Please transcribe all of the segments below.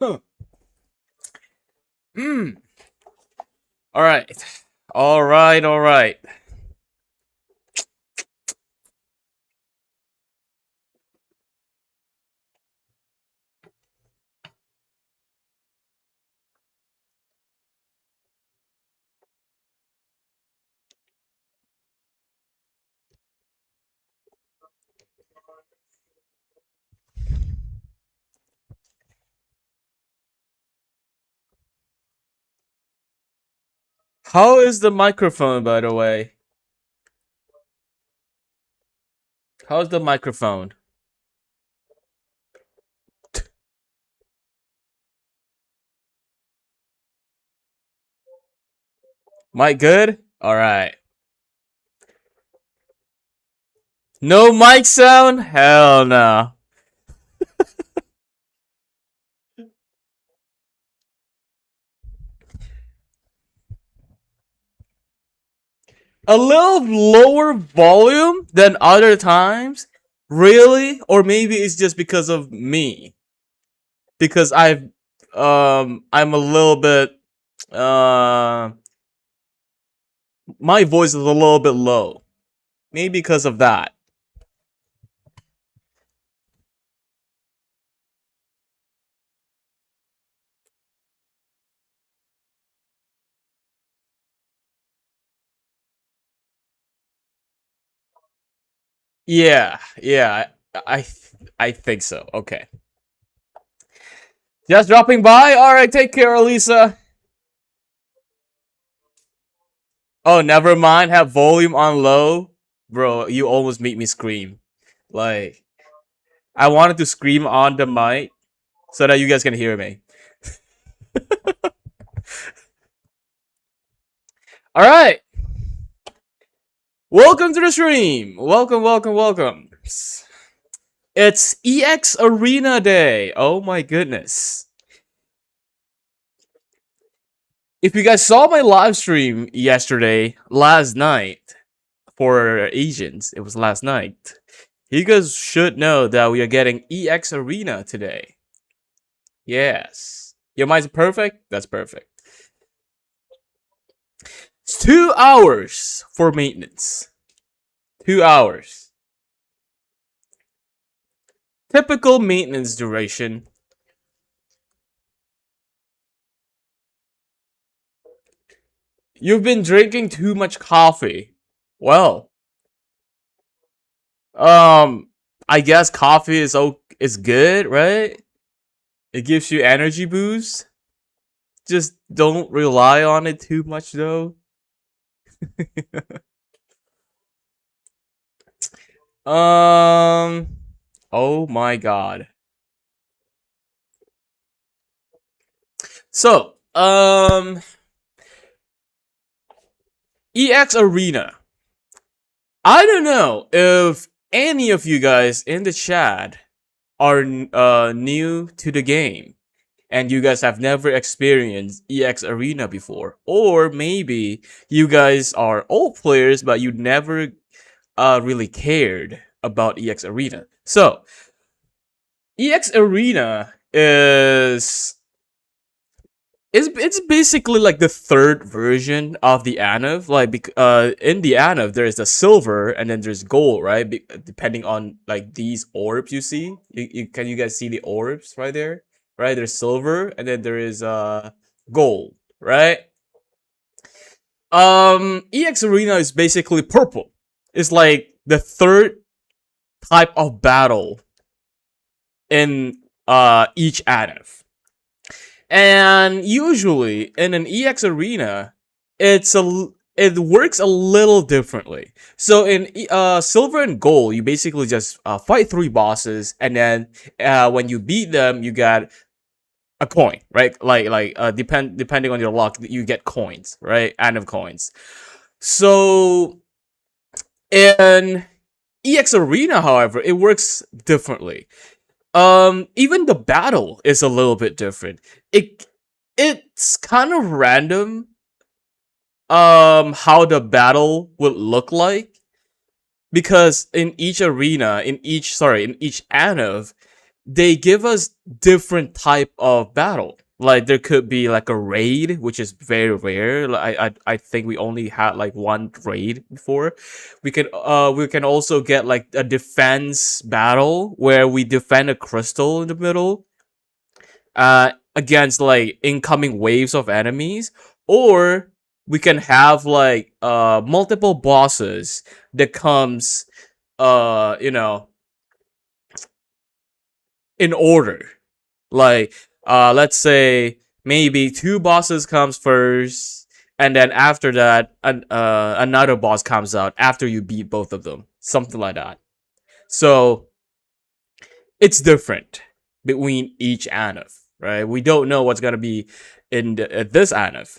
Hmm. All right. All right. All right. How is the microphone, by the way? How's the microphone? Mic good? All right. No mic sound? Hell no. A little lower volume than other times? Really? Or maybe it's just because of me. Because I'm a little bit uh my voice is a little bit low. Maybe because of that. Yeah, I think so. Okay. Just dropping by. All right, take care, Elisa. Oh, never mind. Have volume on low, bro. You almost made me scream. Like I wanted to scream on the mic so that you guys can hear me. All right. Welcome to the stream. Welcome, welcome, welcome. It's EX Arena Day. Oh my goodness. If you guys saw my live stream last night, for Asians, it was last night. You guys should know that we are getting EX Arena today. Yes. Your mind's perfect? That's perfect. It's 2 hours for maintenance. 2 hours. Typical maintenance duration. You've been drinking too much coffee. Well, I guess coffee is good, right? It gives you energy boost. Just don't rely on it too much though. Oh my god. So, EX Arena. I don't know if any of you guys in the chat are new to the game and you guys have never experienced EX Arena before, or maybe you guys are old players but you never really cared about EX Arena. So, EX Arena it's basically like the third version of the ANF. Like, in the ANF, there is the silver and then there's gold, right? Depending on like these orbs you see. Can you guys see the orbs right there? Right, there's silver and then there is gold, right? EX Arena is basically purple. It's like the third type of battle in each ANF. And usually in an EX Arena, it works a little differently. So in silver and gold, you basically just fight 3 bosses, and then when you beat them, you get a coin, right? Depending on your luck, you get coins, right? And of coins. So in EX Arena, however, it works differently. Even the battle is a little bit different. It's kind of random how the battle would look like, because in each ANF they give us different type of battle. Like there could be like a raid, which is very rare. Like I think we only had like one raid before. We can also get like a defense battle where we defend a crystal in the middle against like incoming waves of enemies, or we can have like multiple bosses that comes you know, in order. Like let's say maybe two bosses comes first, and then after that another boss comes out after you beat both of them, something like that. So it's different between each ANF, right? We don't know what's gonna be in this ANF.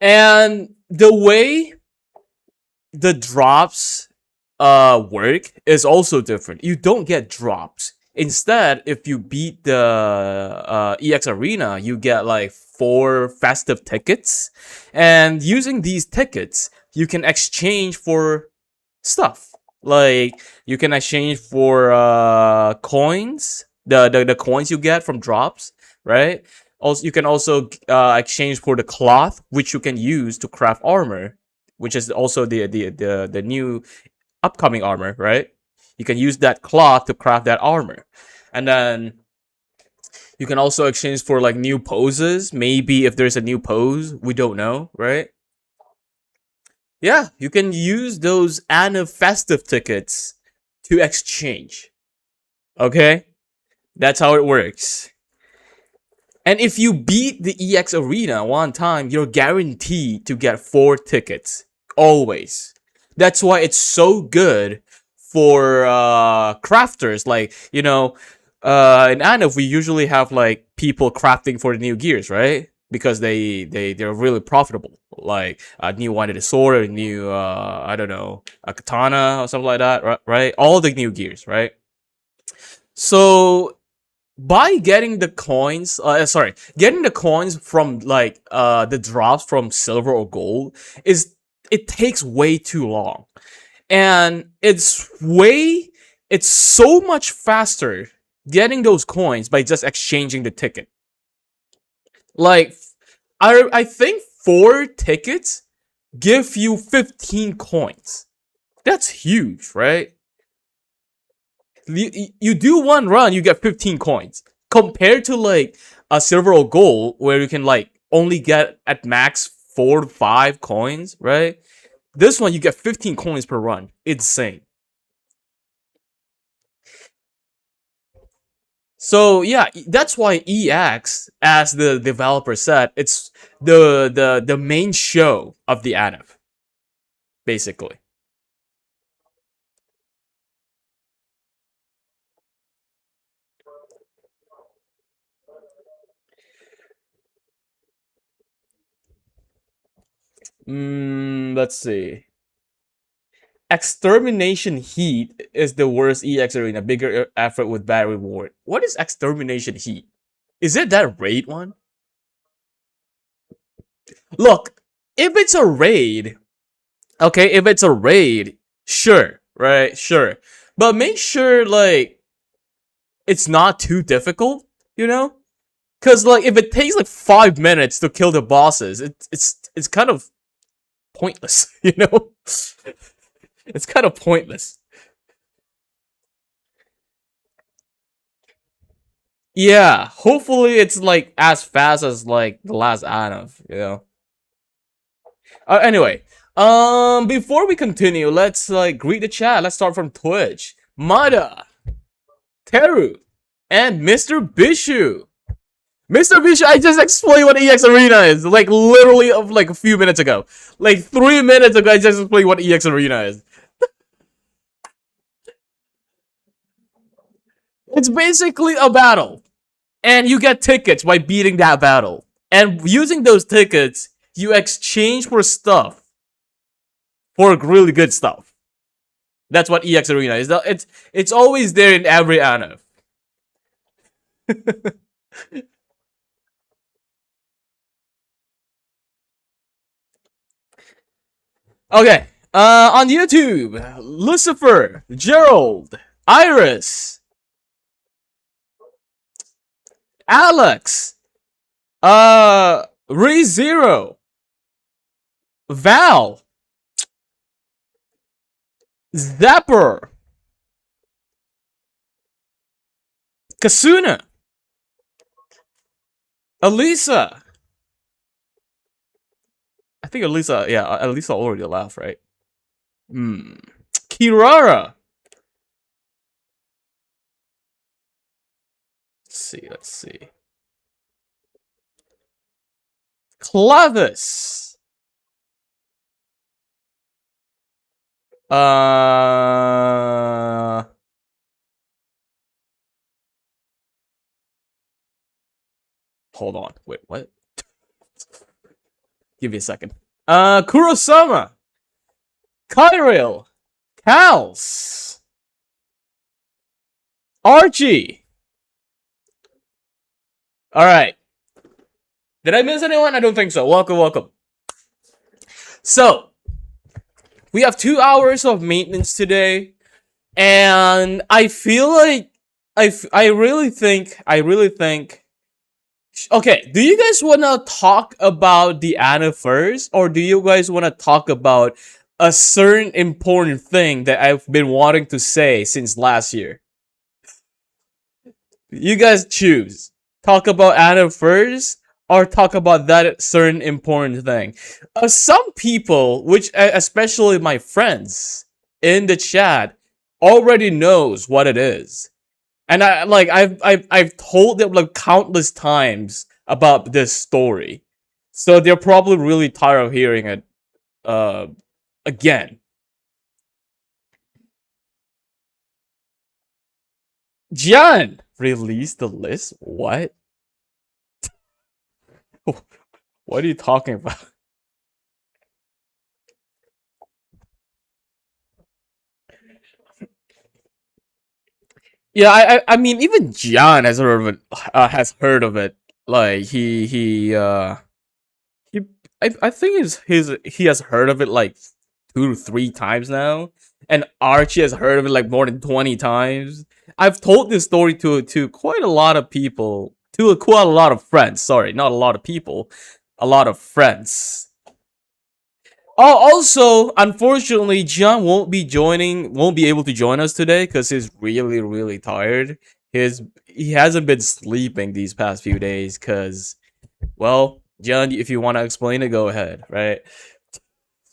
And the way the drops work is also different. You don't get drops. Instead, if you beat the EX Arena, you get like 4 festive tickets. And using these tickets, you can exchange for stuff. Like you can exchange for coins, the coins you get from drops, right? Also, you can also exchange for the cloth, which you can use to craft armor, which is also the new upcoming armor, right? You can use that cloth to craft that armor, and then you can also exchange for like new poses. Maybe if there's a new pose, we don't know, right? Yeah, you can use those Anna festive tickets to exchange. Okay? That's how it works. And if you beat the EX Arena one time, you're guaranteed to get 4 tickets. Always. That's why it's so good for crafters. Like, you know, in ANF, we usually have like people crafting for the new gears, right? Because they're really profitable. Like a new one-handed sword, or a new I don't know, a katana or something like that, right? All the new gears, right? So by getting the coins, getting the coins from like the drops from silver or gold is, it takes way too long, and it's so much faster getting those coins by just exchanging the ticket. Like I think 4 tickets give you 15 coins. That's huge, right? You do one run, you get 15 coins. Compared to like a silver or gold, where you can like only get at max 4 to 5 coins, right? This one you get 15 coins per run. Insane. So yeah, that's why EX, as the developer said, it's the main show of the anime, basically. Let's see. Extermination Heat is the worst EX arena. Bigger effort with bad reward. What is Extermination Heat? Is it that raid one? Look, if it's a raid, okay, if it's a raid, sure, right, sure. But make sure, like, it's not too difficult, you know? Because, like, if it takes, like, 5 minutes to kill the bosses, it's kind of pointless, you know? It's kind of pointless. Yeah, hopefully it's like as fast as like the last ANF, you know. Anyway, before we continue, let's like greet the chat. Let's start from Twitch. Mada, Teru, and Mr. Bishu. Mr. Bishu, I just explained what EX Arena is, like literally of like a few minutes ago. Like 3 minutes ago, I just explained what EX Arena is. It's basically a battle, and you get tickets by beating that battle. And using those tickets, you exchange for stuff, for really good stuff. That's what EX Arena is. It's always there in every anime. Okay. On YouTube, Lucifer, Gerald, Iris, Alex, ReZero, Val, Zapper, Kasuna, Elisa. I think Elisa, yeah, Elisa already left, right? Kirara. Let's see. Clavis. Hold on. Wait, what? Give me a second. Kurosama. Kyril. Kals. Archie. Alright. Did I miss anyone? I don't think so. Welcome, welcome. So, we have 2 hours of maintenance today. And I feel like I really think okay, do you guys want to talk about the anime first, or do you guys want to talk about a certain important thing that I've been wanting to say since last year? You guys choose. Talk about anime first, or talk about that certain important thing. Some people, which especially my friends in the chat, already knows what it is. And I've told them like countless times about this story. So they're probably really tired of hearing it again. John released the list? What? What are you talking about? Yeah, I mean even John has heard of it. Like I think he has heard of it like 2 to 3 times now, and Archie has heard of it like more than 20 times. I've told this story to quite a lot of people, to quite a lot of friends. Sorry, not a lot of people, a lot of friends. Oh, also, unfortunately, John won't be able to join us today because he's really tired. He hasn't been sleeping these past few days because, well, John, if you want to explain it, go ahead, right?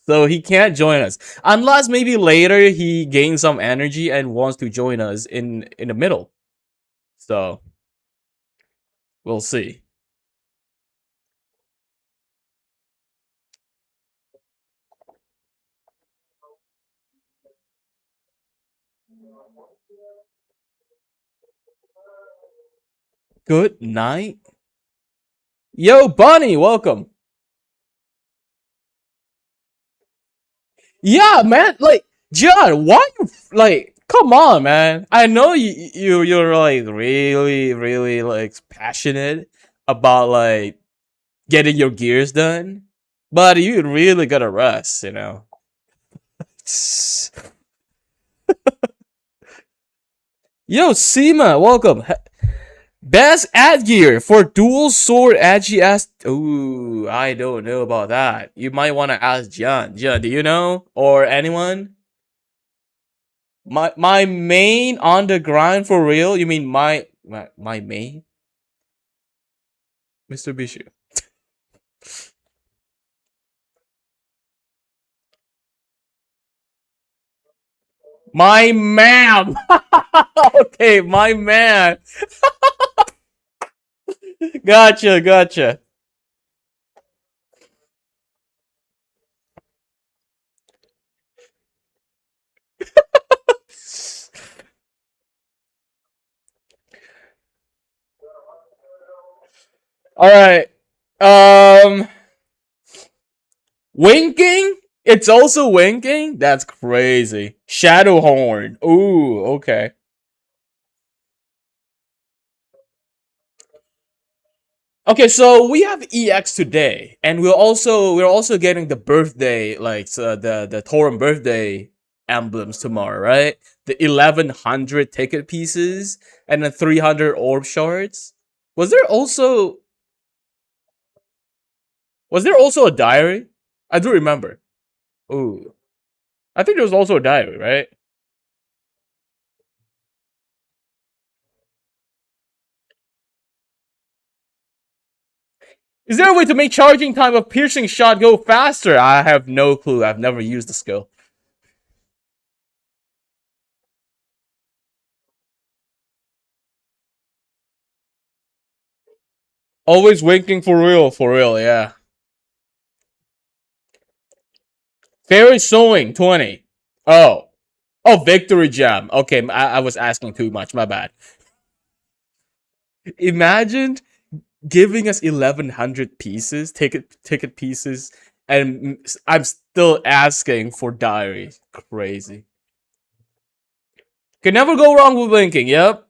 So he can't join us unless maybe later he gains some energy and wants to join us in the middle. So we'll see. Good night. Yo, Bunny, welcome. Yeah, man. Like, John, why you like? Come on, man. I know you're like really like passionate about like getting your gears done, but you really gotta rest, you know. Yo, Seema, welcome. Best ad gear for dual sword 𝒖𝒐𝒆. Ooh, I don't know about that. You might want to ask John. John, do you know? Or anyone? My main on the grind for real? You mean my main? Mr. Bishu. My man! Okay, my man! Gotcha. Alright. Winking? It's also winking? That's crazy. Shadowhorn. Ooh, okay. Okay, so we have EX today, and we're also getting the birthday, like the Toram birthday emblems tomorrow, right? The 1100 ticket pieces and the 300 orb shards. Was there also was there also a diary? I do remember. Ooh, I think there was also a diary, right? Is there a way to make charging time of piercing shot go faster? I have no clue. I've never used the skill. Always winking for real, yeah. Fairy sewing 20. Oh. Oh, victory gem. Okay, I was asking too much. My bad. Imagine giving us 1100 pieces, ticket pieces, and I'm still asking for diary. Crazy. Can never go wrong with winking. Yep.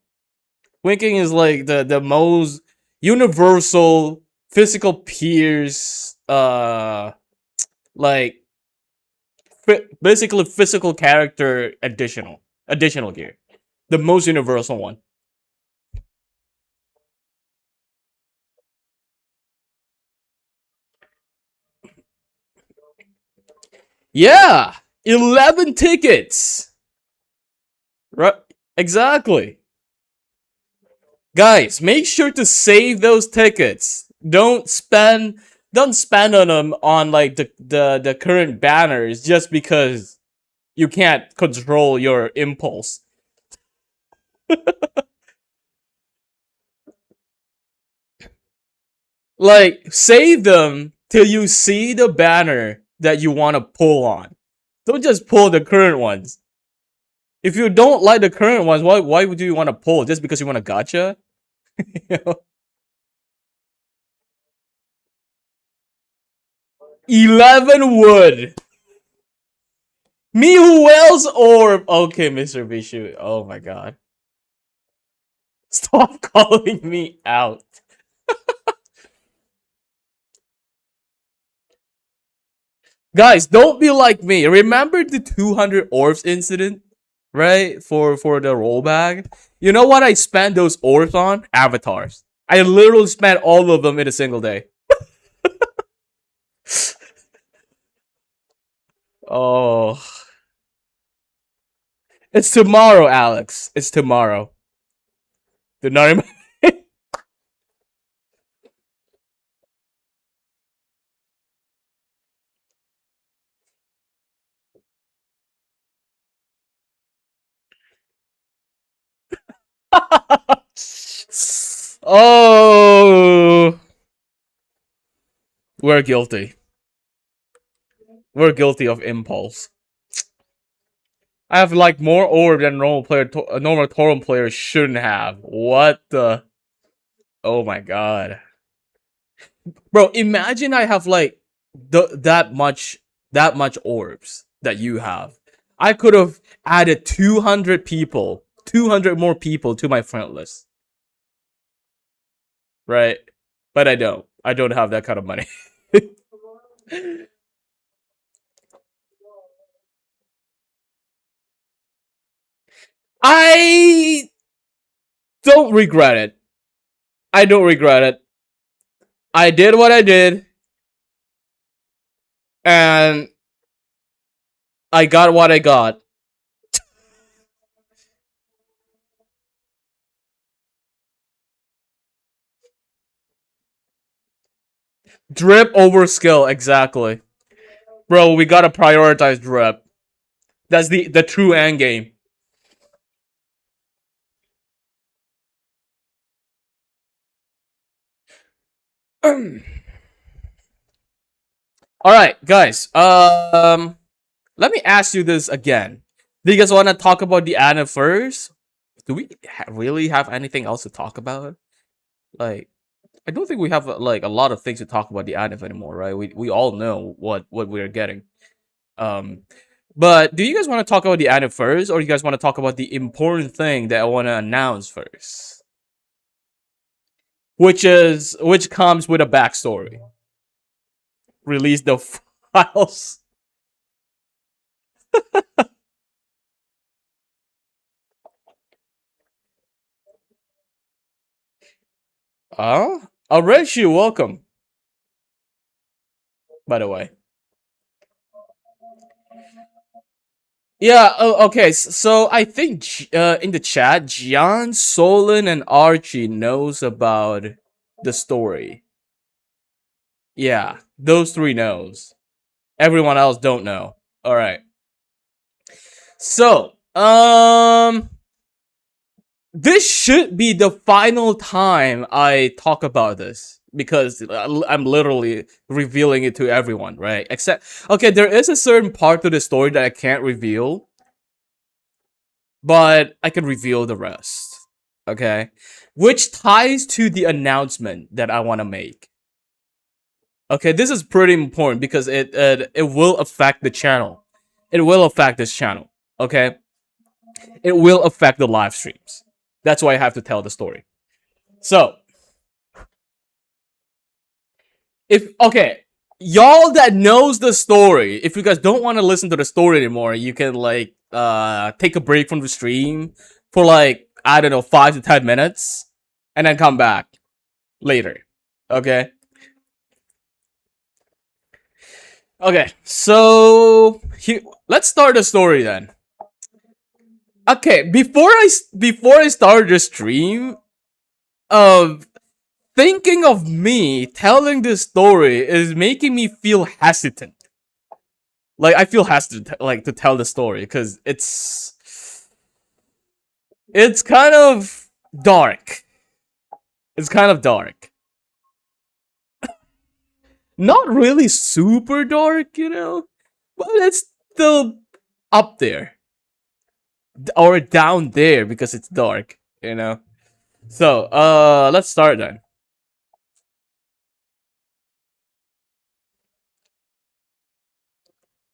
Winking is like the most universal physical peers like basically physical character additional gear. The most universal one. Yeah, 11 tickets. Right? Exactly. Guys, make sure to save those tickets. Don't spend on them on like the current banners just because you can't control your impulse. Like save them till you see the banner that you want to pull on. Don't just pull the current ones. If you don't like the current ones, why would you want to pull? Just because you want a gotcha? You know? 11 wood. Me who else orb? Okay, Mr. Bishu. Oh my god. Stop calling me out. Guys, don't be like me. Remember the 200 orbs incident? Right? For the roll bag? You know what I spent those orbs on? Avatars. I literally spent all of them in a single day. Oh. It's tomorrow, Alex. It's tomorrow. Do not remember. Oh. We're guilty. We're guilty of impulse. I have like more orb than a normal Toram player shouldn't have. What the? Oh my god, bro! Imagine I have like that much orbs that you have. I could have added 200 people, 200 more people to my friend list, right? But I don't. I don't have that kind of money. I don't regret it. I don't regret it. I did what I did, and I got what I got. Drip over skill, exactly. Bro, we gotta prioritize drip. That's the true end game. Alright, guys. Let me ask you this again. Do you guys want to talk about the anime first? Do we really have anything else to talk about? Like, I don't think we have like a lot of things to talk about the anime anymore, right? We all know what we're getting. Um, but do you guys want to talk about the anime first, or do you guys want to talk about the important thing that I want to announce first? which comes with a backstory. Release the files. 𝒖𝒍𝒆�, welcome. By the way. Yeah, okay, so I think in the chat, Gian, Solon, and Archie knows about the story. Yeah, those three knows. Everyone else don't know. Alright. So, this should be the final time I talk about this. Because I'm literally revealing it to everyone, right? Except, okay, there is a certain part to the story that I can't reveal. But I can reveal the rest. Okay? Which ties to the announcement that I want to make. Okay, this is pretty important because it will affect the channel. It will affect this channel. Okay? It will affect the live streams. That's why I have to tell the story. So, okay, y'all that knows the story, if you guys don't want to listen to the story anymore, you can like take a break from the stream for like, I don't know, 5 to 10 minutes and then come back later. Okay? Okay, so let's start the story then. Okay, before I start the stream, thinking of me telling this story is making me feel hesitant. Like, I feel hesitant like to tell the story because it's kind of dark. It's kind of dark. Not really super dark, you know, but it's still up there. Or down there because it's dark, you know. So, let's start then.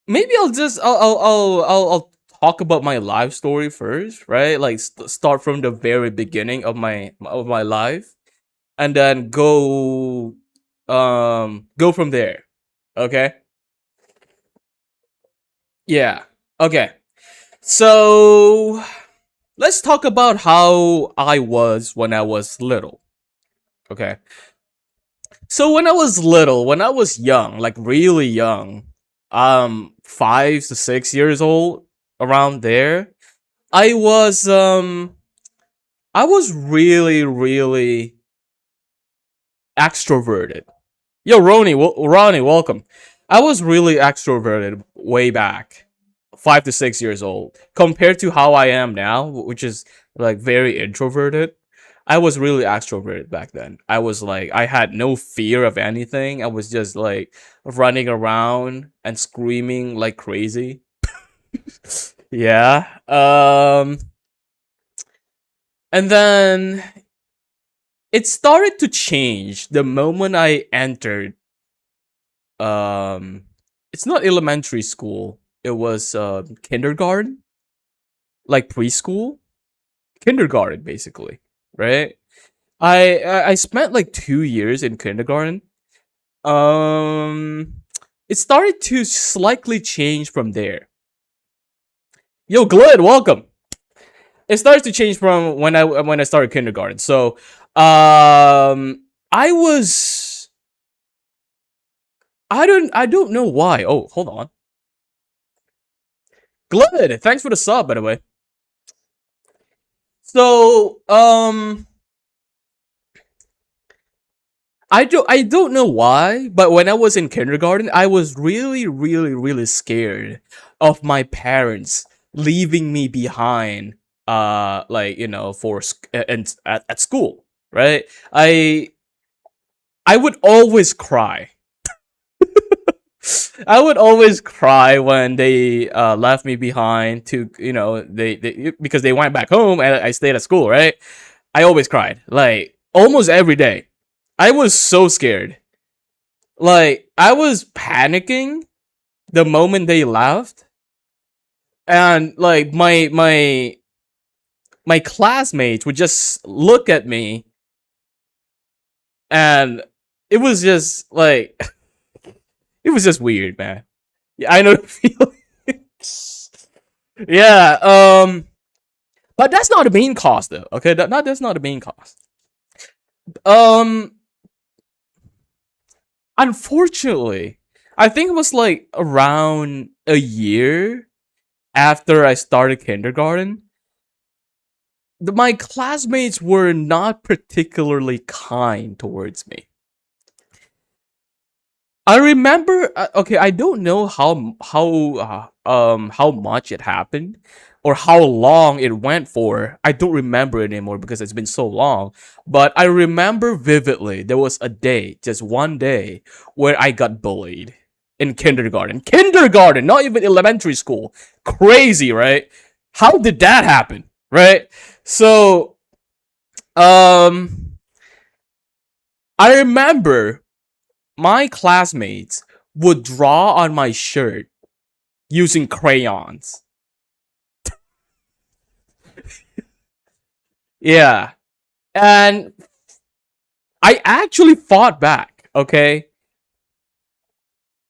Maybe I'll talk about my life story first, right? Like start from the very beginning of my life, and then go from there. Okay. Yeah. Okay. So let's talk about how I was when I was little. Okay. So when I was little, when I was young, like really young, 5 to 6 years old, around there, I was really extroverted. Yo, Ronnie, welcome. I was really extroverted way back, 5 to 6 years old, compared to how I am now, which is like very introverted. I was really extroverted back then. I was like, I had no fear of anything. I was just like running around and screaming like crazy. Yeah. And then it started to change the moment I entered. It's not elementary school. It was kindergarten, like preschool, kindergarten, basically, right? I spent like 2 years in kindergarten. It started to slightly change from there. Yo, Glid, welcome. It starts to change from when I started kindergarten. So, I was I don't know why. Oh, hold on. Glid, thanks for the sub, by the way. So, I don't know why, but when I was in kindergarten, I was really scared of my parents leaving me behind. Like, you know, for and at school, right? I would always cry. I would always cry when they left me behind to, you know, they because they went back home and I stayed at school, right? I always cried, like almost every day. I was so scared. Like, I was panicking the moment they left. And like my classmates would just look at me And it was just like it was just weird, man. Yeah, I know the feeling. Yeah, but that's not the main cause though. Okay, that's not the main cause. Um Unfortunately, I think it was like around a year after I started kindergarten. My classmates were not particularly kind towards me. I remember, okay, I don't know how much it happened or how long it went for. I don't remember it anymore because it's been so long. But I remember vividly there was a day, just one day, where I got bullied in kindergarten. Kindergarten, not even elementary school. Crazy, right? How did that happen, right? So, I remember my classmates would draw on my shirt using crayons. Yeah. And I actually fought back, okay?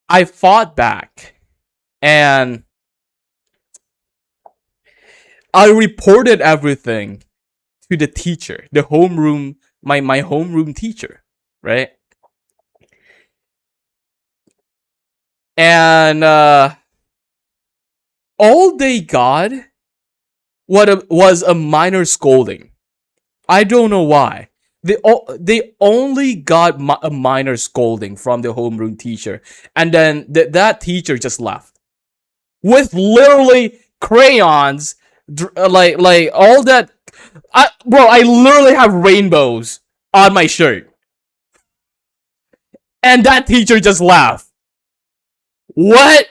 I fought back. And I reported everything to the teacher, the homeroom, my homeroom teacher, right? And all they got was a minor scolding. I don't know why. They only got a minor scolding from the homeroom teacher, and then that teacher just left with literally crayons, like all that. I literally have rainbows on my shirt, and that teacher just laughed. What?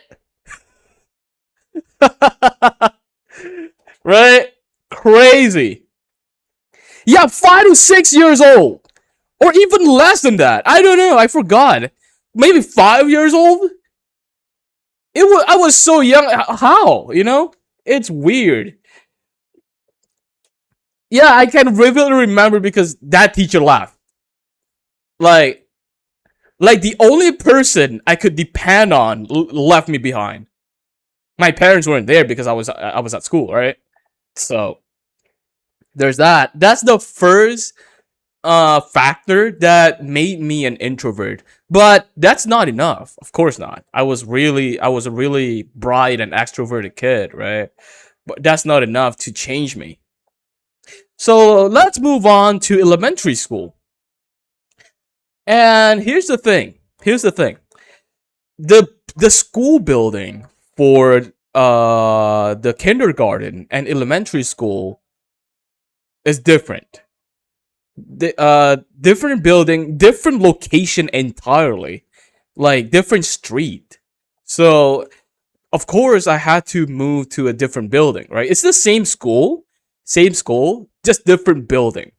Right? Crazy. Yeah, 5 to 6 years old. Or even less than that. I don't know. I forgot. Maybe 5 years old? I was so young. How? You know? It's weird. Yeah, I can vividly remember because that teacher laughed. Like, the only person I could depend on left me behind. My parents weren't there because I was at school, right? So there's that. That's the first factor that made me an introvert. But that's not enough. Of course not. I was a really bright and extroverted kid, right? But that's not enough to change me. So let's move on to elementary school. And here's the thing. The school building for the kindergarten and elementary school is different. Different building, different location entirely, like different street. So of course I had to move to a different building, right? It's the same school, just different building.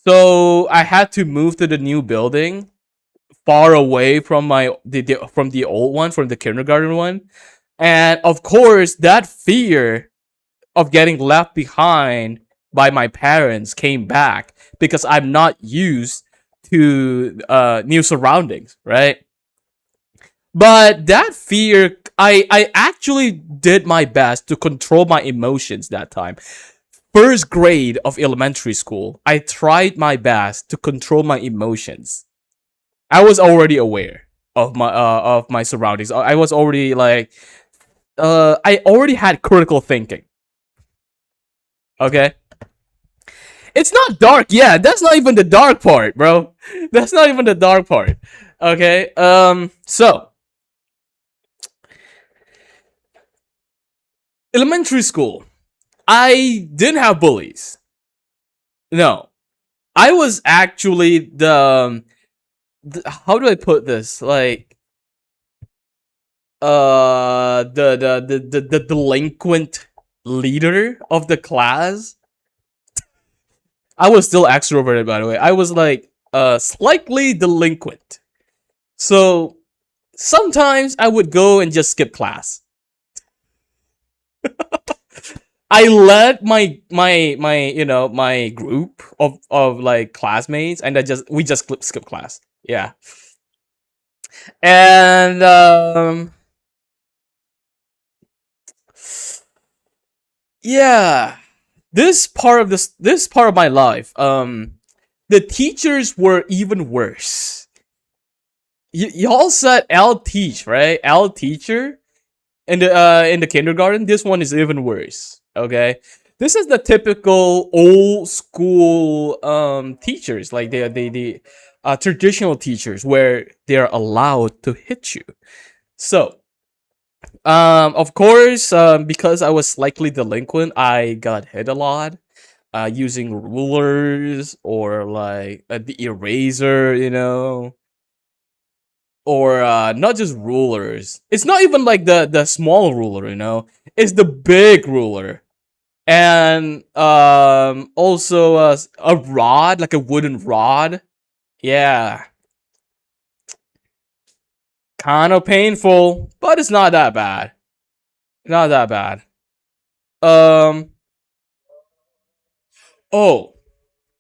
So I had to move to the new building, far away from from the old one, from the kindergarten one. And of course, that fear of getting left behind by my parents came back because I'm not used to new surroundings, right? But that fear, I actually did my best to control my emotions that time. First grade of elementary school, I tried my best to control my emotions. I was already aware of my surroundings. I was already like, I already had critical thinking. Okay, it's not dark. Yeah, that's not even the dark part, bro. That's not even the dark part. Okay. So elementary school, I didn't have bullies. No, I was actually how do I put this? Like, the delinquent leader of the class. I was still extroverted, by the way. I was like slightly delinquent. So sometimes I would go and just skip class. I led my group of like classmates, and we just skip class. Yeah. And yeah, this part of my life, the teachers were even worse. Y'all said L teach, right? L teacher in the kindergarten. This one is even worse. Okay, this is the typical old school teachers, like the traditional teachers, where they're allowed to hit you. So of course, because I was slightly delinquent, I got hit a lot. Using rulers, or like the eraser, or not just rulers. It's not even like the small ruler, It's the big ruler. And also a rod, like a wooden rod. Yeah, kind of painful, but it's not that bad. Not that bad. Um. Oh,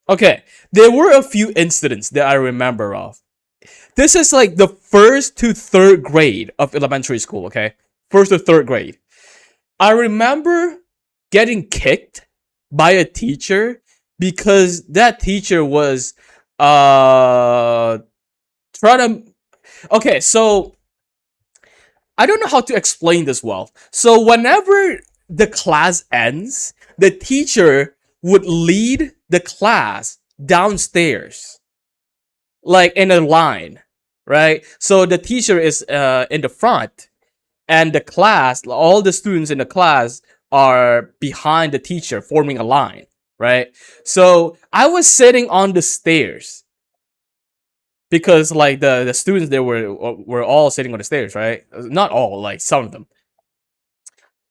okay. There were a few incidents that I remember of. This is like the first to third grade of elementary school, okay? First to third grade. I remember getting kicked by a teacher because that teacher was trying to. Okay, so I don't know how to explain this well. So whenever the class ends, the teacher would lead the class downstairs, like in a line, right? So the teacher is in the front, and the class, all the students in the class are behind the teacher, forming a line, right? So I was sitting on the stairs because like the students there were all sitting on the stairs, right? Not all, like some of them.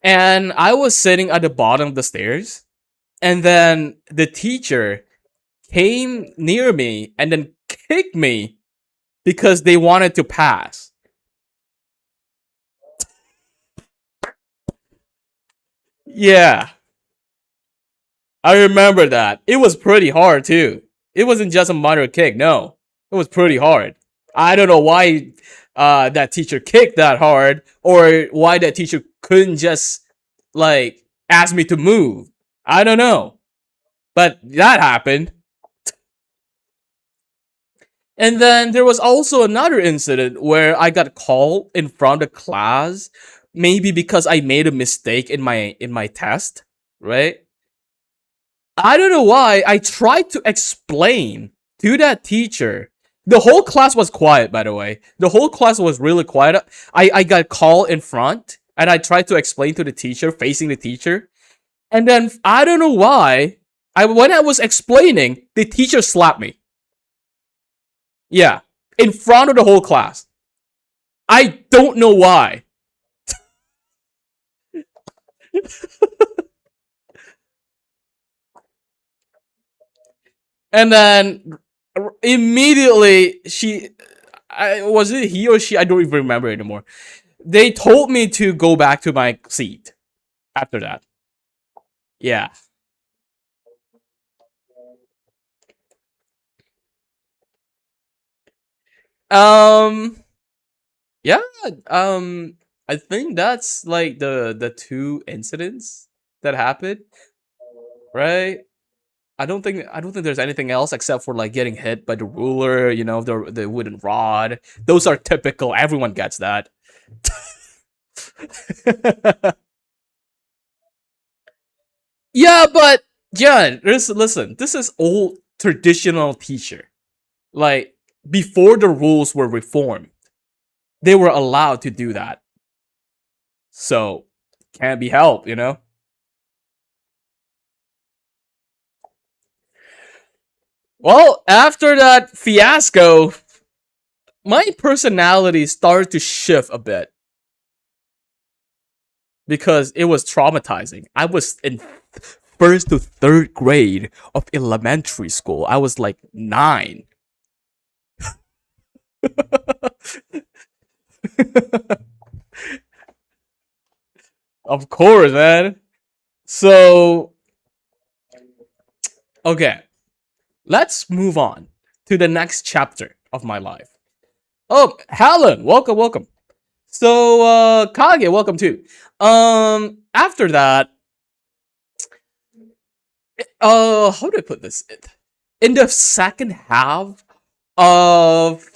And I was sitting at the bottom of the stairs, and then the teacher came near me and then kicked me because they wanted to pass. Yeah, I remember that. It was pretty hard too. It wasn't just a minor kick. No, it was pretty hard. I don't know why that teacher kicked that hard, or why that teacher couldn't just like ask me to move. I don't know, but that happened. And then there was also another incident where I got called in front of class, maybe because I made a mistake in my test, right? I don't know why. I tried to explain to that teacher. The whole class was quiet, by the way. The whole class was really quiet. I got called in front, and I tried to explain to the teacher, facing the teacher. And then I don't know why. When I was explaining, the teacher slapped me. Yeah, in front of the whole class. I don't know why. And then immediately was it he or she? I don't even remember anymore. They told me to go back to my seat after that. Yeah. Um. Yeah. I think that's like the two incidents that happened, right? I don't think there's anything else except for like getting hit by the ruler, the wooden rod. Those are typical. Everyone gets that. Yeah, but yeah, listen. This is old traditional teacher. Like before the rules were reformed, they were allowed to do that. So can't be helped. Well, after that fiasco, my personality started to shift a bit because it was traumatizing. I was in first to third grade of elementary school. I was like 9. Of course, man. So, okay, let's move on to the next chapter of my life. Oh, Helen, welcome, welcome. So, Kage, welcome too. After that, how do I put this? In the second half of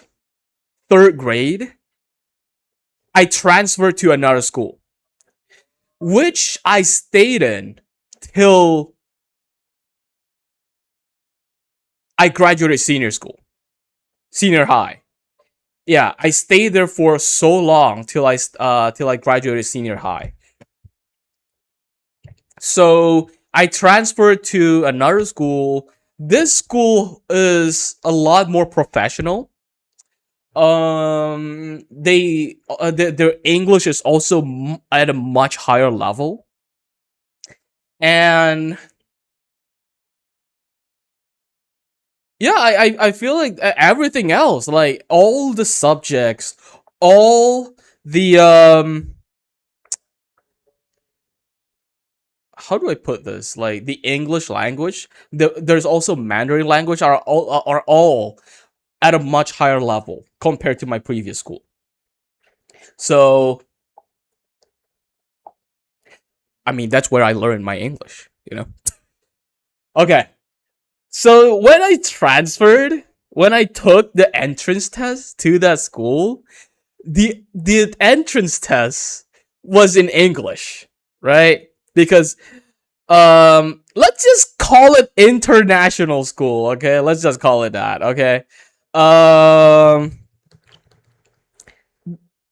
third grade, I transferred to another school, which I stayed in till I graduated senior high. Yeah, I stayed there for so long till I graduated senior high. So I transferred to another school. This school is a lot more professional. Their English is also at a much higher level, and yeah, I feel like everything else, like all the subjects, all the how do I put this? Like the English language, there's also Mandarin language are all at a much higher level compared to my previous school. So, I mean, that's where I learned my English, you know? Okay. So, when I took the entrance test to that school, the entrance test was in English, right? Because let's just call it international school, okay? Let's just call it that, okay? Um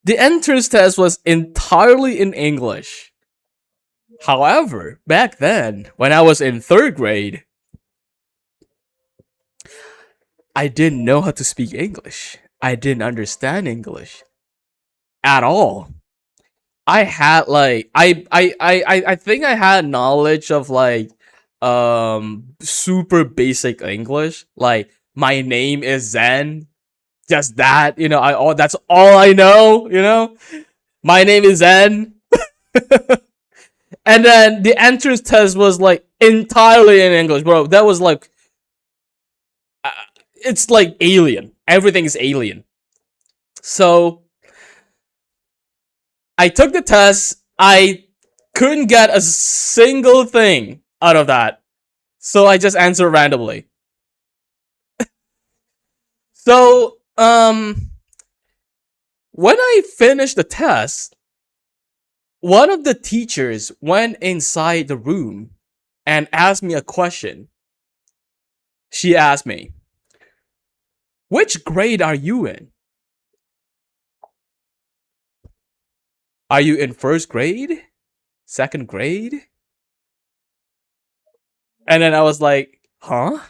the entrance test was entirely in English. However, back then, when I was in third grade, I didn't know how to speak English. I didn't understand English at all. I had like I think I had knowledge of like super basic English. Like my name is Zen. Just that, that's all I know, My name is Zen. And then the entrance test was like entirely in English, bro. That was like it's like alien. Everything is alien. So I took the test. I couldn't get a single thing out of that. So I just answered randomly. So, when I finished the test, one of the teachers went inside the room and asked me a question. She asked me, "Which grade are you in? Are you in first grade? Second grade?" And then I was like, "Huh?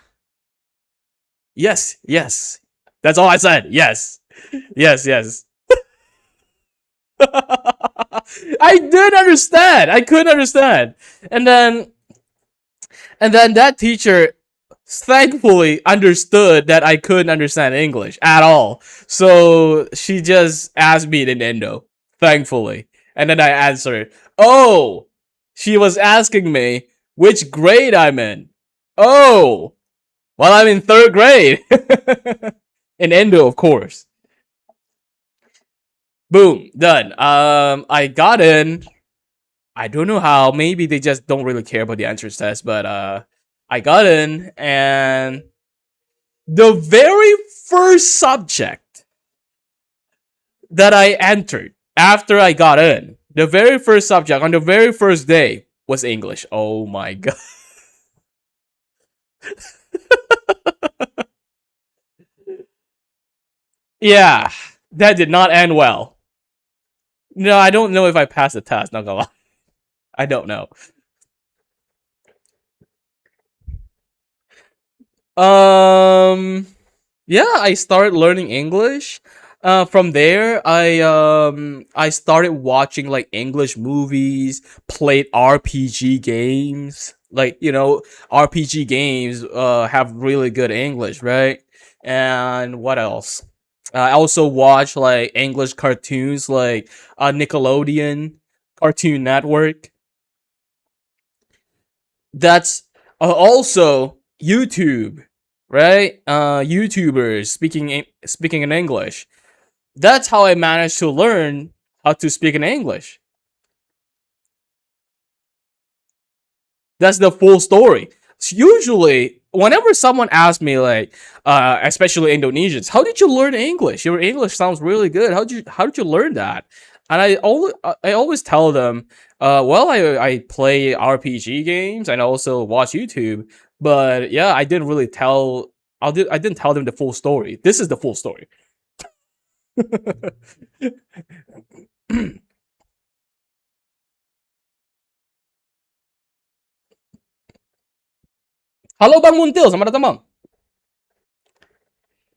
Yes, yes." That's all I said. Yes. Yes, yes. I didn't understand. I couldn't understand. And then that teacher thankfully understood that I couldn't understand English at all. So she just asked me in Indo, thankfully. And then I answered, "Oh, she was asking me which grade I'm in. Oh, well, I'm in third grade." In Indo, of course. Boom, done. I got in. I don't know how. Maybe they just don't really care about the entrance test, but I got in, and the very first subject that I entered after I got in, the very first subject on the very first day was English. Oh my god. Yeah, that did not end well. No, I don't know if I passed the test, not gonna lie. I don't know. Um, yeah, I started learning English. From there, I started watching like English movies, played RPG games. Like RPG games have really good English, right? And what else? I also watch like English cartoons, like Nickelodeon, Cartoon Network. That's also YouTube, right? YouTubers speaking in English. That's how I managed to learn how to speak in English. That's the full story. So usually, whenever someone asks me, like, especially Indonesians, how did you learn English? Your English sounds really good. How did you learn that? And I always tell them, well, I play RPG games and also watch YouTube, but yeah, I didn't tell them the full story. This is the full story. Halo Bang Muntil, selamat datang bang.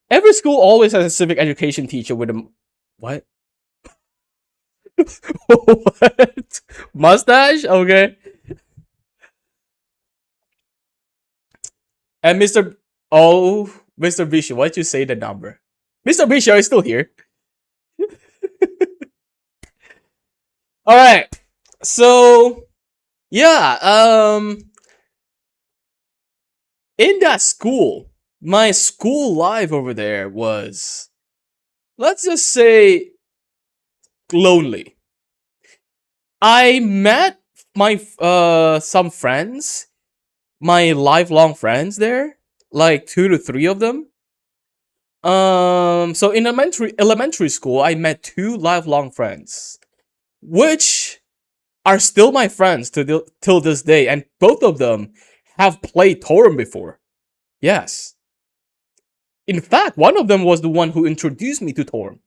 Every school always has a civic education teacher with a what? What? Mustache? Okay. And Mr. Bishi, why'd you say the number? Mr. Bishi, are you still here? All right. So, yeah, in that school, my school life over there was, let's just say, lonely. I met my some friends, my lifelong friends there, like 2 to 3 of them. So in elementary school, I met 2 lifelong friends, which are still my friends till this day, and both of them have played Toram before. Yes. In fact, one of them was the one who introduced me to Toram.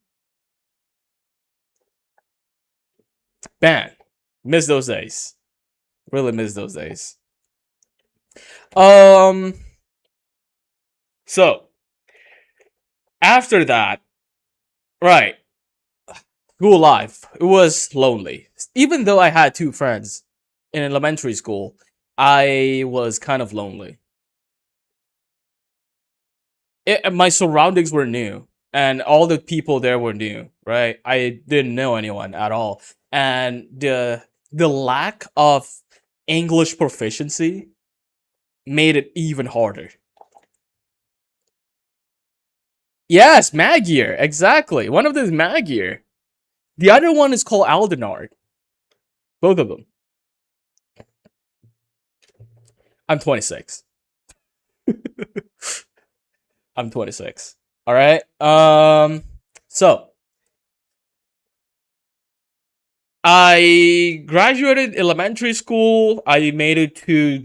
Man, miss those days. Really miss those days. Um. So after that, right, school life. It was lonely. Even though I had 2 friends in elementary school, I was kind of lonely. My surroundings were new, and all the people there were new. Right, I didn't know anyone at all, and the lack of English proficiency made it even harder. Yes, Magyar, exactly. One of them is Magyar. The other one is called Aldenard. Both of them. I'm 26. I'm 26. All right. So I graduated elementary school. I made it to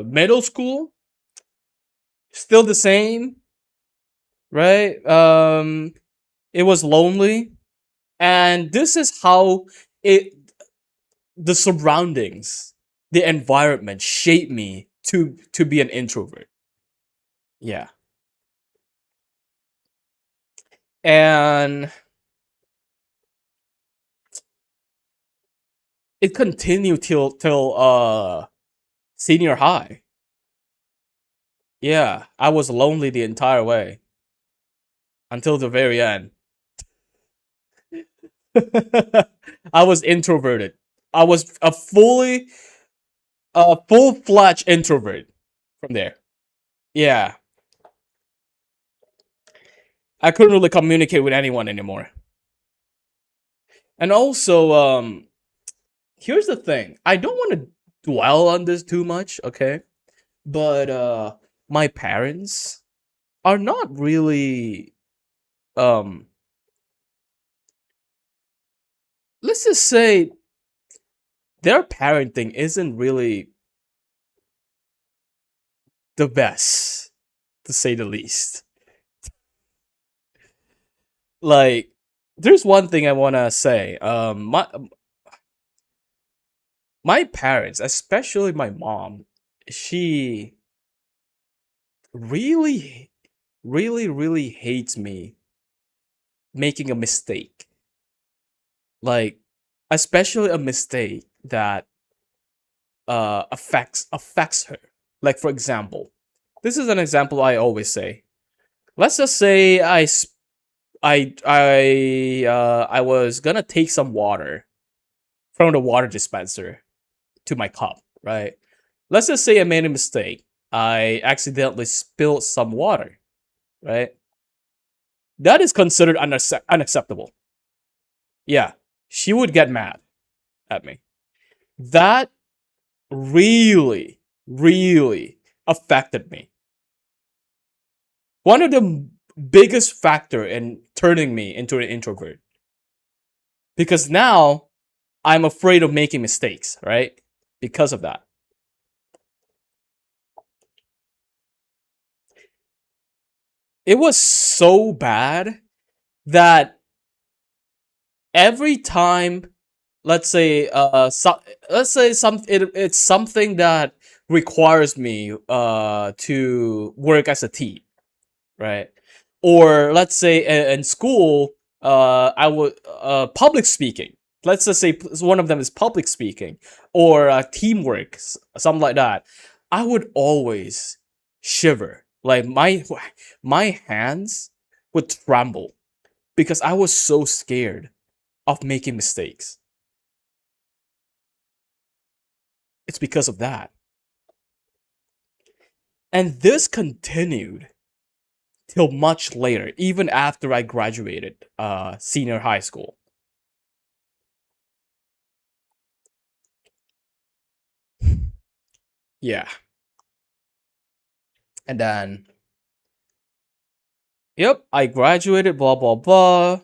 middle school. Still the same, right? It was lonely, and this is how it the surroundings, the environment shaped me to be an introvert. Yeah. And it continued till senior high. Yeah, I was lonely the entire way until the very end. I was introverted. I was a full-fledged introvert from there. Yeah, I couldn't really communicate with anyone anymore. And also, here's the thing. I don't want to dwell on this too much, okay? But my parents are not really um let's just say their parenting isn't really the best, to say the least. Like, there's one thing I want to say. My parents, especially my mom, she really really hates me making a mistake. Like, especially a mistake that affects her. Like, for example, this is an example I always say. Let's just say I was gonna take some water from the water dispenser to my cup, right? Let's just say I made a mistake. I accidentally spilled some water, right? That is considered unacceptable. Yeah, she would get mad at me. That really, really affected me. One of the biggest factor in turning me into an introvert. Because now I'm afraid of making mistakes, right? Because of that. It was so bad that every time, let's say it's something that requires me to work as a team, right? Or let's say in school, I would public speaking. Let's just say one of them is public speaking or teamwork, something like that. I would always shiver, like my hands would tremble because I was so scared of making mistakes. It's because of that, and this continued till much later, even after I graduated senior high school. Yeah. And then, yep, I graduated, blah, blah, blah.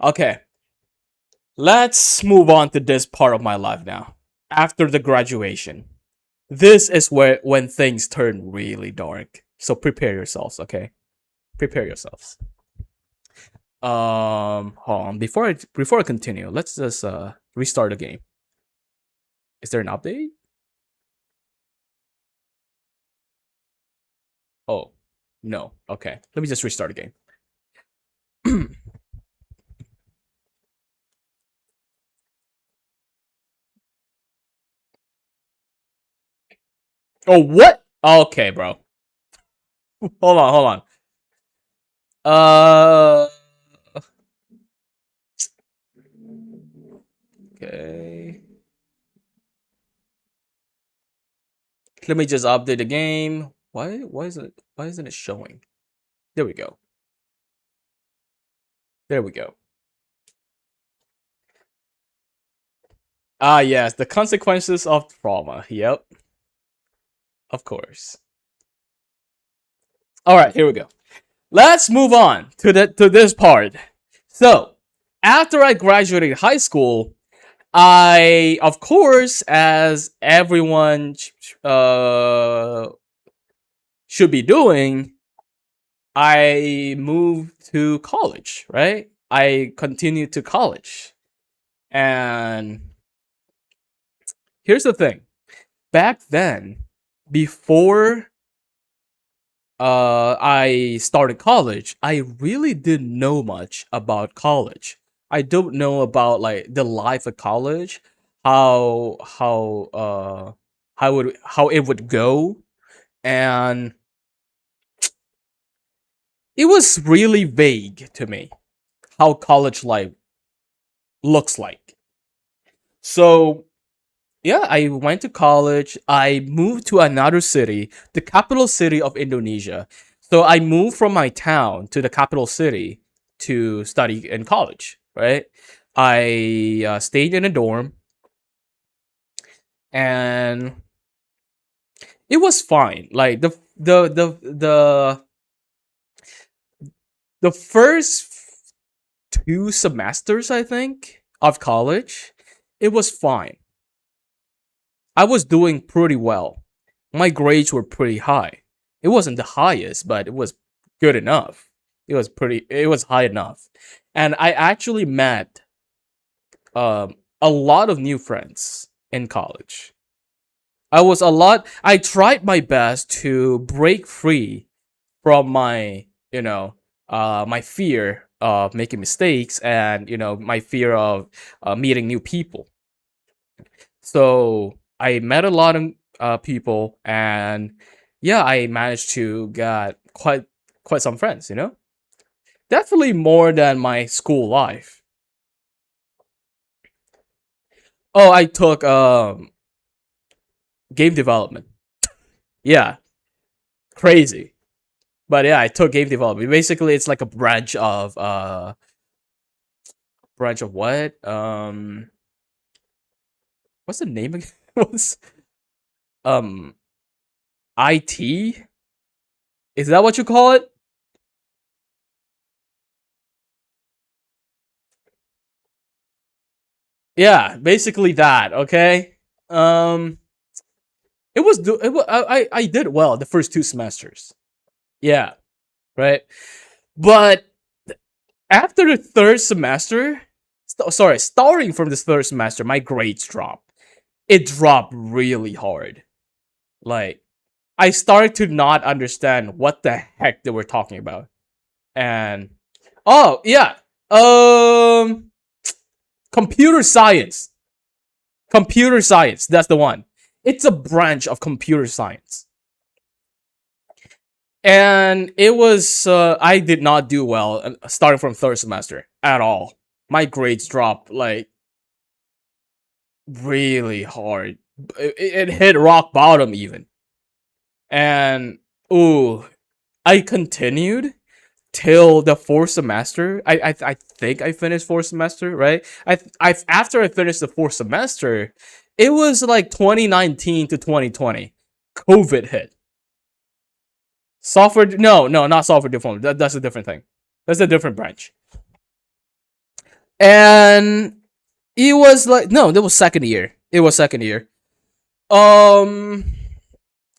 Okay. Let's move on to this part of my life now. After the graduation. This is where when things turn really dark. So prepare yourselves, okay? Prepare yourselves. Hold on. Before I continue, let's just restart the game. Is there an update? Oh, no. Okay. Let me just restart the game. Oh, what? Okay, bro. Hold on. Uh, okay. Let me just update the game. Why isn't it showing? There we go. There we go. Ah, yes, the consequences of trauma. Yep. Of course. All right, here we go. Let's move on to this part. So, after I graduated high school, I, of course, as everyone should be doing, I moved to college, right? I continued to college. And here's the thing. Back then, before I started college, I really didn't know much about college. I don't know about like the life of college, how how uh how it would go, and it was really vague to me how college life looks like. So yeah, I went to college. I moved to another city, the capital city of Indonesia. So I moved from my town to the capital city to study in college, right? I stayed in a dorm, and it was fine. Like the first 2 semesters, I think, of college, it was fine. I was doing pretty well. My grades were pretty high. It wasn't the highest, but it was good enough. It was high enough. And I actually met a lot of new friends in college. I tried my best to break free from my, my fear of making mistakes and, my fear of meeting new people. So I met a lot of people, and yeah, I managed to get quite some friends. Definitely more than my school life. Oh, I took game development. Yeah, crazy. But yeah, I took game development. Basically, it's like a branch of what? What's the name again? What's um IT? Is that what you call it? Yeah, basically that. Okay. Um, I did well the first 2 semesters. Yeah, right. But after the third semester, starting from this third semester, my grades dropped. It dropped really hard. Like, I started to not understand what the heck they were talking about. And oh yeah, um, computer science. Computer science. That's the one. It's a branch of computer science. And it was I did not do well starting from third semester at all. My grades dropped like really hard. It hit rock bottom even. And ooh, I continued till the fourth semester. I think I finished fourth semester, right? I after I finished the fourth semester, it was like 2019 to 2020. COVID hit. Software, no, not software development. That's a different thing. That's a different branch. And it was like no, that was second year. It was second year. Um,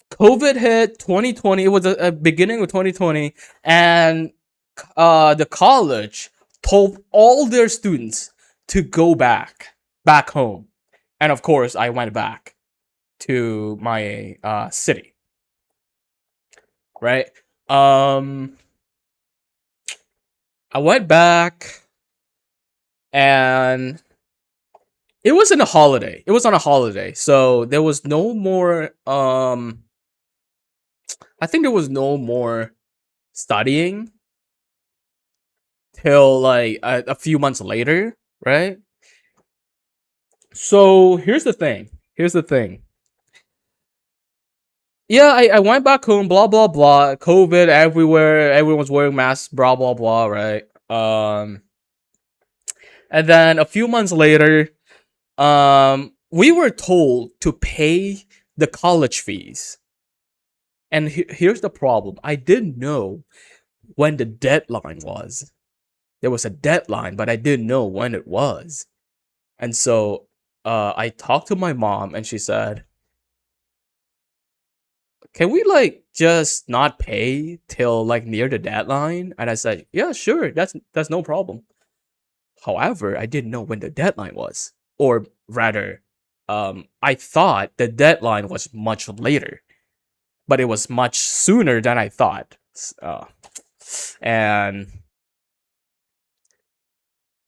COVID hit 2020. It was a beginning of 2020, and the college told all their students to go back home, and of course, I went back to my city. Right. Um, I went back, and it was in a holiday. It was on a holiday, so there was no more. I think there was no more studying till like a few months later, right? So here's the thing. Here's the thing. Yeah, I went back home, blah blah blah. COVID everywhere, everyone's wearing masks, blah blah blah, right? And then a few months later, we were told to pay the college fees. And here's the problem. I didn't know when the deadline was. There was a deadline, but I didn't know when it was. And so I talked to my mom, and she said, can we like just not pay till like near the deadline? And I said, yeah, sure, that's no problem. However, I didn't know when the deadline was. Or rather, I thought the deadline was much later, but it was much sooner than I thought. And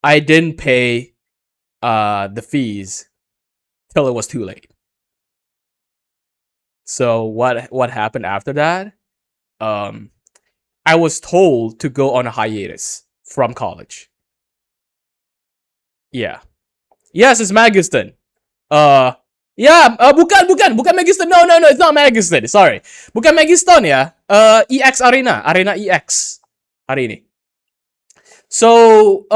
I didn't pay the fees till it was too late. So what happened after that? Um, I was told to go on a hiatus from college. Yeah. Yes, it's Magiston. Yeah, bukan Magiston. No, it's not Magiston. Sorry. Bukan Magiston ya. EX Arena EX hari ini. So,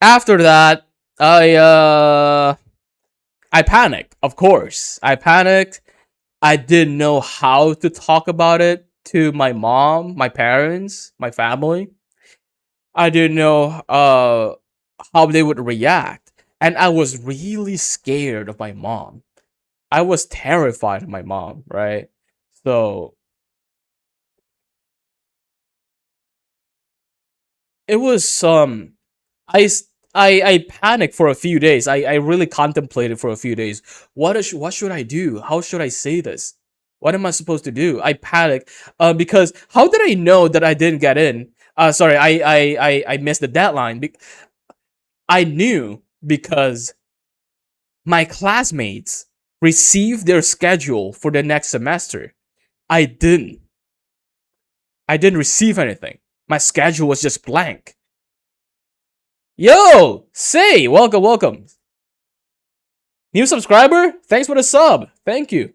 after that, I panicked. Of course, I panicked. I didn't know how to talk about it to my mom, my parents, my family. I didn't know how they would react, and I was really scared of my mom. I was terrified of my mom, right? So it was I I panicked for a few days. I really contemplated for a few days. What should I do? How should I say this? What am I supposed to do? I panicked because how did I know that I didn't get in? Sorry, I missed the deadline. I knew because my classmates received their schedule for the next semester. I didn't. I didn't receive anything. My schedule was just blank. Yo, say, welcome. New subscriber? Thanks for the sub. Thank you.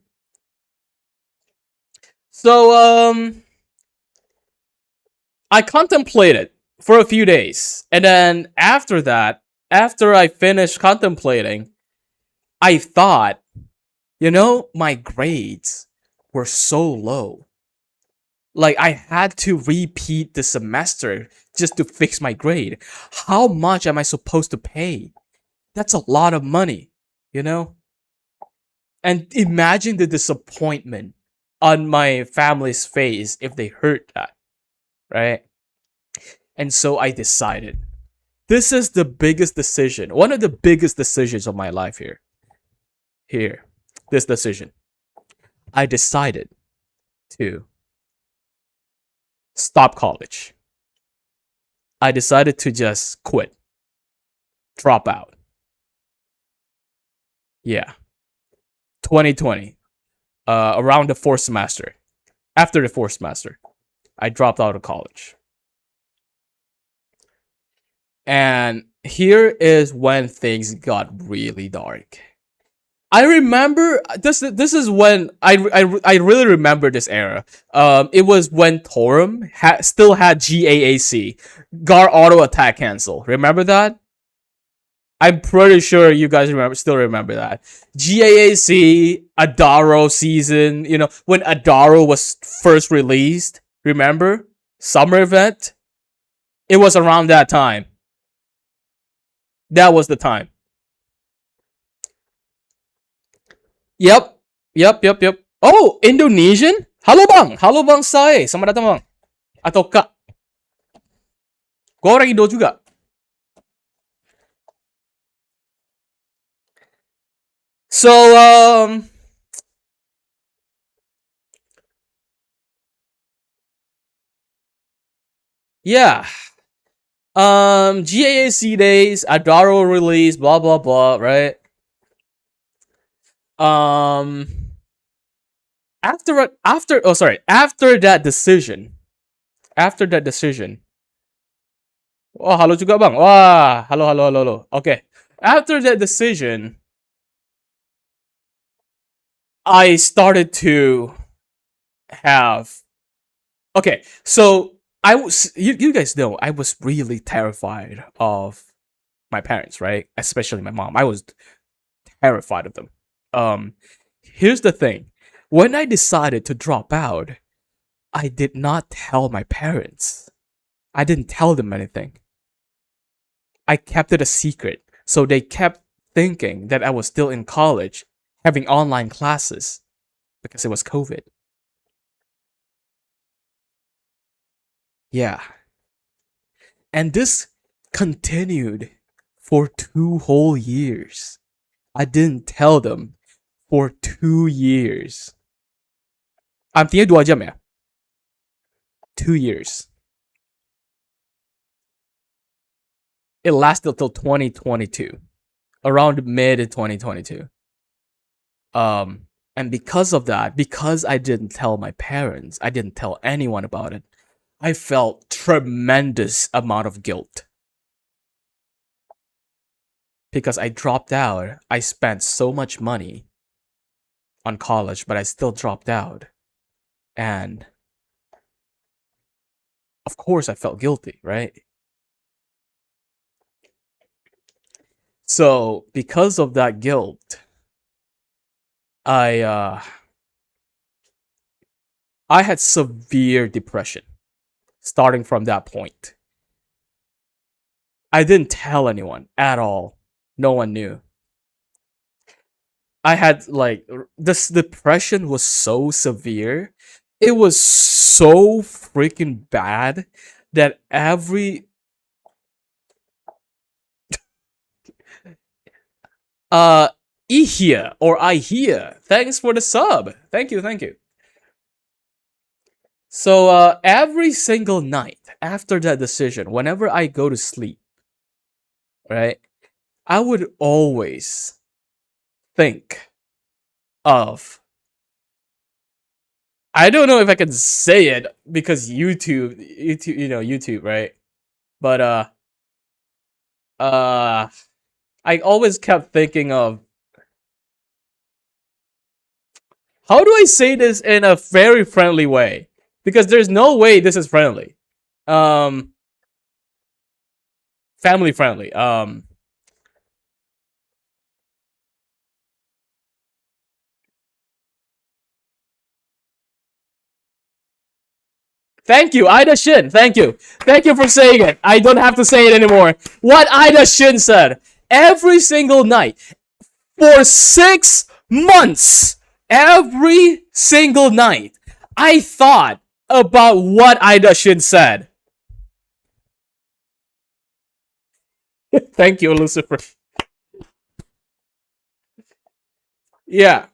So, I contemplated for a few days. And then after that, after I finished contemplating, I thought, my grades were so low. Like, I had to repeat the semester just to fix my grade. How much am I supposed to pay? That's a lot of money, you know? And imagine the disappointment on my family's face if they heard that, right? And so I decided. This is the biggest decision. One of the biggest decisions of my life here. This decision. I decided to stop college. I decided to just quit. Drop out. Yeah. 2020. Around the fourth semester. After the fourth semester, I dropped out of college. And here is when things got really dark. I remember this is when I really remember this era. It was when Toram still had GAAC, Guard Auto Attack Cancel. Remember that? I'm pretty sure you guys still remember that. GAAC, Adaro season, when Adaro was first released. Remember? Summer event? It was around that time. That was the time. Yep. Oh, Indonesian? Halo bang. Halo bang saya. Selamat datang bang. Atau kak. Gua orang Indo juga. So, yeah. GAAC days, Adaro release, blah blah blah, right? After that decision. Oh, halo juga bang. Wah, halo. Okay. After that decision, I started to have. Okay, so I was. You guys know I was really terrified of my parents, right? Especially my mom. I was terrified of them. Here's the thing. When I decided to drop out, I did not tell my parents. I didn't tell them anything. I kept it a secret. So they kept thinking that I was still in college, having online classes, because it was COVID. Yeah. And this continued for 2 whole years. I didn't tell them for 2 years. Artinya 2 jam ya? 2 years. It lasted till 2022. Around mid 2022. And because of that, because I didn't tell my parents, I didn't tell anyone about it, I felt tremendous amount of guilt. Because I dropped out, I spent so much money on college, but I still dropped out. And of course I felt guilty, right? So because of that guilt, I had severe depression starting from that point. I didn't tell anyone at all. No one knew. I had this depression was so severe. It was so freaking bad that every 𝒖𝒐𝐤𝐤𝐞 or 𝒖𝒐𝐤𝐤, thanks for the sub. Thank you. So every single night after that decision, whenever I go to sleep, right, I would always think of, I don't know if I can say it because YouTube, right? But I always kept thinking of How do I say this in a very friendly way? Because there's no way this is friendly. Um, family friendly. Thank you, 𝐿𝒕𝒓𝒆💏. Thank you. Thank you for saying it. I don't have to say it anymore. What 𝐿𝒕𝒓𝒏 said. Every single night. For 6 months. Every single night. I thought about what 𝐿𝒕𝒓𝒏 said. Thank you, Lucifer. Yeah.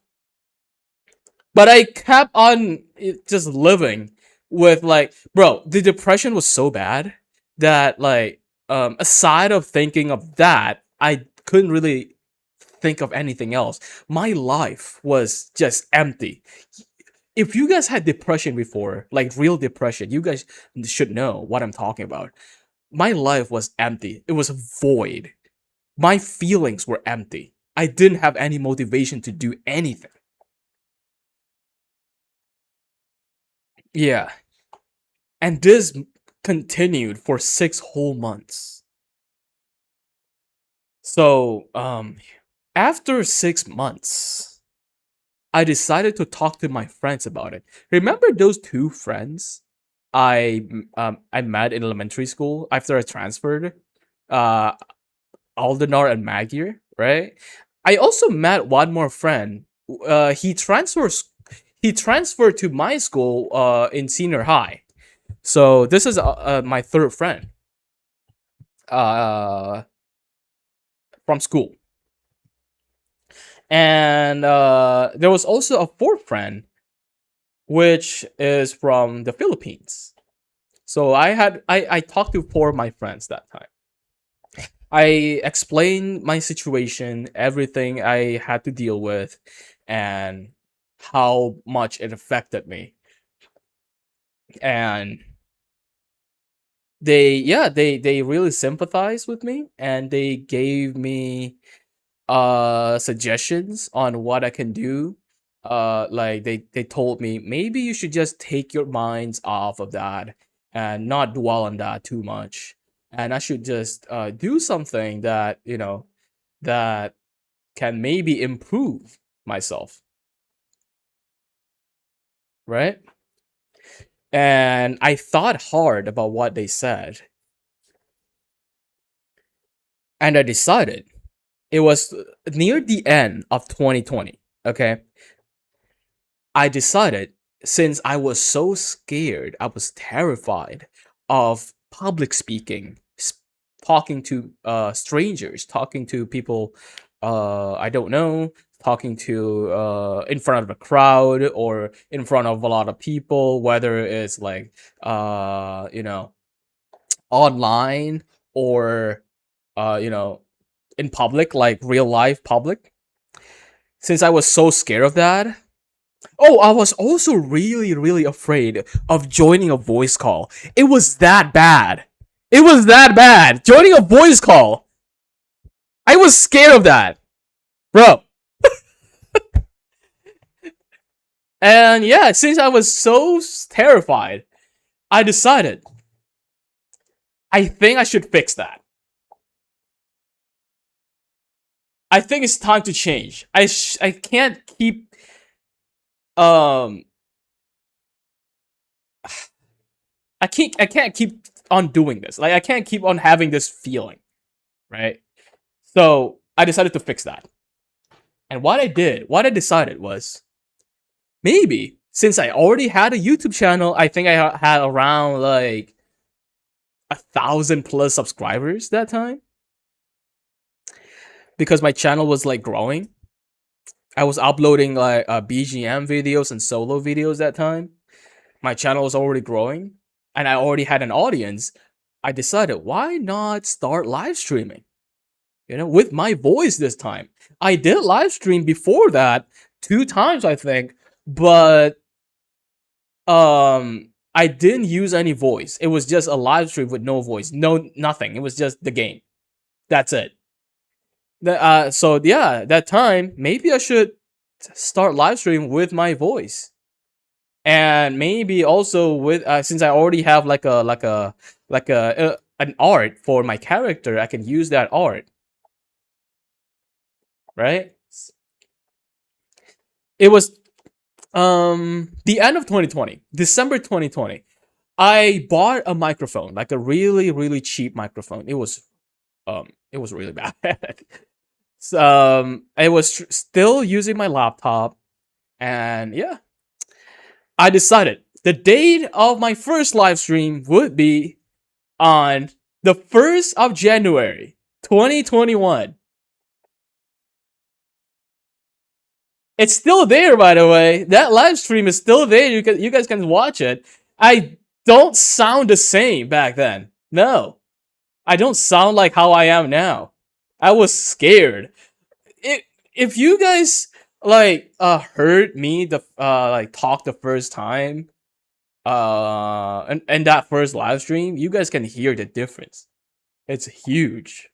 But I kept on just living with like, bro, the depression was so bad that like, aside of thinking of that, I couldn't really think of anything else. My life was just empty. If you guys had depression before, like real depression, you guys should know what I'm talking about. My life was empty. It was void. My feelings were empty. I didn't have any motivation to do anything. Yeah. And this continued for 6 whole months. So, after 6 months, I decided to talk to my friends about it. Remember those two friends I met in elementary school after I transferred? Uh, Aldenar and Magyar, right? I also met one more friend. He transferred to my school in senior high. So this is my third friend uh, from school. And there was also a fourth friend, which is from the Philippines. So I talked to four of my friends that time. I explained my situation, everything I had to deal with, and how much it affected me. And they really sympathized with me, and they gave me suggestions on what I can do. Like they told me maybe you should just take your minds off of that and not dwell on that too much, and I should just do something that that can maybe improve myself, right? And I thought hard about what they said, and I decided. It was near the end of 2020. Okay, I decided, since I was so scared, I was terrified of public speaking, talking to strangers, talking to people I don't know, talking to in front of a crowd or in front of a lot of people, whether it's like online or in public, like real life public. Since I was so scared of that. Oh, I was also really, really afraid of joining a voice call. It was that bad. It was that bad. Joining a voice call. I was scared of that. Bro. And yeah, since I was so terrified, I decided I think I should fix that. I think it's time to change. I can't keep um I can't keep on doing this. Like I can't keep on having this feeling, right? So I decided to fix that. And what I decided was, maybe since I already had a YouTube channel, I think I had around like 1,000+ subscribers that time, because my channel was like growing. I was uploading like BGM videos and solo videos that time. My channel was already growing, and I already had an audience. I decided, why not start live streaming? With my voice this time. I did live stream before that 2 times, I think, but I didn't use any voice. It was just a live stream with no voice, nothing. It was just the game. That's it. So yeah, that time maybe I should start live stream with my voice, and maybe also with since I already have an art for my character, I can use that art, right? It was the end of 2020, December 2020. I bought a microphone, like a really cheap microphone. It was really bad. So, I was still using my laptop, and yeah, I decided the date of my first live stream would be on the 1st of January 2021. It's still there, by the way. That live stream is still there. You guys can watch it. I don't sound the same back then. No, I don't sound like how I am now. I was scared. If you guys heard me talk the first time and that first live stream, you guys can hear the difference. It's huge.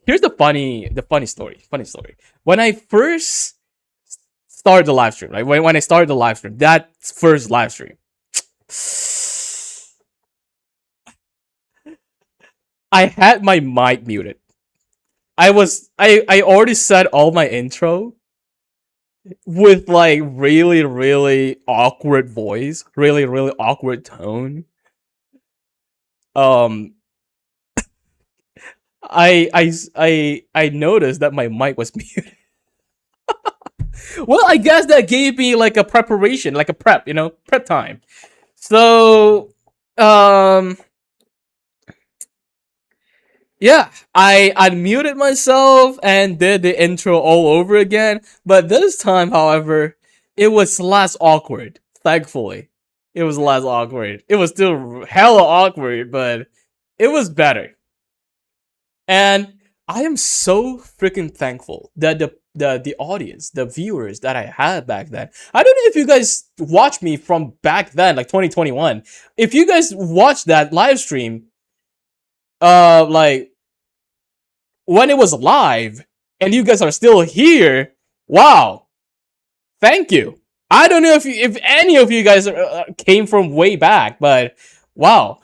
Here's the funny story. When I first started the live stream, right? When I started the live stream, that first live stream, I had my mic muted. I already said all my intro with like really awkward voice, really awkward tone. I noticed that my mic was muted. Well, I guess that gave me like a preparation, like a prep, prep time. So, yeah, I unmuted myself and did the intro all over again. But this time, however, it was less awkward. Thankfully, it was less awkward. It was still hella awkward, but it was better. And I am so freaking thankful that the audience, the viewers that I had back then. I don't know if you guys watched me from back then, like 2021. If you guys watched that live stream, like when it was live, and you guys are still here, wow, thank you. I don't know if any of you guys came from way back, but wow,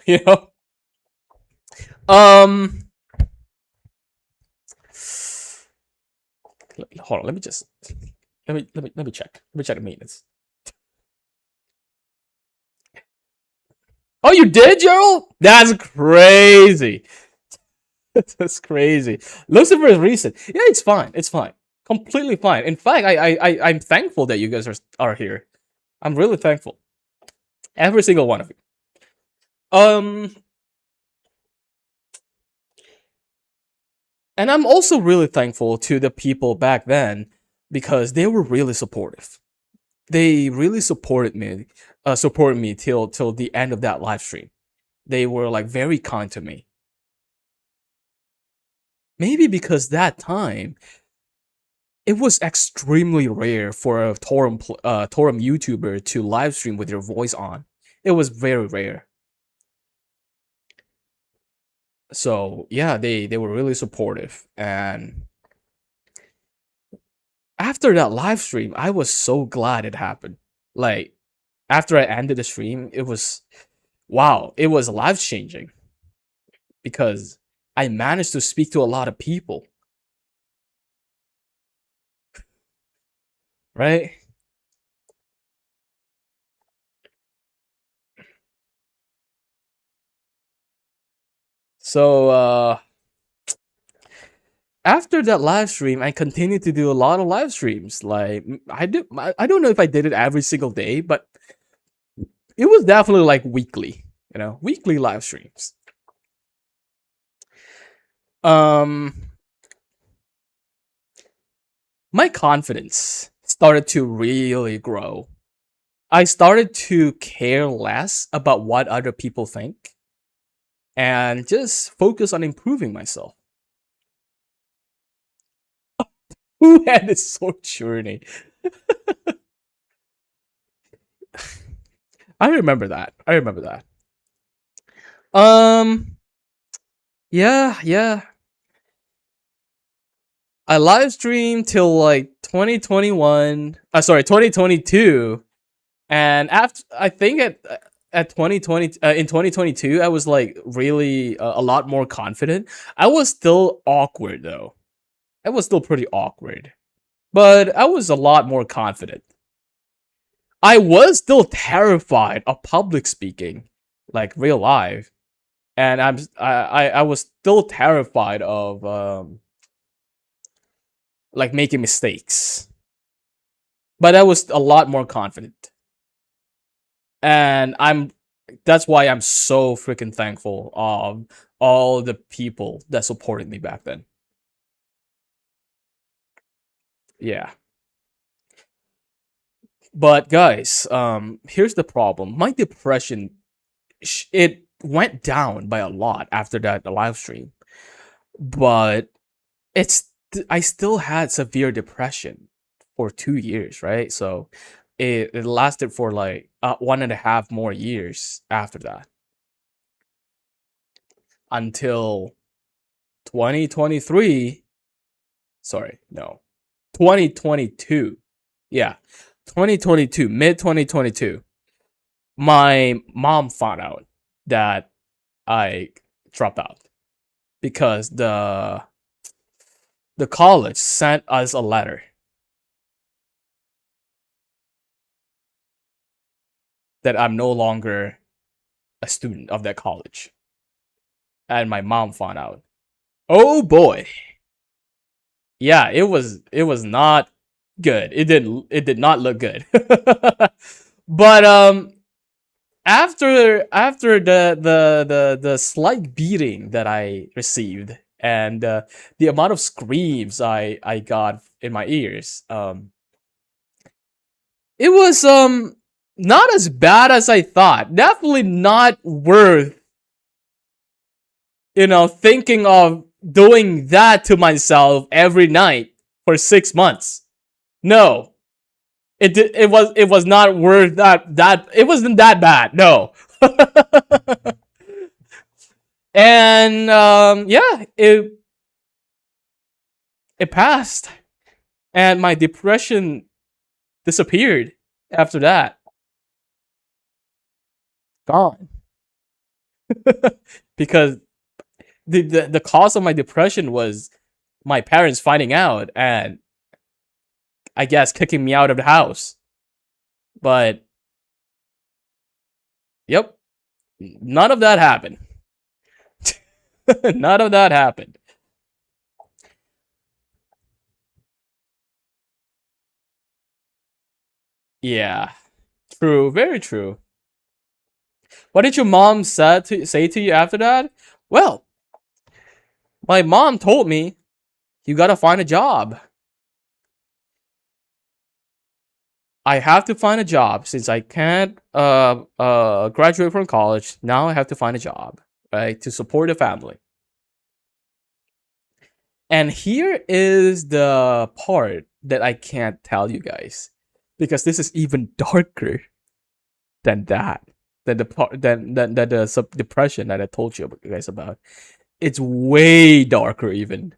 Um, hold on. Let me check. Let me check the maintenance. Oh, you did, Gerald? That's crazy. That's crazy. Lucifer is recent. Yeah, it's fine. It's fine. Completely fine. In fact, I'm thankful that you guys are here. I'm really thankful. Every single one of you. And I'm also really thankful to the people back then because they were really supportive. They really supported me till the end of that live stream. They were like very kind to me. Maybe because that time it was extremely rare for a Toram YouTuber to live stream with your voice on. It was very rare. So yeah, they were really supportive, and after that live stream, I was so glad it happened. Like after I ended the stream, it was wow, it was life changing because I managed to speak to a lot of people. Right? So after that live stream, I continued to do a lot of live streams. Like I don't know if I did it every single day, but it was definitely like weekly, weekly live streams. My confidence started to really grow. I started to care less about what other people think and just focus on improving myself. Who had this sword journey? I remember that. Yeah. I live streamed till like 2021. Sorry, 2022. And after I think at 2020 in 2022, I was like really a lot more confident. I was still awkward though. I was still pretty awkward, but I was a lot more confident. I was still terrified of public speaking, like real life, and I was still terrified of like making mistakes, but I was a lot more confident, and that's why I'm so freaking thankful of all the people that supported me back then. Yeah. But guys, here's the problem. My depression, it went down by a lot after that live stream, but I still had severe depression for 2 years, right? So it lasted for like 1.5 more years after that, until 2023. Sorry, no, 2022. Yeah, 2022, mid 2022. My mom found out that I dropped out because the college sent us a letter that I'm no longer a student of that college. And my mom found out. Oh boy. Yeah, it was not good. It did not look good. But after the slight beating that I received, and the amount of screams I got in my ears, it was not as bad as I thought. Definitely not worth, thinking of doing that to myself every night for 6 months. No. It was not worth that it wasn't that bad. No. And yeah, it passed, and my depression disappeared after that. Gone. Because the cause of my depression was my parents finding out, and I guess kicking me out of the house. But yep, none of that happened. None of that happened. Yeah, true, very true. What did your mom say to you after that? Well, my mom told me, you gotta find a job. I have to find a job since I can't graduate from college. Now I have to find a job, right, to support the family. And here is the part that I can't tell you guys, because this is even darker than that. Than the part than the depression that I told you guys about. It's way darker even.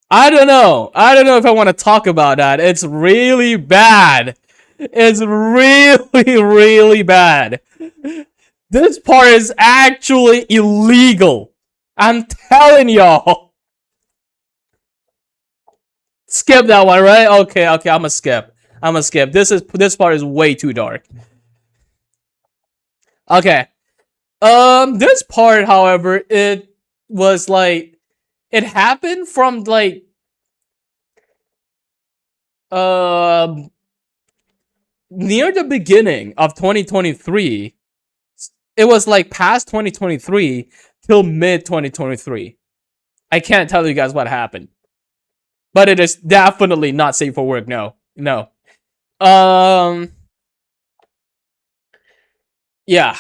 I don't know. I don't know if I want to talk about that. It's really bad. It's really, really bad. This part is actually illegal. I'm telling y'all. Skip that one, right? Okay, I'm gonna skip. This part is way too dark. Okay. This part, however, it was like, it happened from like near the beginning of 2023. It was like past 2023 till mid 2023. I can't tell you guys what happened, but it is definitely not safe for work. No. Yeah,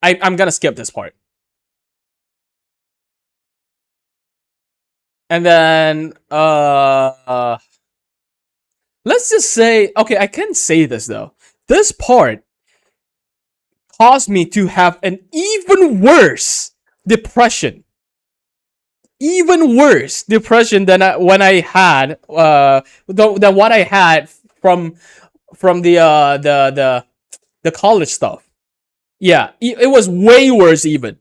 I'm gonna skip this part. And then let's just say, okay, I can say this though. This part caused me to have an even worse depression even worse depression than when I had than what I had from the college stuff. Yeah, it was way worse even.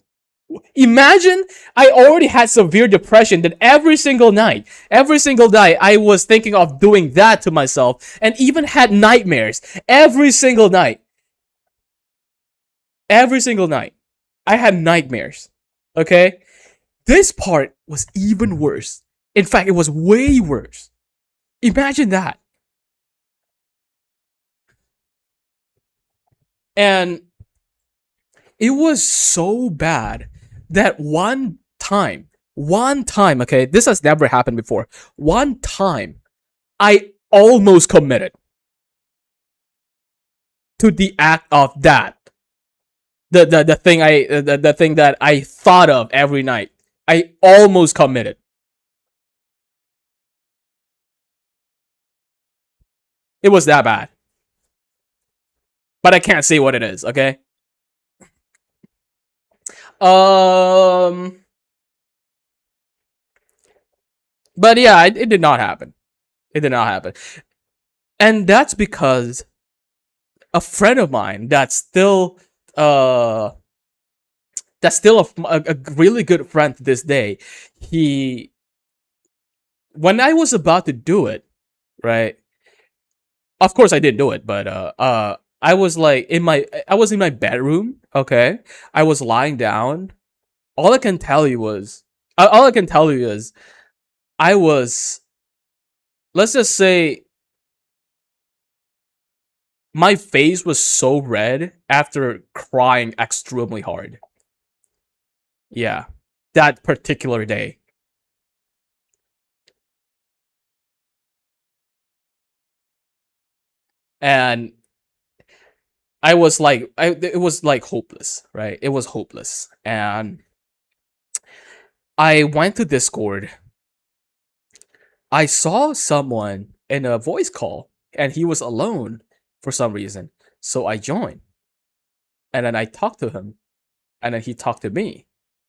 Imagine I already had severe depression that every single night I was thinking of doing that to myself and even had nightmares every single night. Every single night. I had nightmares. Okay? This part was even worse. In fact, it was way worse. Imagine that. And it was so bad that one time, okay, this has never happened before. One time, I almost committed to the act of that. The thing the thing that I thought of every night. I almost committed. It was that bad. But I can't say what it is, okay? Um but yeah, it did not happen. It did not happen. And that's because a friend of mine uh that's still a really good friend to this day. He When I was about to do it, right? Of course I didn't do it, but I was like I was in my bedroom, okay? I was lying down. All I can tell you was all I can tell you is I was, let's just say, my face was so red after crying extremely hard. Yeah, that particular day. And it was like hopeless, right? It was hopeless. And I went to Discord. I saw someone in a voice call and he was alone for some reason. So I joined and then I talked to him and then he talked to me.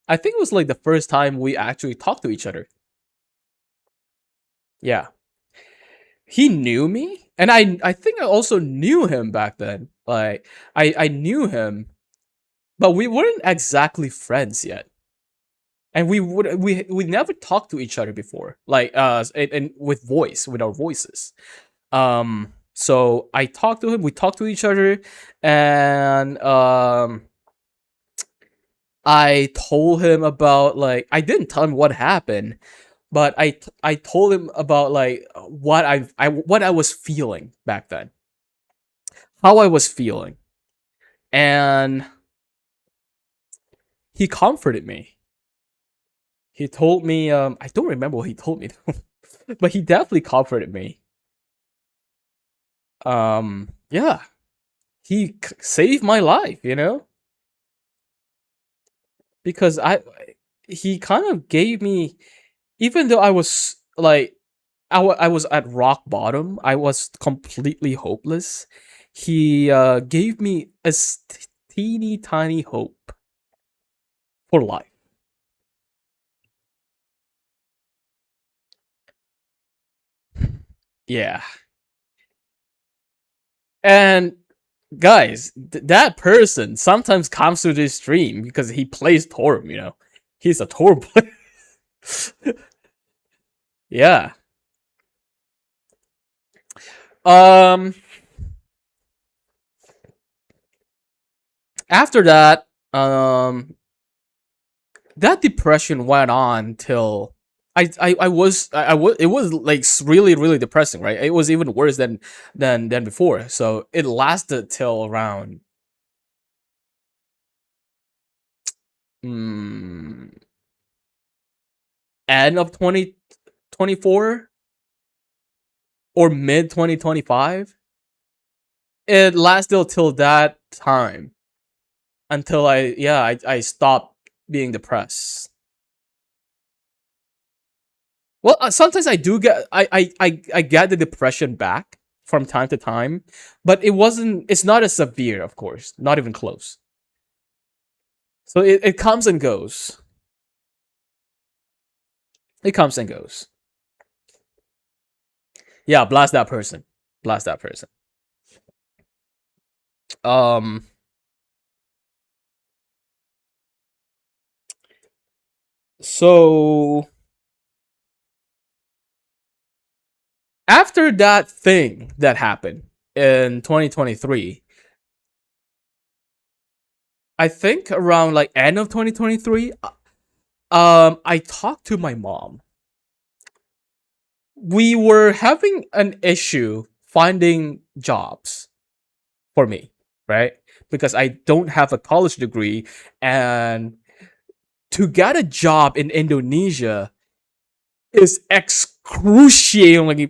I think it was like the first time we actually talked to each other. Yeah. He knew me and I think I also knew him back then. Like I knew him, but we weren't exactly friends yet. And we never talked to each other before. Like and with our voices. So I talked to him, we talked to each other, and I told him about, like, I didn't tell him what happened, but I told him about, like, what I was feeling back then. How I was feeling. And he comforted me. He told me I don't remember what he told me but he definitely comforted me. Yeah. He saved my life, you know? Because he kind of gave me, even though I was like I was at rock bottom, I was completely hopeless. He gave me a teeny tiny hope for life. Yeah. And guys, that person sometimes comes to this stream because he plays Toram, you know. He's a Toram player. Yeah. Um After that, that depression went on till it was like really depressing, right? It was even worse than before. So it lasted till around mm, end of 2024 or mid 2025. It lasted till that time until I stopped being depressed. Well, sometimes I do get I get the depression back from time to time, but it's not as severe, of course, not even close. So it comes and goes. It comes and goes. Yeah, blast that person. Blast that person. So after that thing that happened in 2023, I think around like end of 2023, I talked to my mom. We were having an issue finding jobs for me, right? Because I don't have a college degree, and to get a job in Indonesia is excruciatingly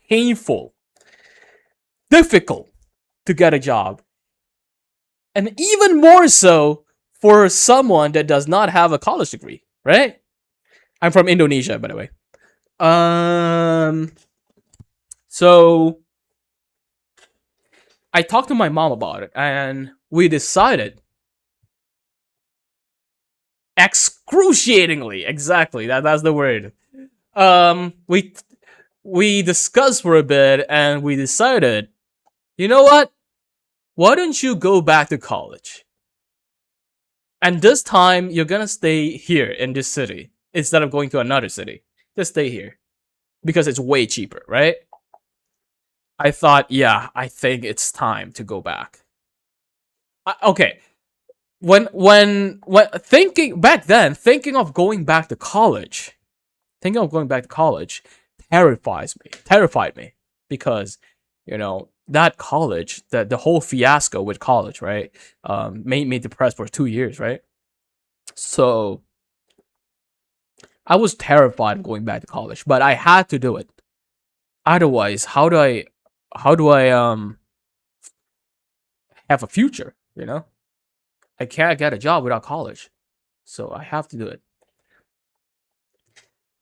painful, difficult to get a job, and even more so for someone that does not have a college degree, right? I'm from Indonesia, by the way. So I talked to my mom about it, and we decided excruciatingly, exactly, that's the word. We discussed for a bit, and we decided, you know what? Why don't you go back to college? And this time, you're gonna stay here in this city instead of going to another city. Just stay here. Because it's way cheaper, right? I thought, yeah, I think it's time to go back. Okay. When thinking back then, thinking of going back to college, terrified me. Because, that college, the whole fiasco with college, right? Made me depressed for 2 years, right? So I was terrified of going back to college, but I had to do it. Otherwise, how do I have a future, I can't get a job without college. So I have to do it.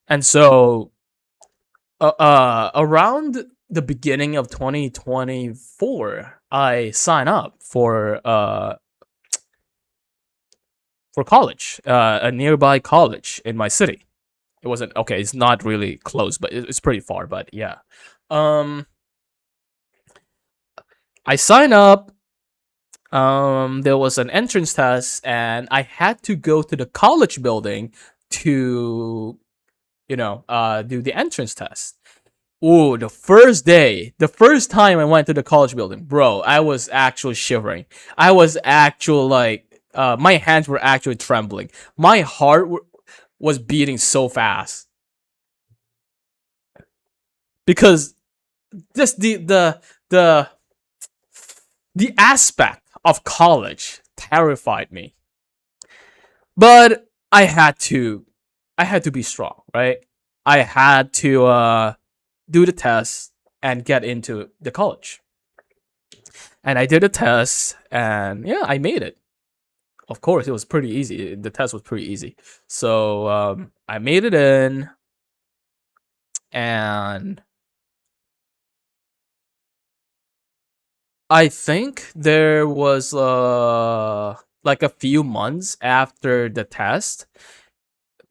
And so around the beginning of 2024, I signed up for college, a nearby college in my city. It wasn't okay. It's not really close, but it's pretty far. But yeah, I signed up. There was an entrance test, and I had to go to the college building to, do the entrance test. Ooh, the first time I went to the college building, bro, I was actually shivering. I was actually like, my hands were actually trembling. My heart was beating so fast. Because just the aspect of college terrified me. But I had to be strong, right? I had to do the test and get into the college. And I did a test, and yeah, I made it. Of course, it was pretty easy. The test was pretty easy. So I made it in, and I think there was like a few months after the test,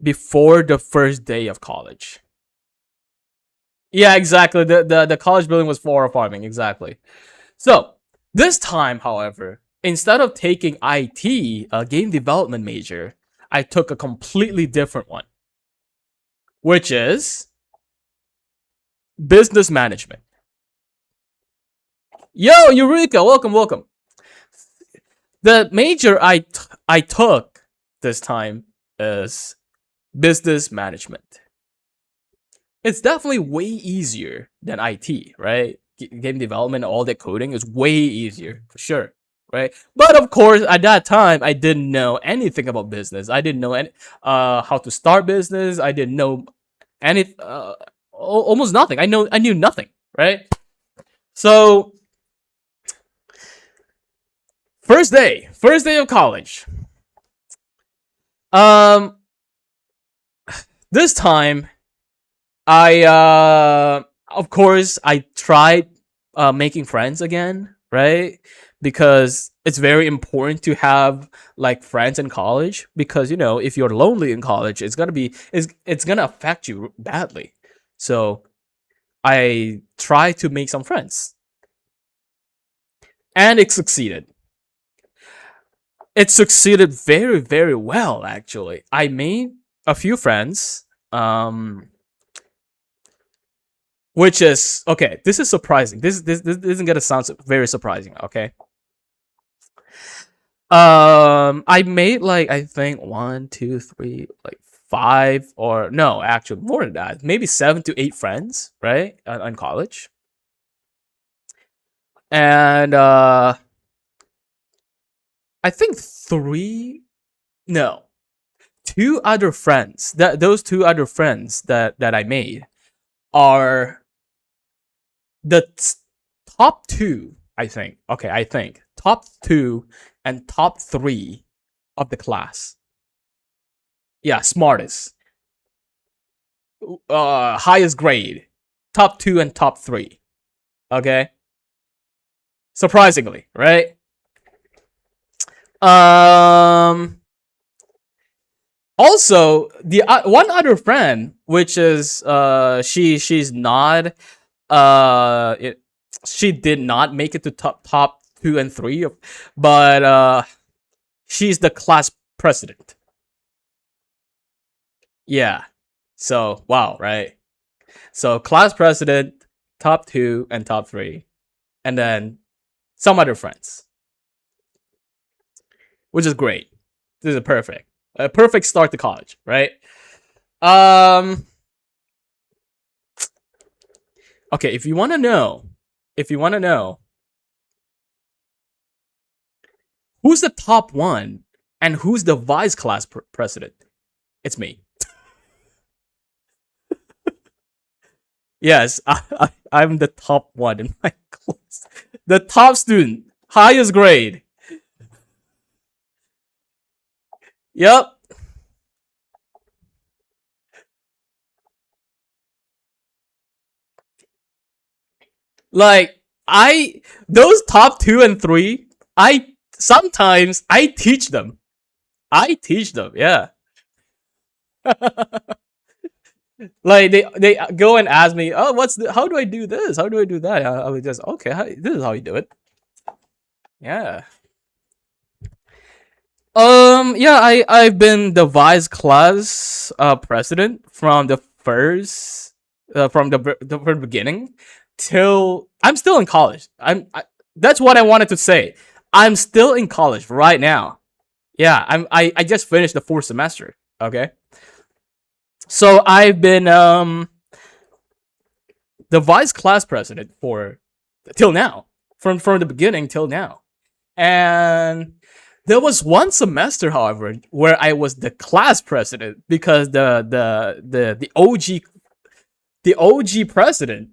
before the first day of college. Yeah, exactly. The college building was for farming, exactly. So this time, however, instead of taking IT, a game development major, I took a completely different one, which is business management. Yo, Eureka, welcome. The major I took this time is business management. It's definitely way easier than IT, right? Game development, all that coding is way easier, for sure, right? But of course, at that time, I didn't know anything about business. I didn't know how to start business. I didn't know almost nothing. I knew nothing, right? So first day of college. This time, of course, I tried making friends again, right? because it's very important to have like friends in college, because if you're lonely in college, it's gonna affect you badly. So I try to make some friends, and it succeeded. It succeeded very, very well, actually. I made a few friends, which is okay. This is surprising. This isn't gonna sound very surprising. Okay. I made like, I think 1, 2, 3, like 5, or no, actually more than that. Maybe 7 to 8 friends, right? In college. And I think 2 other friends. Those 2 other friends that I made are the top 2, I think. Okay, I think top 2 and top 3 of the class. Yeah, smartest, highest grade, top 2 and top 3. Okay, surprisingly, right? Also, the one other friend, which is she's not she did not make it to top 2 and 3, but she's the class president. Yeah. So wow, right? So class president, top 2 and top 3, and then some other friends, which is great. This is a perfect start to college, right? Okay, if you want to know who's the top 1 and who's the vice class president, it's me. Yes, I'm the top 1 in my class. The top student, highest grade. Yep. Like, those top 2 and 3, sometimes I teach them. Yeah. Like, they go and ask me, oh, how do I do this? How do I do that? I would just, okay, this is how you do it. Yeah. Yeah, I've been the vice class president from the first from the very beginning till I'm still in college. That's what I wanted to say. I'm still in college right now. Yeah, I just finished the 4th semester. Okay. So I've been the vice class president till now. From the beginning till now. And there was one semester, however, where I was the class president because the OG president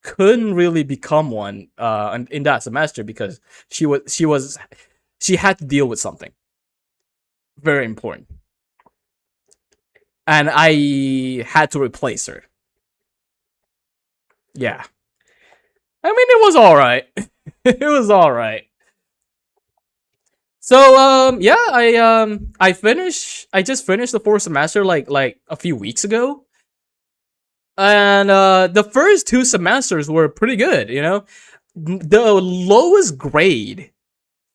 couldn't really become one in that semester because she had to deal with something very important, and I had to replace her. Yeah, I mean, it was all right. It was all right. So yeah, I just finished the 4th semester like a few weeks ago. And the first 2 semesters were pretty good, The lowest grade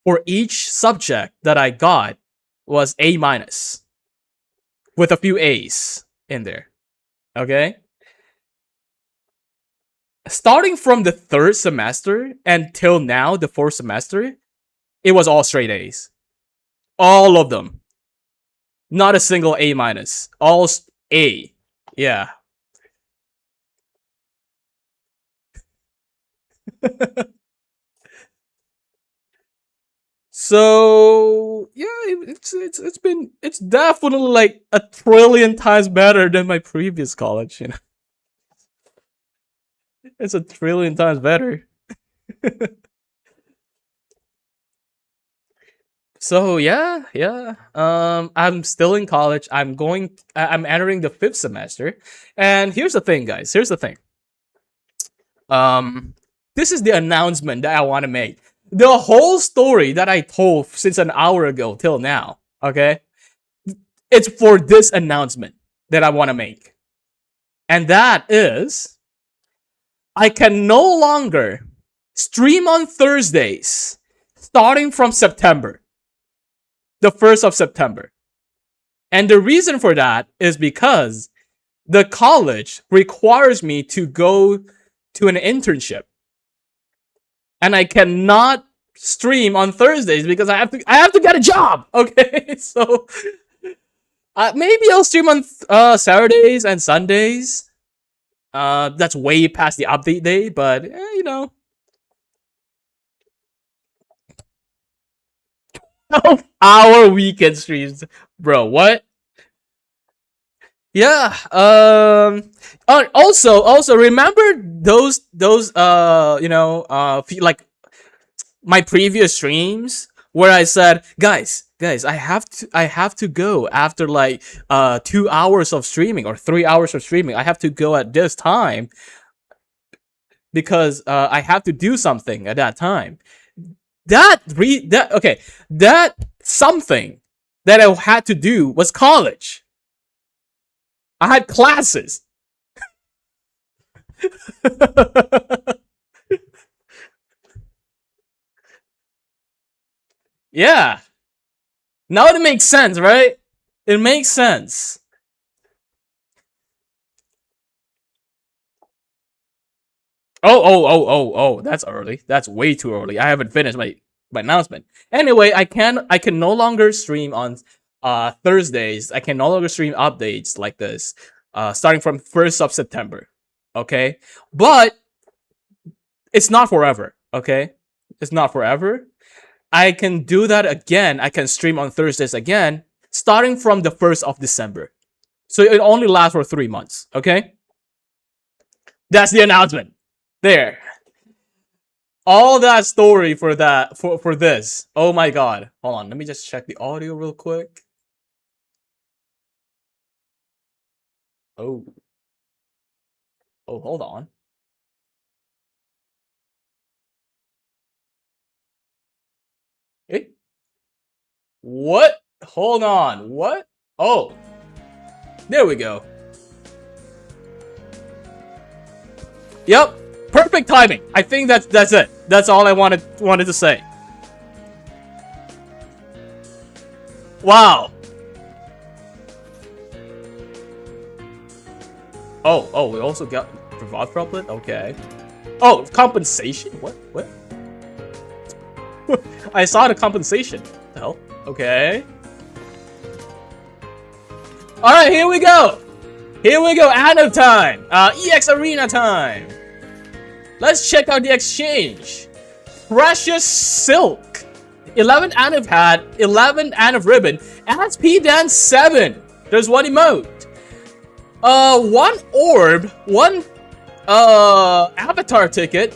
for each subject that I got was A-, with a few A's in there. Okay? Starting from the 3rd semester until now, the 4th semester, it was all straight A's. All of them. Not a single A-. All A. Yeah. So yeah, it's definitely like a trillion times better than my previous college. It's a trillion times better. So yeah. I'm still in college. I'm entering the 5th semester, and here's the thing, guys. This is the announcement that I want to make. the whole story that I told since an hour ago till now, okay, it's for this announcement that I want to make. And that is, I can no longer stream on Thursdays starting from September, the 1st of September. And the reason for that is because the college requires me to go to an internship. And I cannot stream on Thursdays because I have to get a job. Okay, so maybe I'll stream on Saturdays and Sundays. That's way past the update day, but you know. 12-hour weekend streams, bro. What? Yeah. Also remember those like my previous streams where I said, guys, I have to go after like 2 hours of streaming or 3 hours of streaming. I have to go at this time because I have to do something at that time. That something that I had to do was college. I had classes. Yeah. Now it makes sense, right? It makes sense. Oh, that's early. That's way too early. I haven't finished my announcement. Anyway, I can no longer stream on Thursdays. I can no longer stream updates like this starting from 1st of September. Okay? But it's not forever, okay? It's not forever. I can do that again. I can stream on Thursdays again starting from the 1st of December. So it only lasts for 3 months, okay? That's the announcement. There. All that story for that for this. Oh my god. Hold on, let me just check the audio real quick. Oh, hold on. Hey. What? Hold on. What? Oh. There we go. Yep. Perfect timing. I think that's it. That's all I wanted to say. Wow. Oh, we also got 𝒕𝒓𝒂𝒎 𝑹𝒖𝒍𝒆𝒂𝒎. Okay. Oh, compensation? What? I saw the compensation. What the hell? Okay. Alright, here we go. Anno time. EX Arena time. Let's check out the exchange. Precious Silk. 11 Anno Pad, 11 Anno Ribbon, SP Dance 7. There's one emote. 1 orb, 1 avatar ticket,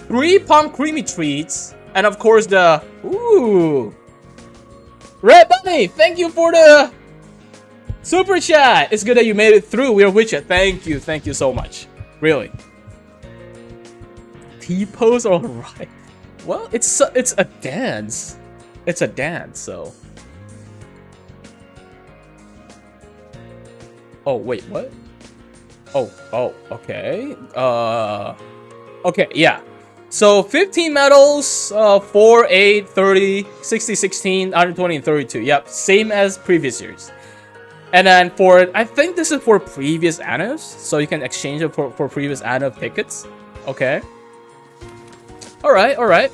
3 Palm Creamy treats, and of course the Red Bunny, thank you for the super chat. It's good that you made it through. We're with you. Thank you so much. Really. T-pose, alright. Well, it's a dance. It's a dance, so. Oh wait, what? Oh, okay. Okay, yeah. So 15 medals, 4, 8, 30, 60, 16, 120, and 32. Yep, same as previous years. And then for, I think this is for previous annos, so you can exchange it for previous anno tickets. Okay. Alright.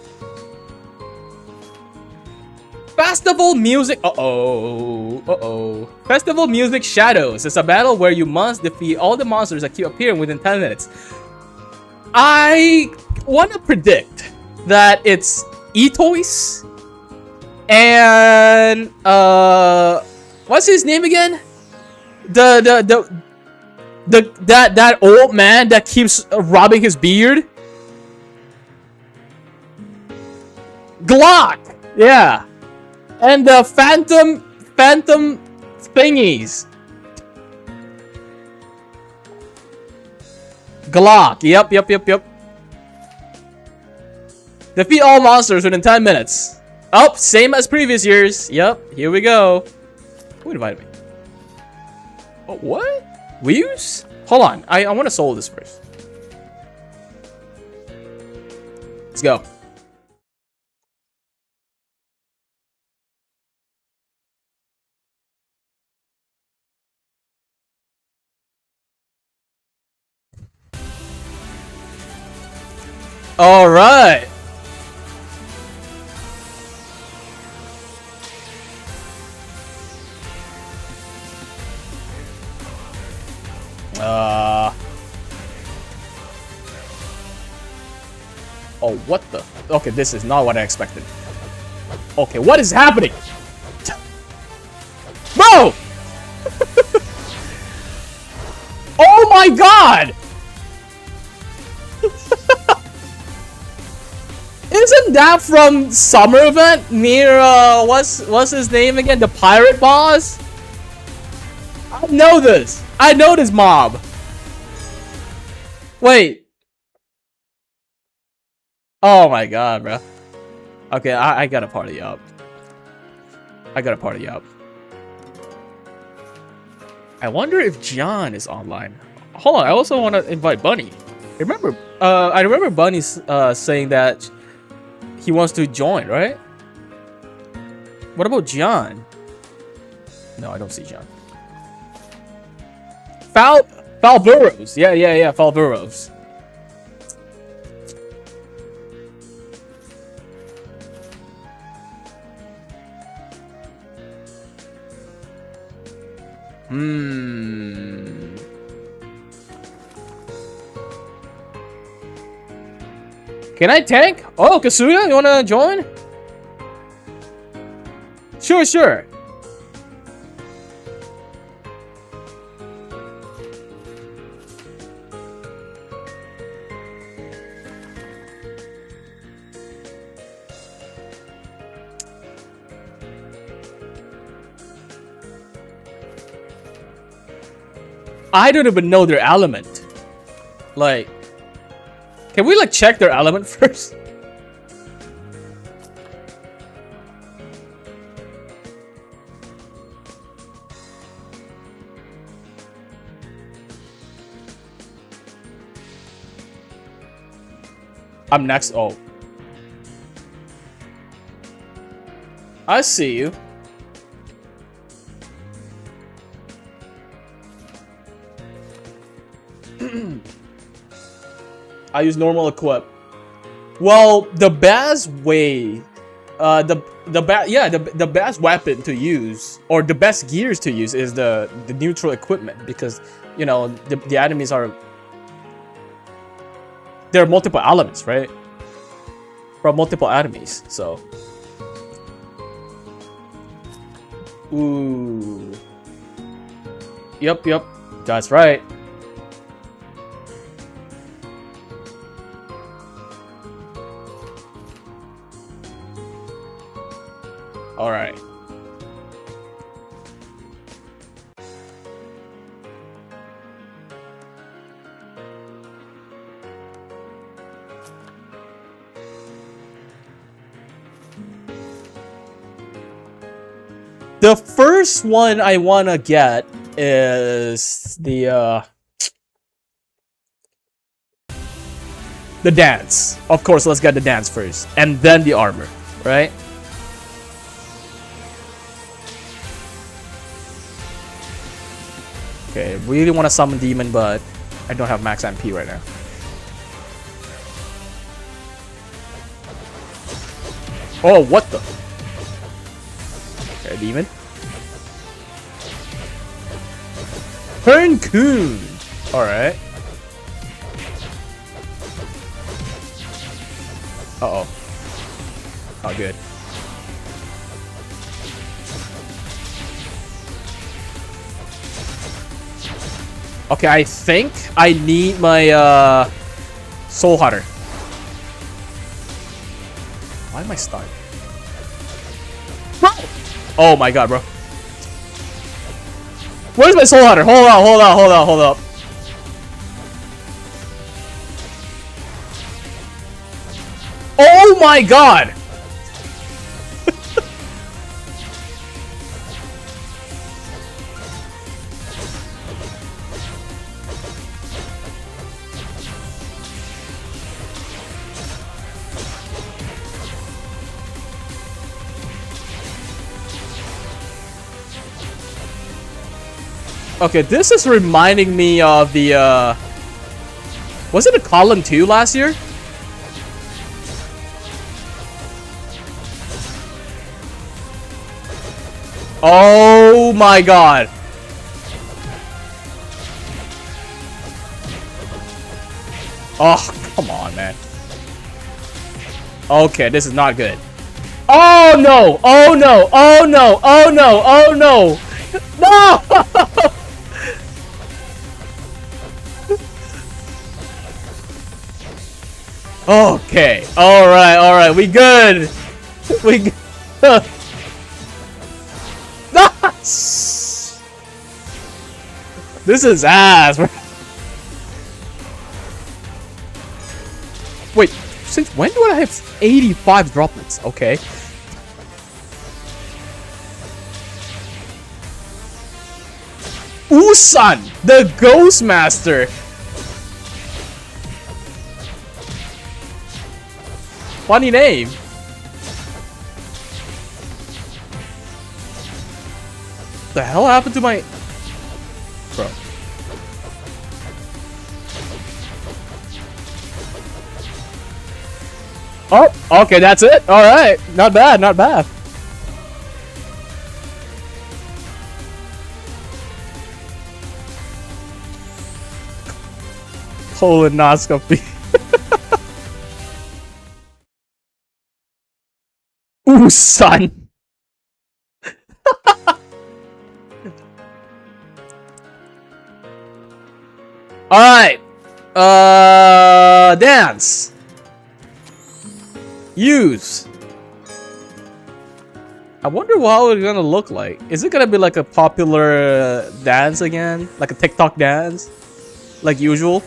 Festival Music. Festival Music Shadows. It's a battle where you must defeat all the monsters that keep appearing within 10 minutes. I want to predict that it's 𝒕𝒐𝒏 and what's his name again? That old man that keeps rubbing his beard. 𝒂𝒎. Yeah. And the phantom thingies. 𝒂𝒎. Yep. Defeat all monsters within 10 minutes. Oh, same as previous years. Yep, here we go. Who invited me? Oh, what? Views? Hold on. I want to solve this first. Let's go. All right. Oh, what the? Okay, this is not what I expected. Okay, what is happening? Bro! Oh my god! Isn't that from summer event near what's his name again? The pirate boss? I know this. I know this mob. Wait. Oh my god, bro. Okay, I gotta party up. I gotta party up. I wonder if John is online. Hold on, I also want to invite Bunny. I remember Bunny saying that he wants to join, right? What about John? No, I don't see John. Foul Burrows. Yeah, Foul Burrows. Can I tank? Oh, 𝐋𝐤𝐤𝐞, you wanna join? Sure. I don't even know their element. Like, can we like check their element first? I'm next. Oh, I see you. I use normal equip. Well, the best way, the best weapon to use, or the best gears to use, is the neutral equipment, because you know the enemies are, there are multiple elements, right? From multiple enemies, so. Ooh. Yep, that's right. All right. The first one I want to get is the dance. Of course, let's get the dance first, and then the armor, right? Okay, really want to summon demon, but I don't have max MP right now. Oh, what the? Okay, demon. Coon. All right. Uh oh. Oh, good. Okay, I think I need my Soul Hunter. Why am I stunned? Bro! Oh my god, bro. Where's my Soul Hunter? Hold up. Oh my god! Okay, this is reminding me of the, was it a Column 2 last year? Oh my god. Oh, come on, man. Okay, this is not good. Oh no! Oh no! Oh no! Oh no! Oh no! No! Okay. Alright, alright. We good. We good. This is ass, bro. Wait, since when do I have 85 droplets? Okay. Usan, the Ghost Master. Funny name. The hell happened to my... Bro. Oh, okay, that's it. Alright. Not bad, not bad. Colonoscopy. Ooh, son. Alright. Dance. Use. I wonder how it's gonna look like. Is it gonna be like a popular dance again? Like a TikTok dance? Like usual?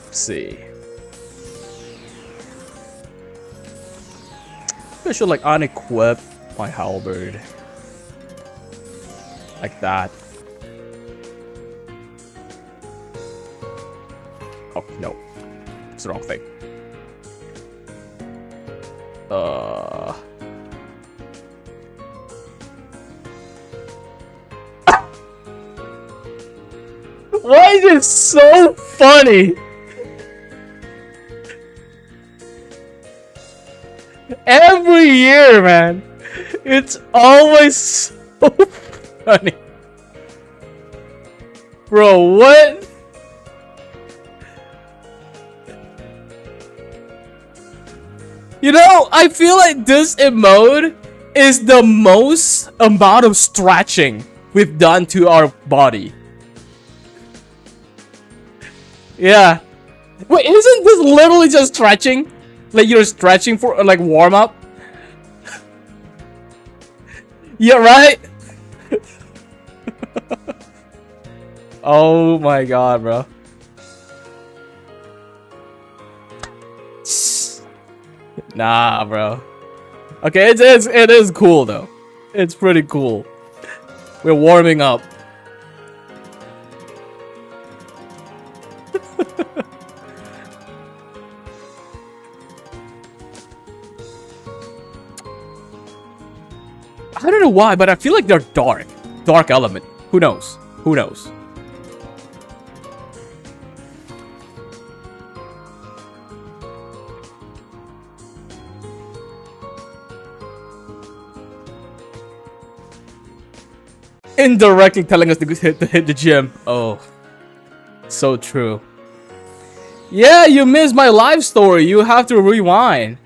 Let's see. I should like unequip my halberd. Like that. Oh, no. It's the wrong thing. Why is it so funny? Every year, man. It's always so funny. Bro, what? You know, I feel like this emote is the most amount of stretching we've done to our body. Yeah. Wait, isn't this literally just stretching? Like you're stretching for like warm up? Yeah, right? Oh my god, bro. Nah, bro. Okay, it is cool though. It's pretty cool. We're warming up. I don't know why, but I feel like they're dark. Dark element. Who knows? Who knows? Indirectly telling us to hit the gym. Oh, so true. Yeah, you missed my life story. You have to rewind.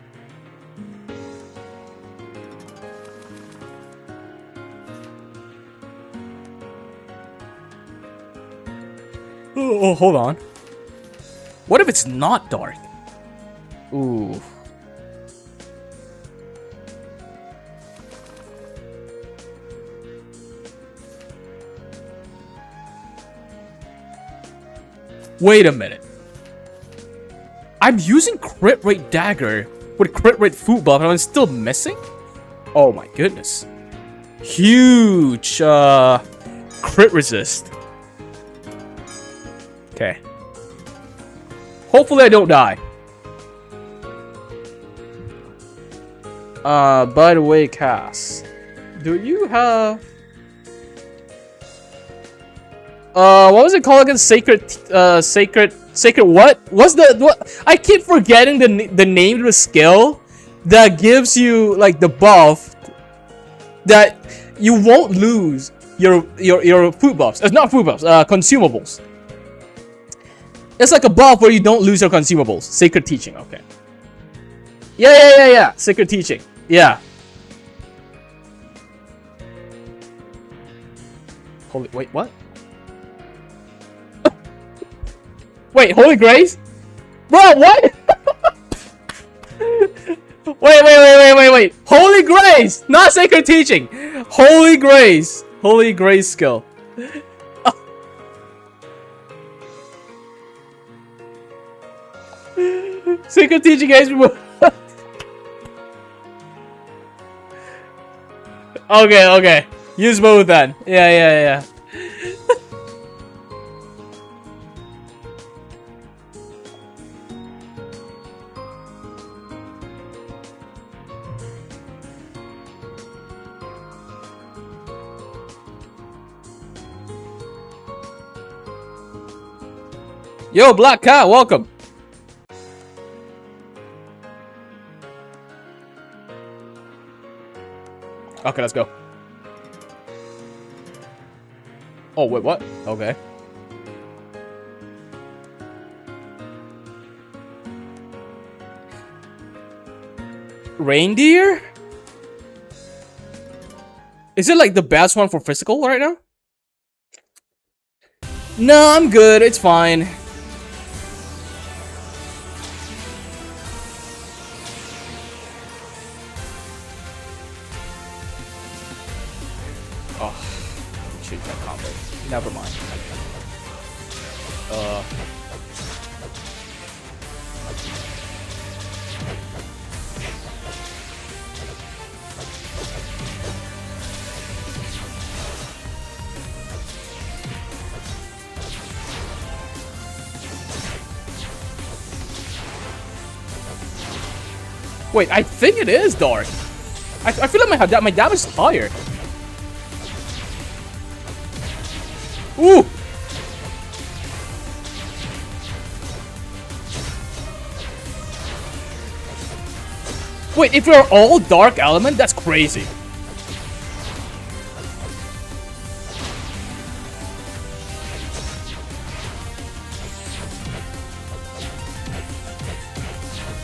Oh, hold on. What if it's not dark? Ooh. Wait a minute. I'm using crit rate dagger with crit rate food buff and I'm still missing? Oh my goodness. Huge crit resist. Okay. Hopefully I don't die. By the way, Cass, do you have what was it called again? Sacred what? What's the what? I keep forgetting the name of the skill that gives you like the buff that you won't lose your food buffs. It's not food buffs, consumables. It's like a buff where you don't lose your consumables. Sacred teaching, okay. Yeah. Sacred teaching. Yeah. Holy wait, what? Wait, Holy Grace? Bro, what? wait. Holy Grace! Not Sacred Teaching! Holy Grace! Holy Grace skill. Sacred Teaching guys. Okay. Use both then. Yeah. Yo, Black Cat, welcome. Okay, let's go. Oh, wait, what? Okay. Reindeer? Is it like the best one for physical right now? No, I'm good. It's fine. Never mind. Wait, I think it is dark. I feel like my damage is higher. Ooh! Wait, if we're all dark element, that's crazy.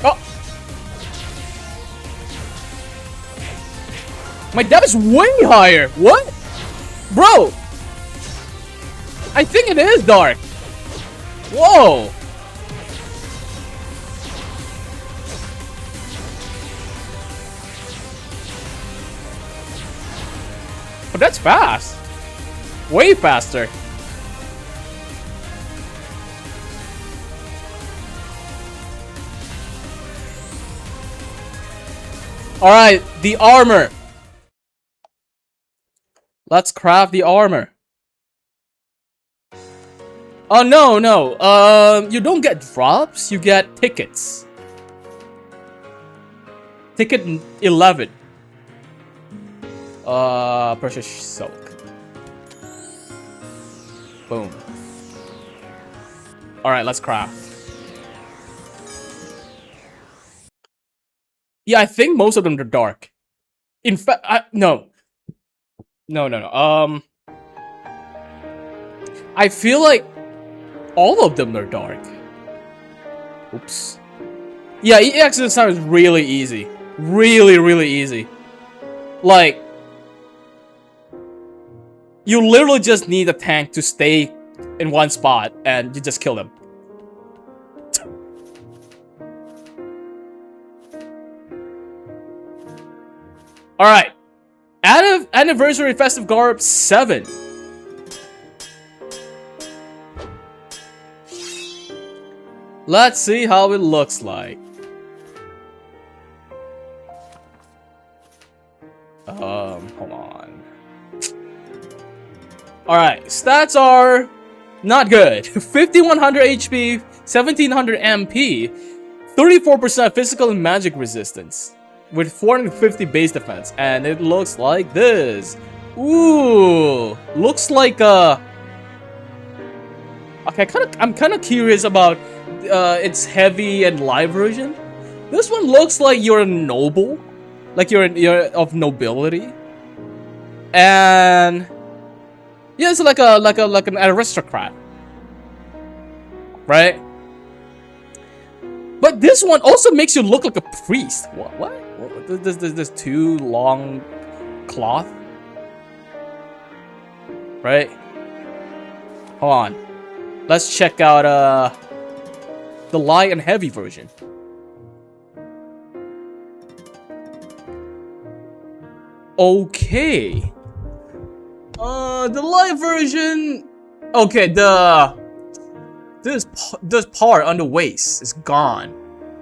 Oh! My damage is way higher! What? Bro! I think it is dark. Whoa. But that's fast. Way faster. Alright, the armor. Let's craft the armor. Oh, no. You don't get drops, you get tickets. Ticket 11. Precious silk. Boom. Alright, let's craft. Yeah, I think most of them are dark. In fact, no. I feel like all of them are dark. Oops. Yeah, EX this time is really easy. Really easy. Like, you literally just need a tank to stay in one spot and you just kill them. Alright. Anniversary Festive Garb 7. Let's see how it looks like. Hold on. Alright, stats are not good. 5100 HP, 1700 MP, 34% physical and magic resistance, with 450 base defense, and it looks like this. Ooh, looks like a. Okay, I'm kind of curious about its heavy and light version. This one looks like you're a noble, like you're of nobility, and yeah, it's like an aristocrat, right? But this one also makes you look like a priest. What? This too long cloth, right? Hold on. Let's check out the light and heavy version. Okay. The light version. Okay, this part on the waist is gone.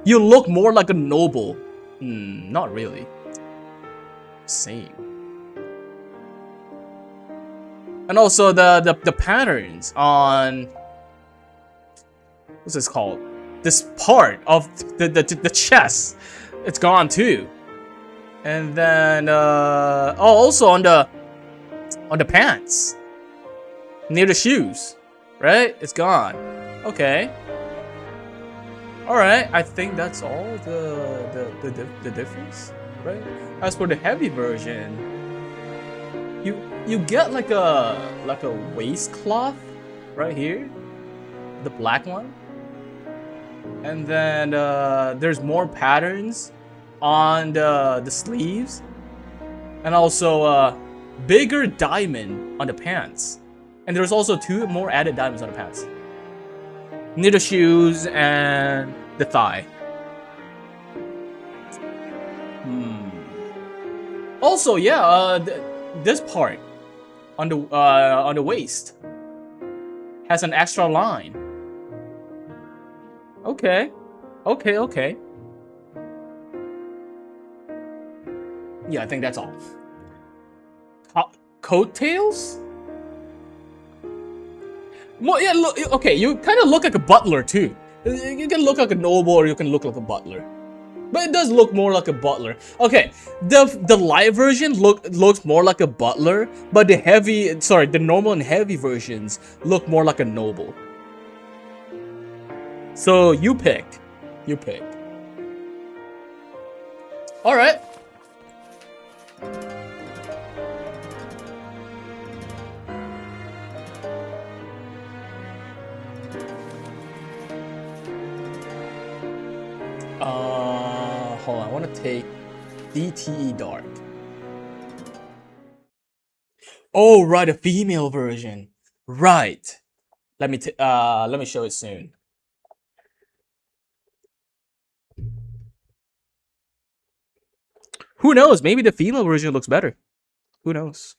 You look more like a noble. Not really. Same. And also the patterns on what's this called? This part of the chest, it's gone too. And then also on the pants, near the shoes, right? It's gone. Okay. All right. I think that's all the difference, right? As for the heavy version, you get like a waistcloth right here, the black one, and then there's more patterns on the sleeves, and also bigger diamond on the pants, and there's also 2 more added diamonds on the pants near the shoes and the thigh. Also, yeah, this part on the waist has an extra line. Okay. Yeah, I think that's all. Coattails? Well, yeah, look, okay, you kind of look like a butler too. You can look like a noble or you can look like a butler. But it does look more like a butler. Okay, the light version looks more like a butler, but the normal and heavy versions look more like a noble. So you pick. All right. Hold on. I want to take DTE Dark. Oh, right, a female version. Right. Let me show it soon. Who knows? Maybe the female version looks better. Who knows?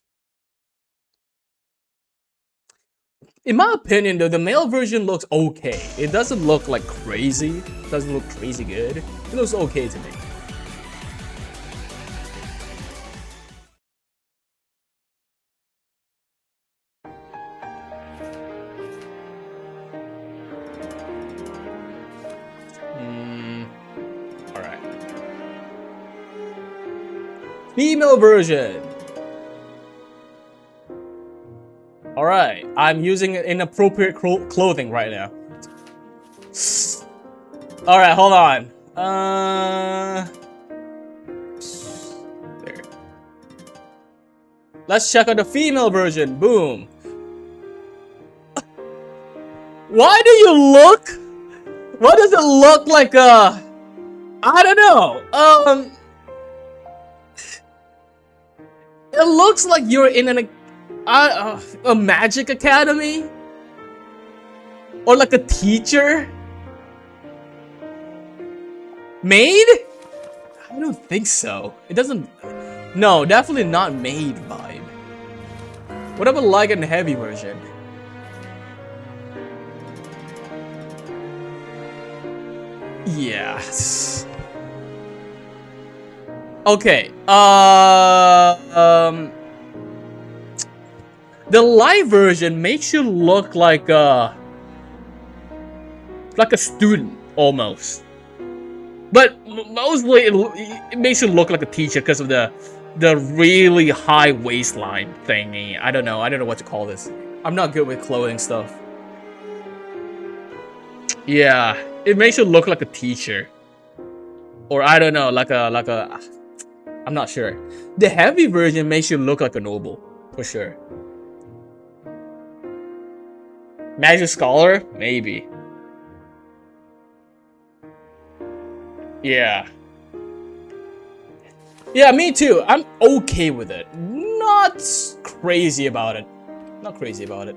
In my opinion, though, the male version looks okay. It doesn't look like crazy. It doesn't look crazy good. It looks okay to me. Alright. Female version. Alright, I'm using inappropriate clothing right now. Alright, hold on. There. Let's check out the female version. Boom. Why do you look? Why does it look like a... I don't know. It looks like you're in a magic academy? Or like a teacher? Maid? I don't think so. It doesn't... No, definitely not maid vibe. What about light and heavy version? Yes. Okay. The live version makes you look like a student almost, but mostly it makes you look like a teacher because of the really high waistline thingy. I don't know what to call this. I'm not good with clothing stuff. Yeah, it makes you look like a teacher, or I don't know, like a. I'm not sure. The heavy version makes you look like a noble, for sure. Magic Scholar? Maybe. Yeah. Yeah, me too. I'm okay with it. Not crazy about it. Not crazy about it.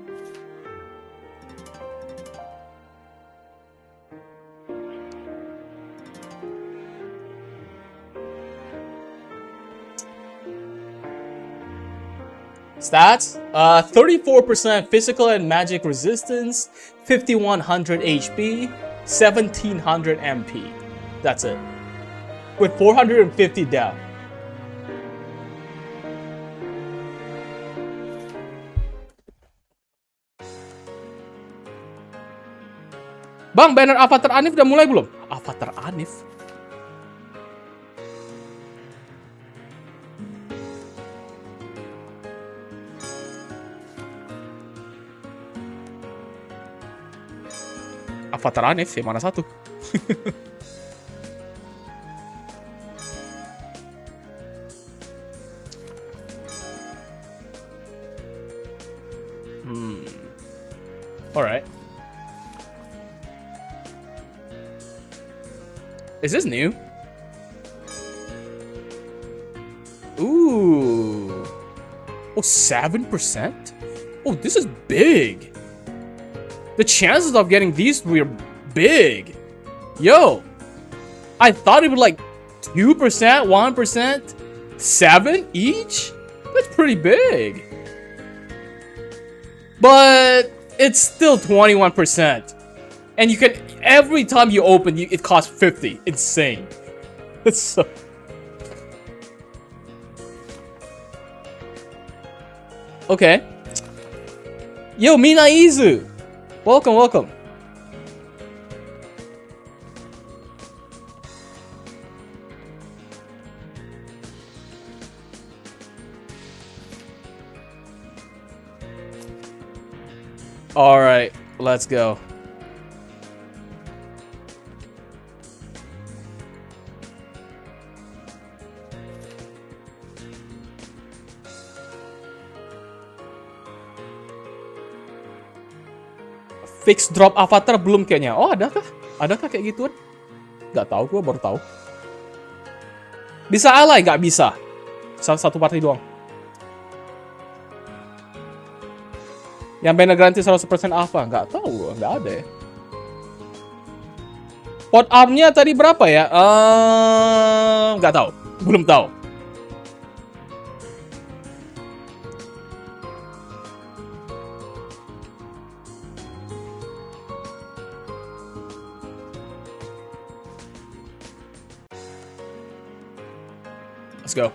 Stats, 34% physical and magic resistance, 5100 HP, 1700 MP. That's it. With 450 down. Bang, banner Avatar Anif udah mulai belum? Avatar Anif? Avatar Anif sih, mana satu? Alright. Is this new? Ooh. Oh, 7%? Oh, this is big. The chances of getting these three are big. Yo. I thought it would like 2%, 1%, 7 each? That's pretty big. But it's still 21%. And you can, every time you open, it costs 50. Insane. It's so... Okay. Yo, 𝐒𝐤𝐤𝐞. Welcome, welcome. Alright, let's go. Fix drop avatar belum kayaknya. Oh, adakah? Adakah kayak gituan? Gak tahu, gua baru tahu. Bisa alay? Gak bisa. Satu party doang. Yang banner garanti 100% apa? Gak tahu gua, gak ada ya. Pot armnya tadi berapa ya? Gak tahu. Belum tahu. Let's go.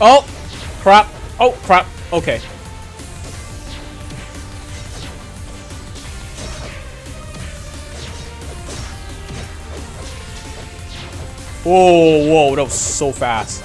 Oh, crap. Oh, crap. Okay. Whoa, whoa, that was so fast.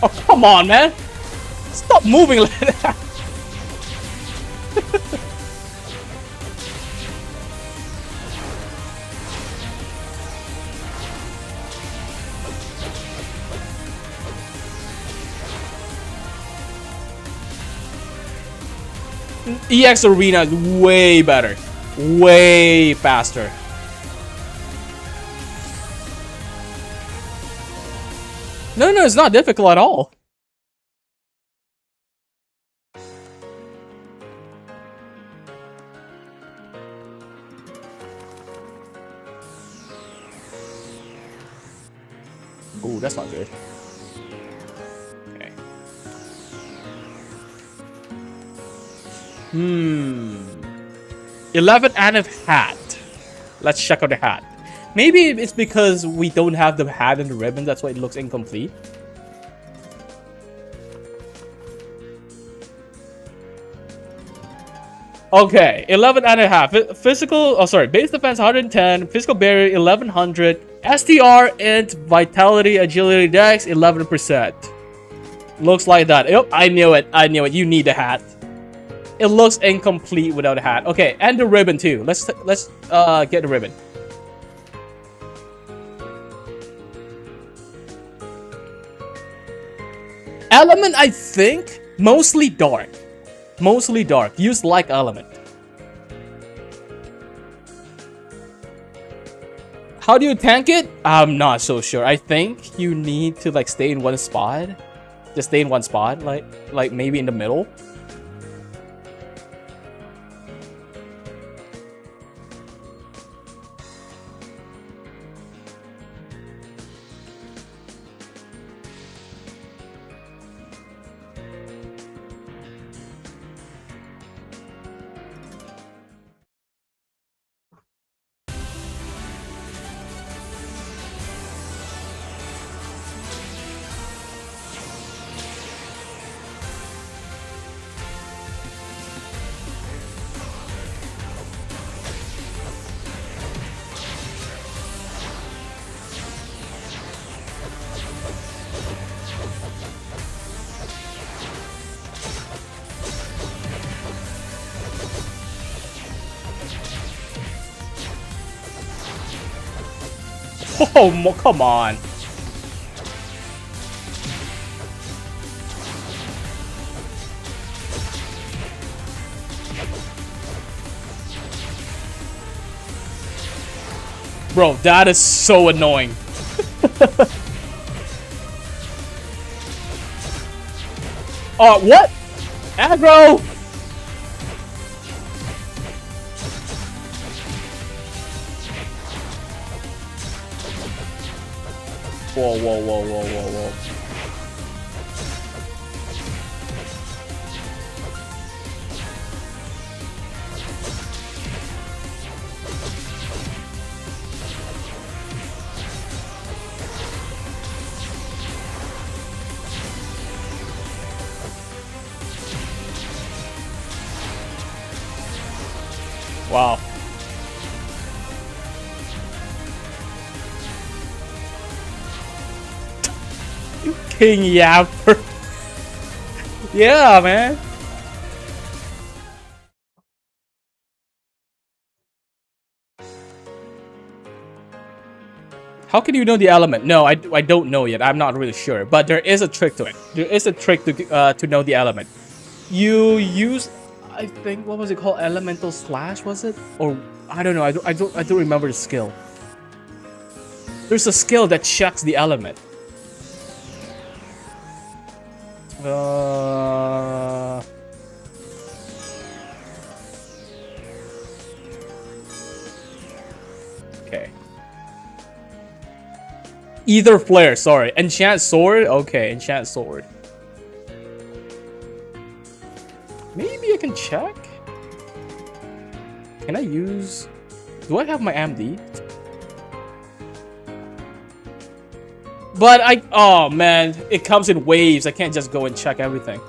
Oh, come on, man. Stop moving like that. EX Arena is way better. Way faster. No, it's not difficult at all. Ooh, that's not good. Okay. 11 and a hat. Let's check out the hat. Maybe it's because we don't have the hat and the ribbon, that's why it looks incomplete. Okay, 11 and a half. Physical, base defense 110, physical barrier 1100, STR, int, vitality, agility, dex 11%. Looks like that. Yep, I knew it. You need a hat. It looks incomplete without a hat. Okay, and the ribbon too. Let's get the ribbon. Element, I think, mostly dark. Mostly dark. Use like element. How do you tank it? I'm not so sure. I think you need to like stay in one spot. Just stay in one spot, like maybe in the middle. Oh, come on. Bro, that is so annoying. Oh, what? Aggro! Whoa. Wow. 𝐂𝐤𝐤𝐿. Yeah, man. How can you know the element? No, I don't know yet. I'm not really sure, but there is a trick to it. There is a trick to know the element. You use, I think, what was it called? Elemental slash, was it? Or I don't know. I don't remember the skill. There's a skill that checks the element. Okay. Either flare, sorry. Enchant sword? Okay, enchant sword. Maybe I can check? Can I use... Do I have my MD? But oh man, it comes in waves. I can't just go and check everything.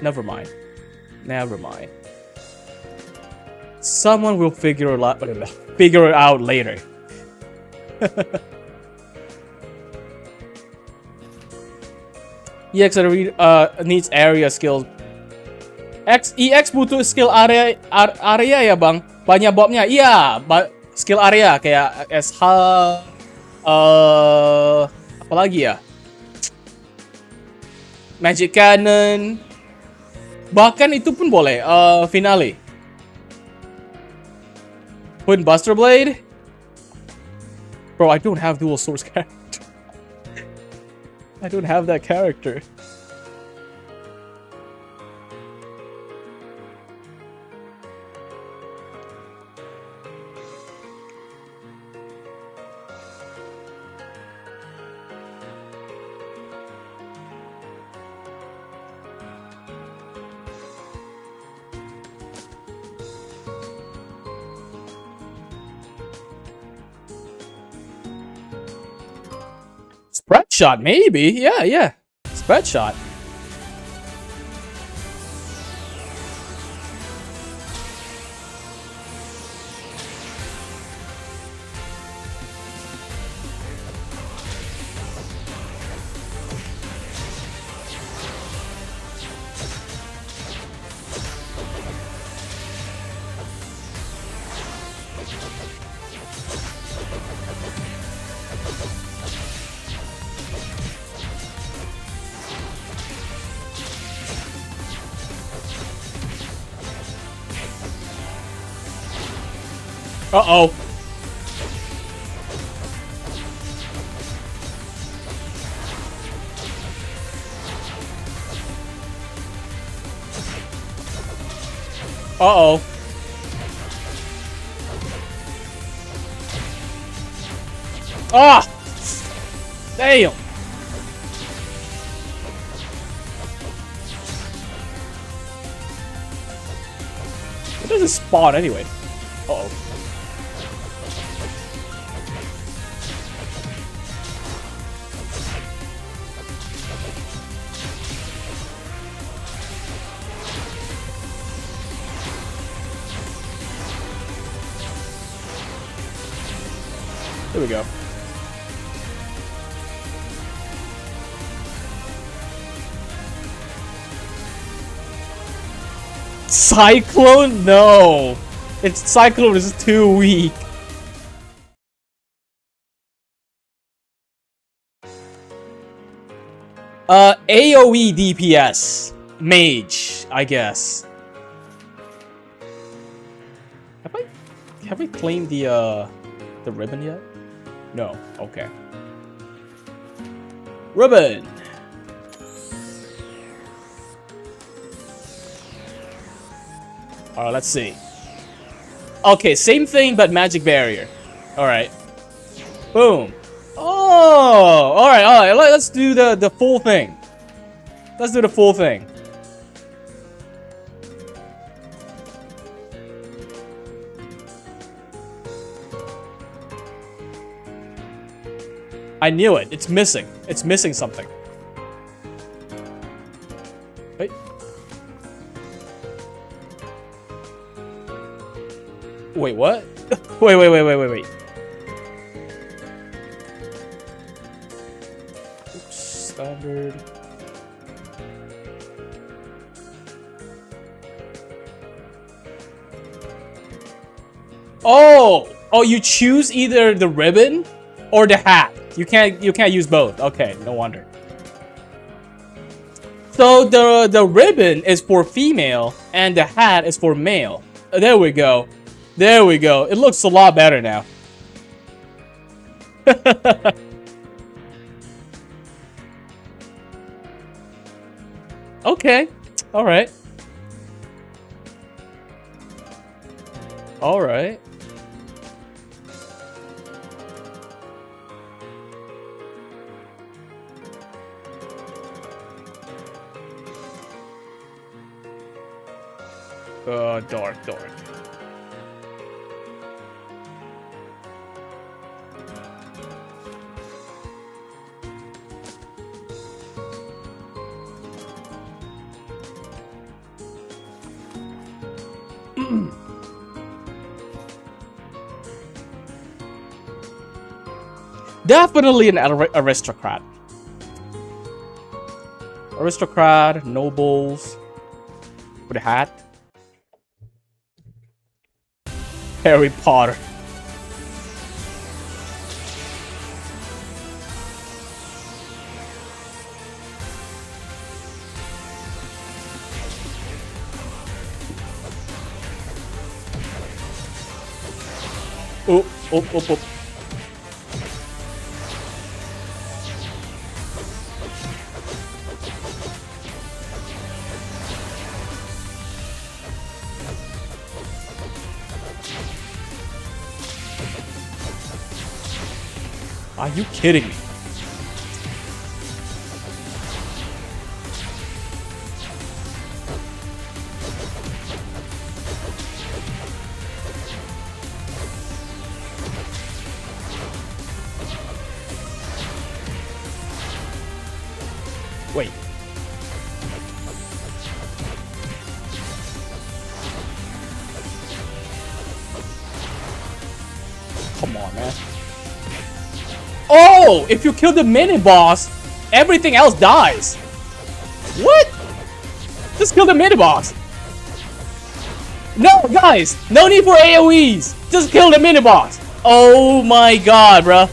Never mind. Someone will figure it out later. EX needs area skills. EX butuh skill area ya bang. Banyak bobnya. Iya, skill area kayak SH. Apa lagi ya? Magic Cannon. Bahkan itu pun boleh. Finale. Put Buster Blade. Bro, I don't have dual source character. I don't have that character. Spread shot, maybe. Yeah. Spread shot. Uh-oh. Uh-oh. Ah! Damn! Where does it spawn anyway? Uh-oh. There we go. Cyclone? No. Cyclone is too weak. AoE DPS. Mage, I guess. Have I claimed the ribbon yet? No. Okay. Ribbon. Alright, let's see. Okay, same thing but magic barrier. Alright. Boom. Oh! Alright. Let's do the full thing. Let's do the full thing. I knew it. It's missing. It's missing something. Wait. Wait, what? Wait. Oops, standard. Oh, you choose either the ribbon or the hat. You can't use both. Okay, no wonder. So the ribbon is for female and the hat is for male. There we go. There we go. It looks a lot better now. Okay. All right. All right. Dark. Definitely an aristocrat. Aristocrat, nobles. With a hat. Harry Potter. Oh, oh, oh, oh. Are you kidding me? Wait. Come on, man. Oh, if you kill the mini boss, everything else dies. What? Just kill the mini boss. No, guys, no need for AoEs. Just kill the mini boss. Oh my god, bruh.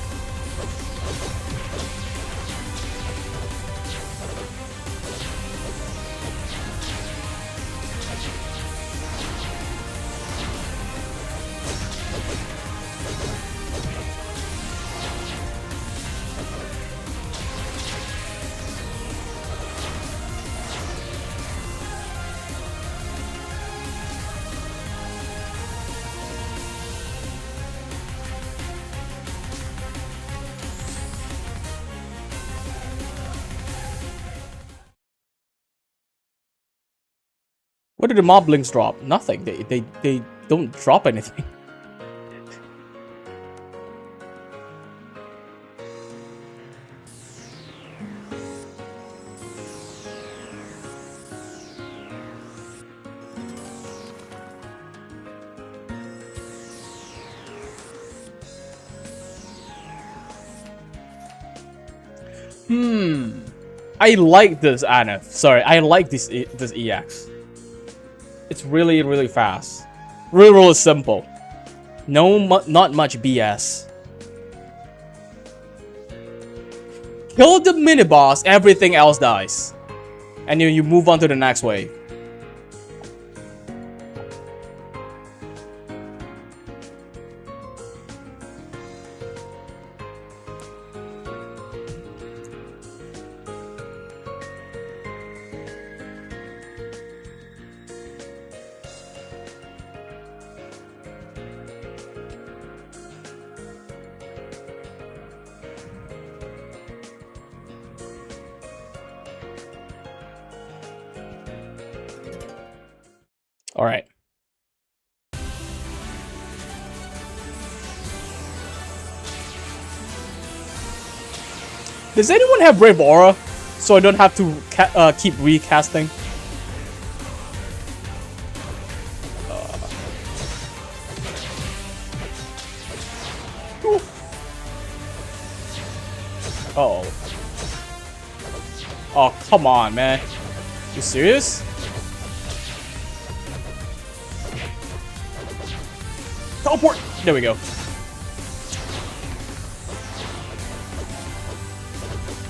What did the moblins drop? Nothing. They don't drop anything. I like this Anif. Sorry, I like this EX. It's really, really fast. Really, really simple. Not much BS. Kill the mini boss, everything else dies. And you move on to the next wave. All right. Does anyone have Brave Aura, so I don't have to keep recasting? Uh-oh. Oh, come on, man. You serious? Teleport! There we go.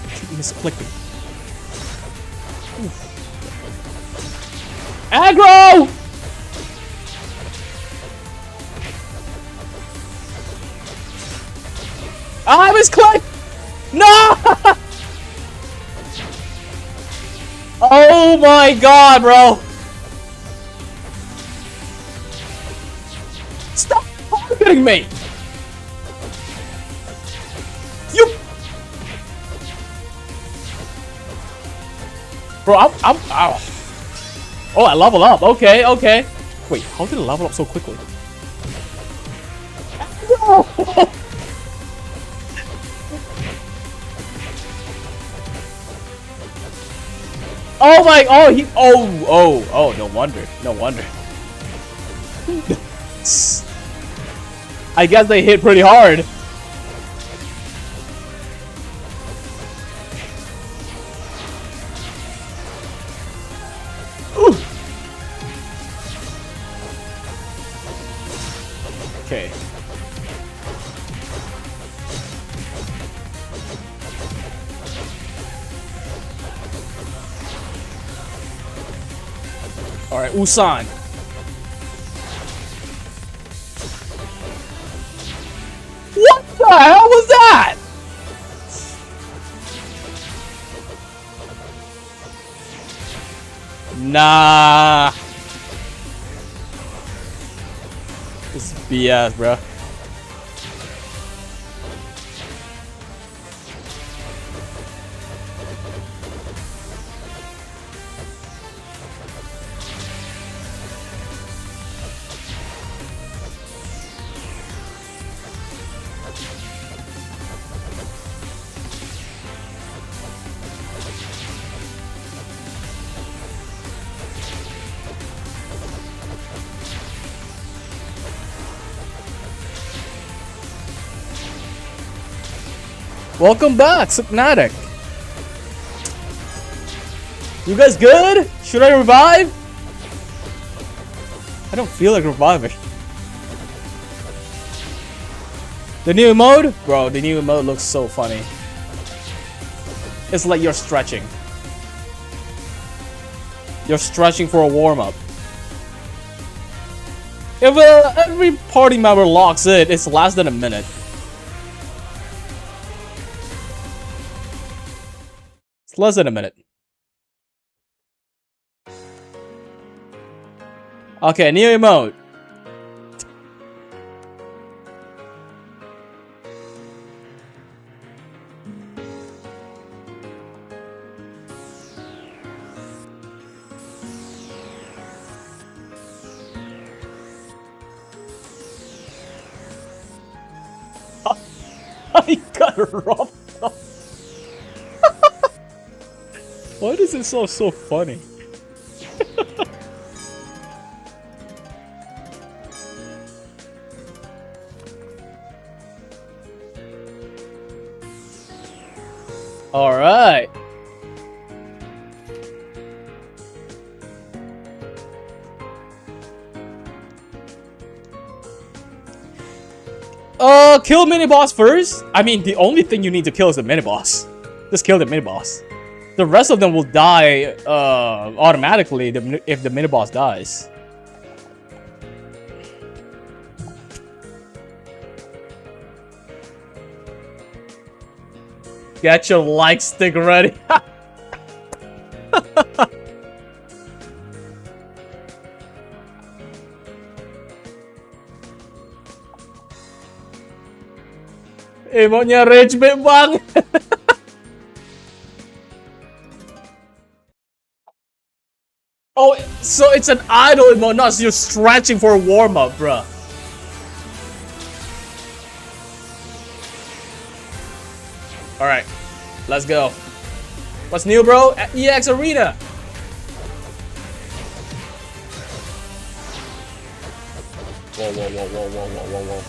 Keep misclicking. Aggro! I was clicked! No! Oh my god, bro! Stop targeting me! You... Bro, I'm ow. Oh, I leveled up. Okay, okay. Wait, how did I level up so quickly? No! Oh my, oh, no wonder, no wonder. I guess they hit pretty hard. Okay. Alright, Ulsan. What the hell was that? Nah. This is BS, bro. Welcome back, Subnatic. You guys good? Should I revive? I don't feel like reviving. The new mode? Bro, the new mode looks so funny. It's like you're stretching. You're stretching for a warm-up. If every party member locks in, it's less than a minute. It's less than a minute. Okay, new emote. I got robbed. Why does it sound so funny? All right. Kill mini boss first. I mean, the only thing you need to kill is the mini boss. Just kill the mini boss. The rest of them will die automatically if the mini boss dies. Get your like stick ready. Emotnya rage bait banget. Oh, so it's an idle emote, not so you're stretching for a warm-up, bruh. Alright, let's go. What's new, bro? At EX Arena. Whoa, whoa, whoa, whoa, whoa, whoa, whoa, whoa.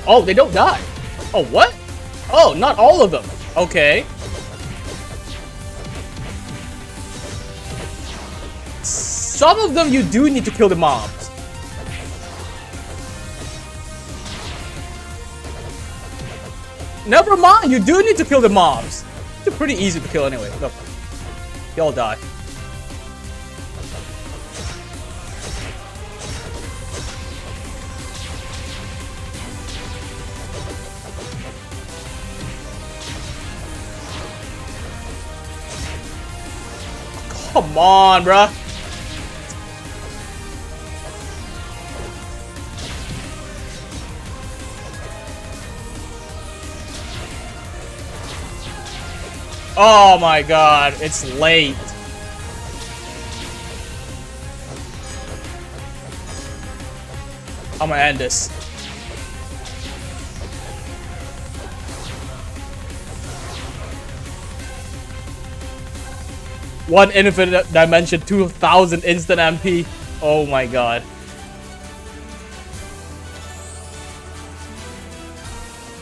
Oh, they don't die. Oh, what? Oh, not all of them. Okay. Some of them you do need to kill the mobs. Never mind, you do need to kill the mobs. They're pretty easy to kill anyway. Look, they all die. Come on, bruh. Oh my god, it's late. I'm gonna end this. One infinite dimension, 2,000 instant MP. Oh my god.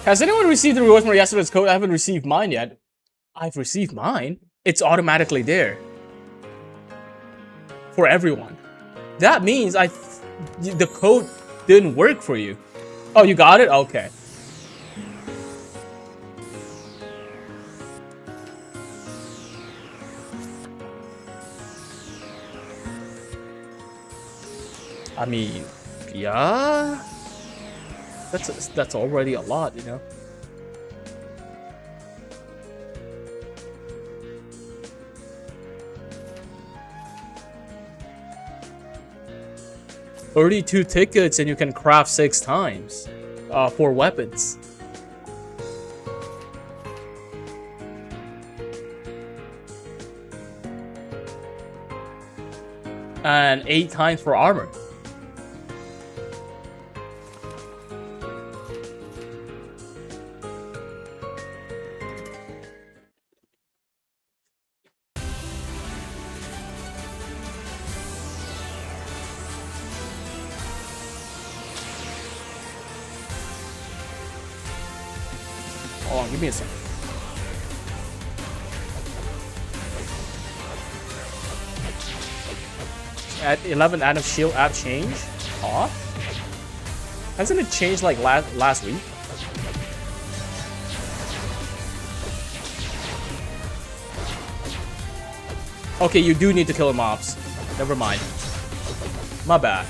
Has anyone received the rewards from yesterday's code? I haven't received mine yet. I've received mine. It's automatically there. For everyone. That means the code didn't work for you. Oh, you got it? Okay. I mean, yeah. That's already a lot, you know. $32 tickets and you can craft 6 times for weapons. And 8 times for armor. Hold on, give me a second. At 11 add of shield app change? Huh? Hasn't it changed like last week? Okay, you do need to kill the mobs. Never mind. My bad.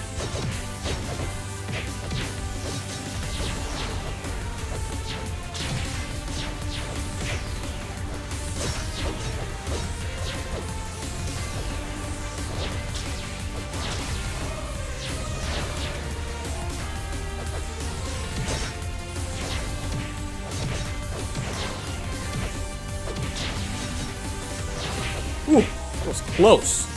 Ooh, that was close.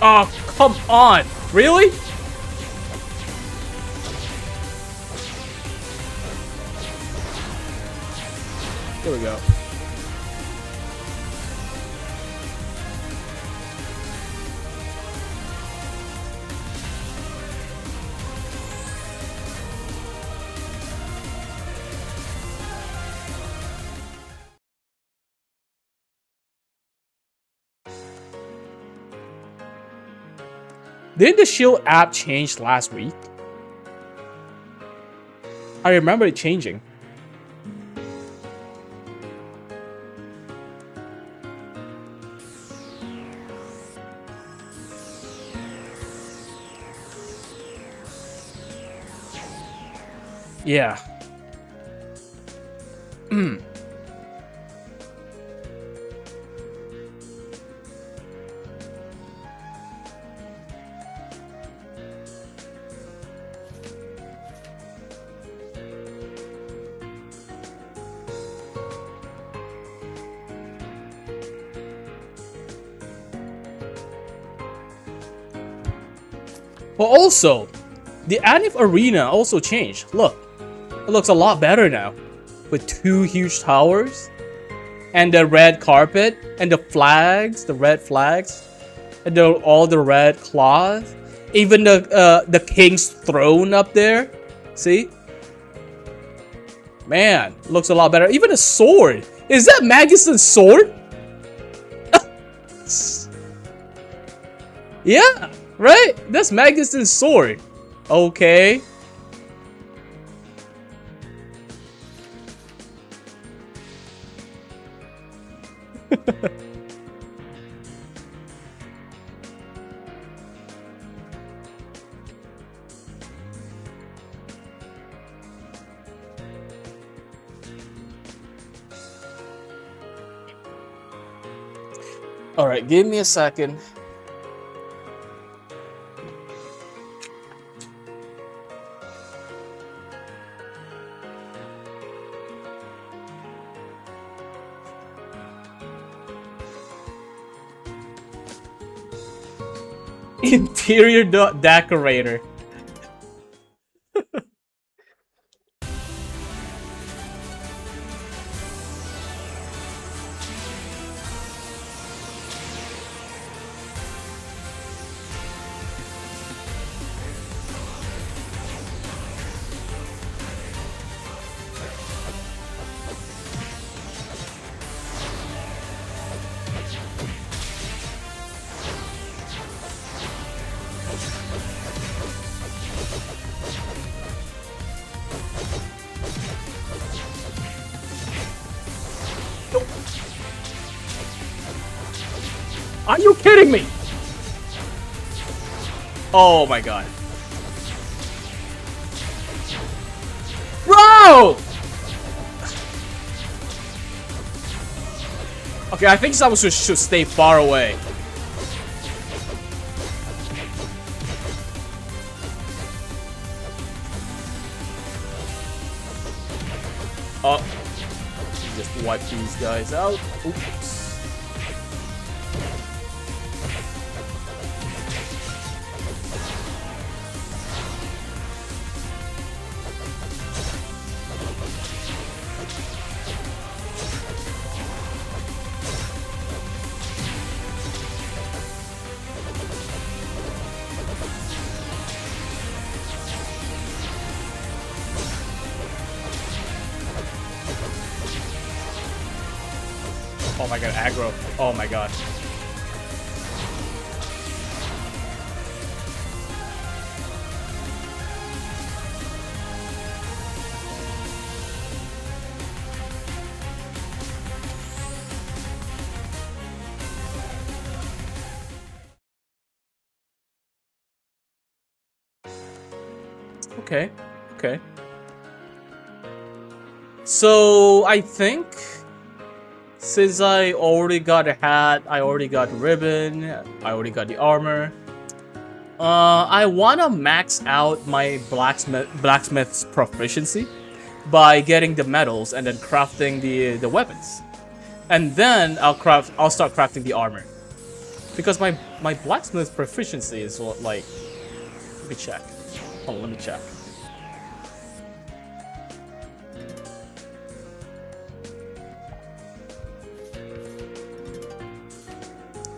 Oh, come on. Really? Here we go. Didn't the shield app change last week? I remember it changing. Yeah. But also, the Anif Arena also changed. Look, it looks a lot better now. With 2 huge towers, and the red carpet, and the flags, the red flags, and all the red cloth. Even the king's throne up there. See? Man, looks a lot better. Even a sword. Is that Magison's sword? Yeah. Right? That's Magison's sword. Okay. Alright, give me a second. Interior decorator. Are you kidding me? Oh my god. Bro! Okay, I think someone should stay far away. Oh. Just wipe these guys out. Oops. Oh my god, aggro. Oh my god. Okay, okay. So, I think since I already got a hat, I already got the ribbon, I already got the armor, I wanna max out my blacksmith's proficiency by getting the metals and then crafting the weapons. And then I'll start crafting the armor. Because my blacksmith's proficiency is like, let me check. Hold on, let me check.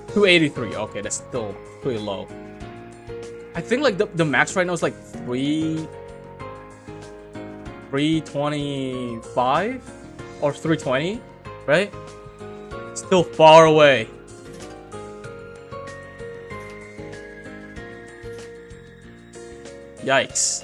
$283. Okay, that's still pretty low. I think like the max right now is like 325 or 320, right? Still far away. Yikes.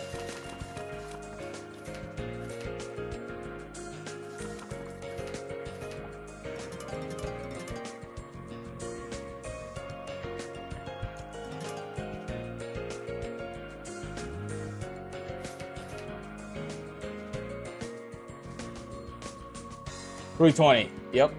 $320. Yep.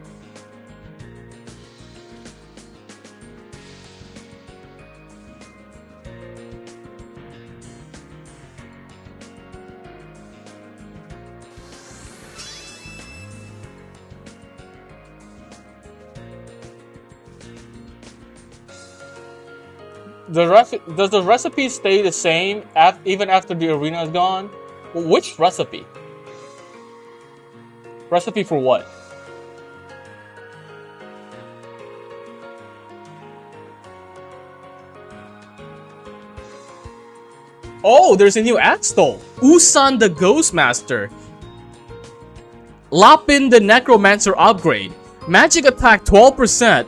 Does the recipe stay the same even after the arena is gone? Which recipe? Recipe for what? Oh, there's a new axe though. Usan the Ghostmaster. Lapin the Necromancer upgrade. Magic attack 12%.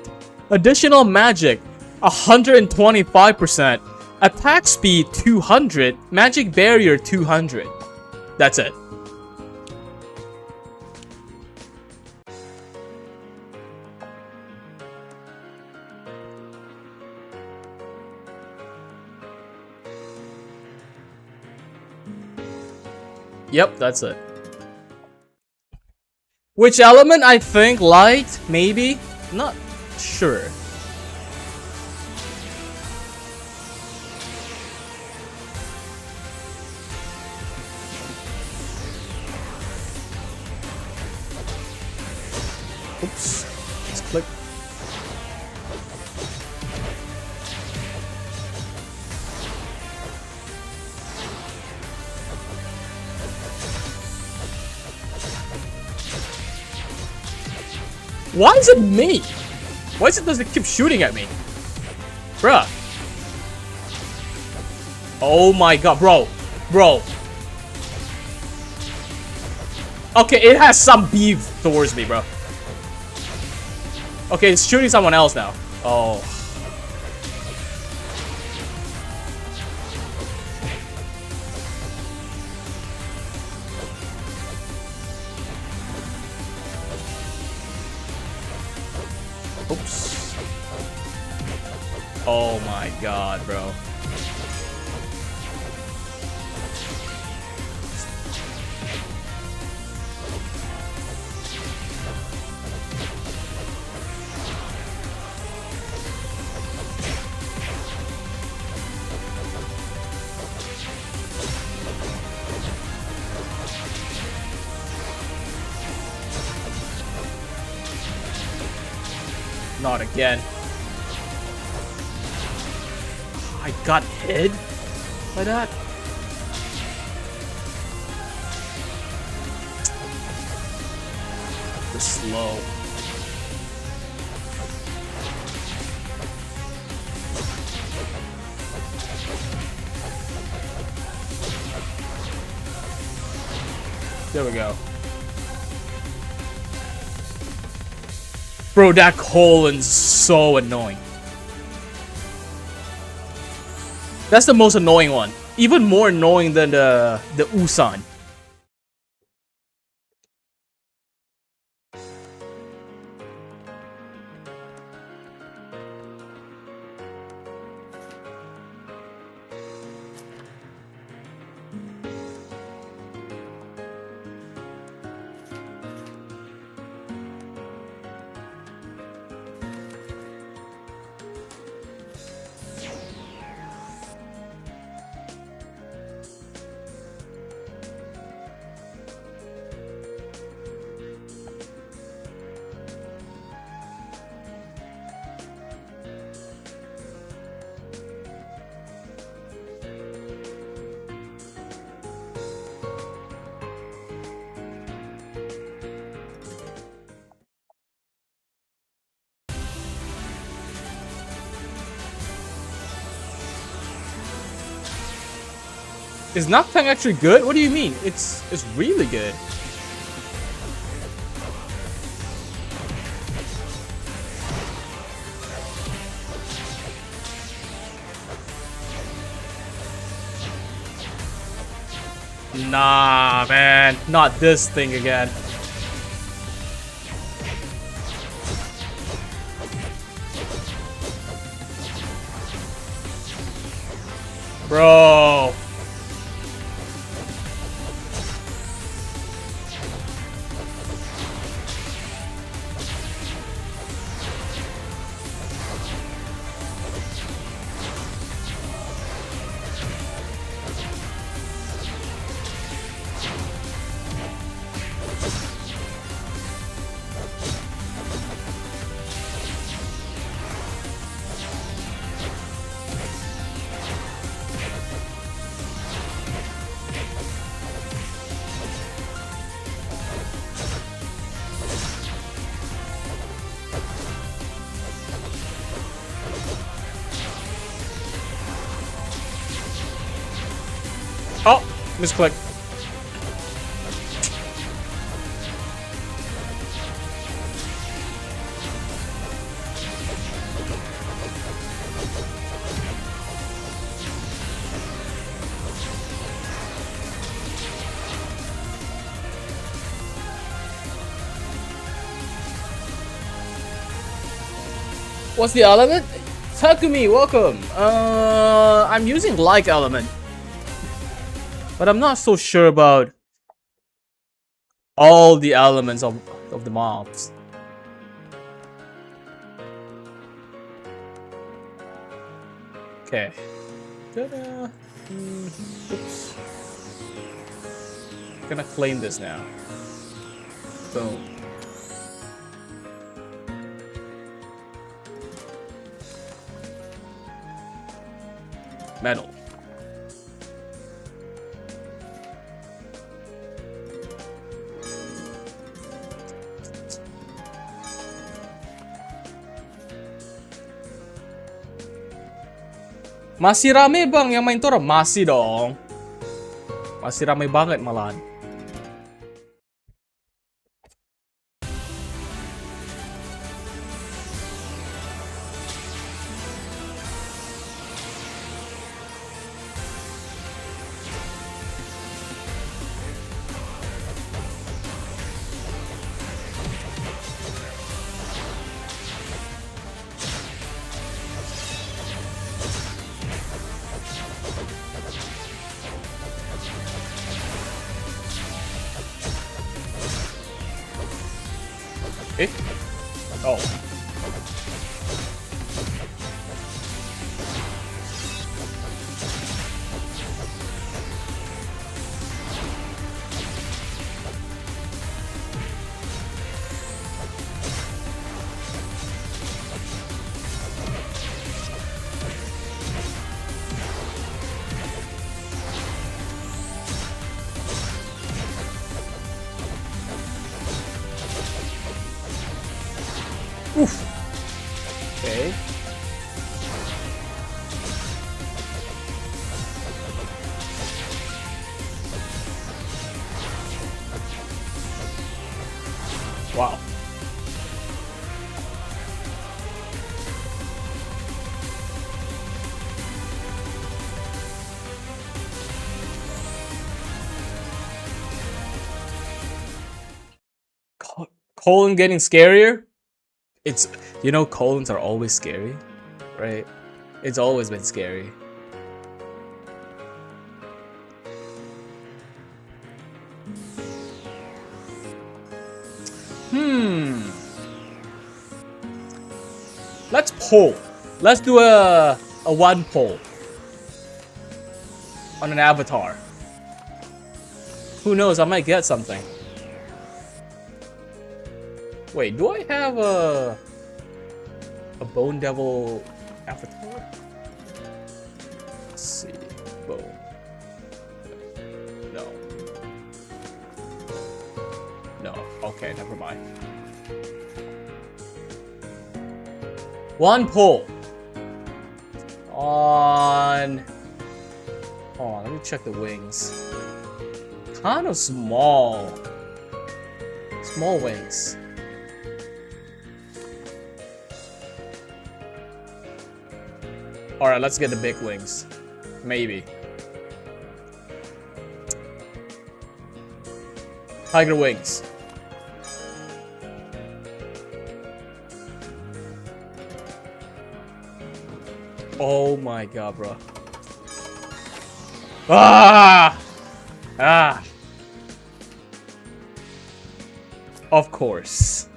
Additional magic 125%. Attack speed 200. Magic barrier 200. That's it. Yep, that's it. Which element I think light? Maybe? Not sure. Oops. Let's click. Why is it me? Why does it keep shooting at me? Bruh. Oh my god, bro. Bro. Okay, it has some beef towards me, bro. Okay, it's shooting someone else now. Oh. Oops. Oh my god, bro. Not again. I got hit by that. The slow. There we go. Bro, that colon's so annoying. That's the most annoying one. Even more annoying than the Usan. Is Noctang actually good? What do you mean? It's really good. Nah, man. Not this thing again. Bro. Oh, misclick. What's the element? Takumi, welcome. I'm using like element. But I'm not so sure about all the elements of the mobs. Okay. Ta-da. Oops. Gonna claim this now. Boom. Metal. Masih rame bang yang main Toram? Masih dong. Masih rame banget malahan. Eh? Oh. Oof. Okay. Wow. Colon getting scarier? It's, you know, colons are always scary, right? It's always been scary. Let's poll. Let's do a one poll on an avatar. Who knows? I might get something. Wait, do I have a Bone Devil avatar? Let's see. Bone. No. No. Okay, never mind. One poll on. Hold on, let me check the wings. Kind of small. Small wings. Alright, let's get the big wings. Maybe. Tiger wings. Oh my god, bro. Ah! Ah! Of course.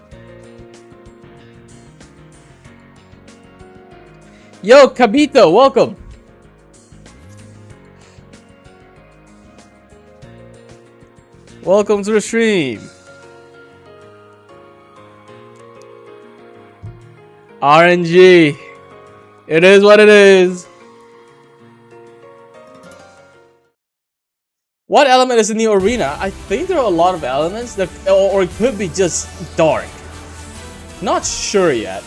Yo, Kabito, welcome. Welcome to the stream. RNG. It is what it is. What element is in the arena? I think there are a lot of elements that, or it could be just dark. Not sure yet.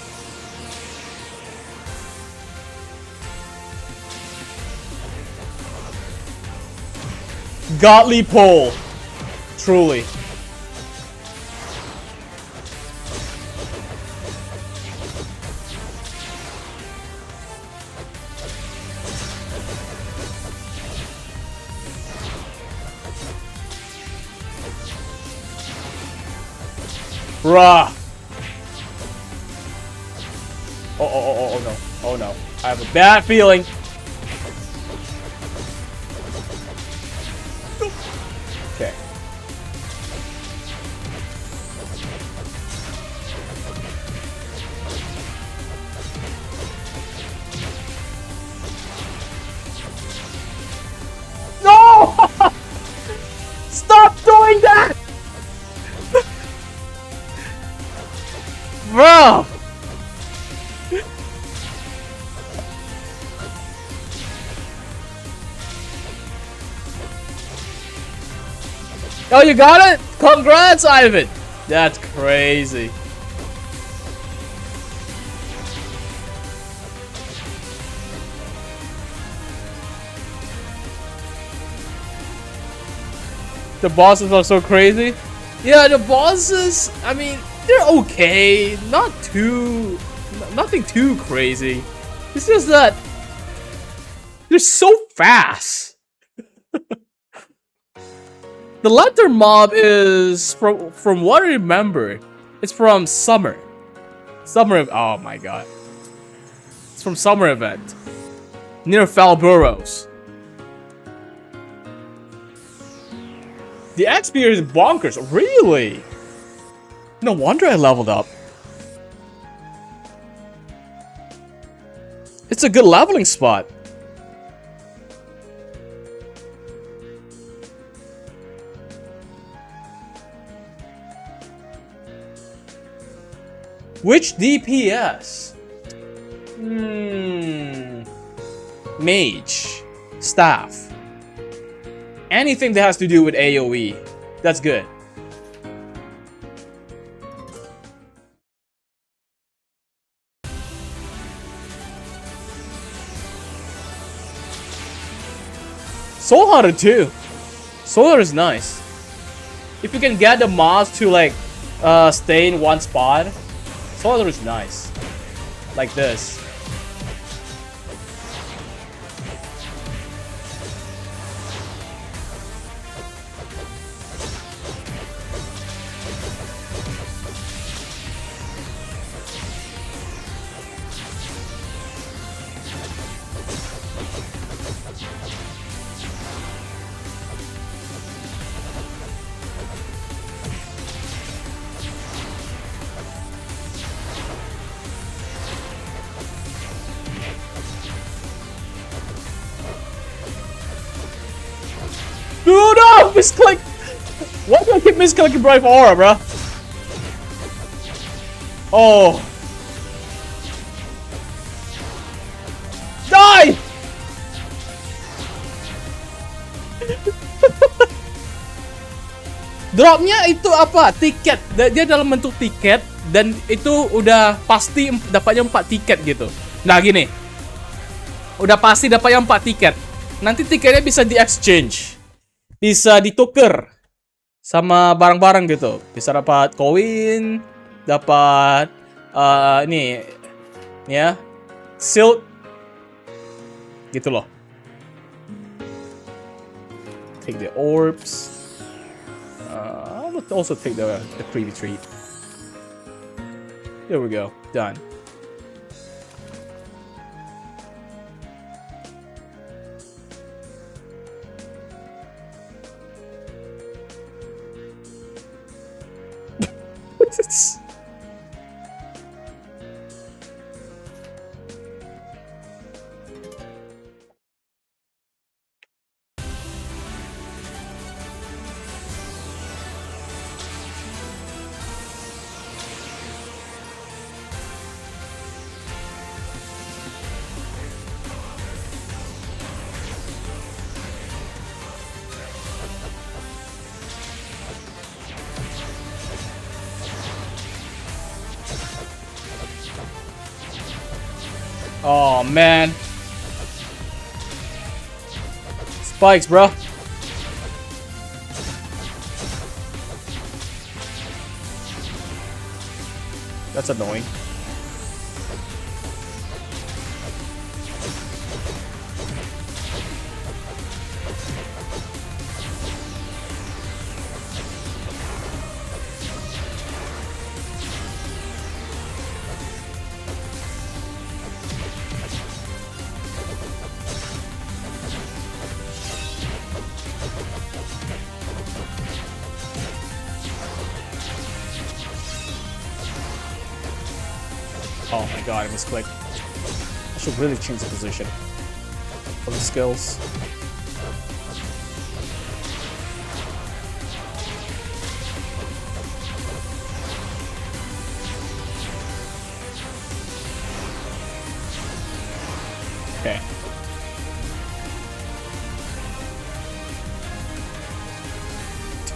Godly pole. Truly. Bruh. Oh no. Oh no. I have a bad feeling. Okay. No! Stop doing that! Bro! Oh, you got it? Congrats, Ivan! That's crazy. The bosses are so crazy. Yeah, the bosses, I mean, they're okay. Nothing too crazy. It's just that they're so fast. The Lantern Mob is from what I remember, it's from Summer. Oh my god. It's from Summer event. Near Falburrows. The XP is bonkers. Really? No wonder I leveled up. It's a good leveling spot. Which DPS? Mage. Staff. Anything that has to do with AoE. That's good. Soul Hunter too. Soul Hunter is nice. If you can get the mods to like stay in one spot, Soul Hunter is nice. Like this. Dude, no! Misclick! Why do I keep misclicking Bright Aura, bro? Oh. Die! Dropnya itu apa? Tiket. Dia dalam bentuk tiket. Dan itu udah pasti dapatnya 4 tiket gitu. Nah gini. Udah pasti dapatnya 4 tiket. Nanti tiketnya bisa di-exchange. Bisa ditukar sama barang-barang gitu. Bisa dapat koin, dapat ini ya, silk gitu loh. Take the orbs. I will also take the pre-retreat. There we go. Done. Oh man. Spikes, bro. That's annoying. Oh my god, I misclicked. I should really change the position of the skills. Okay.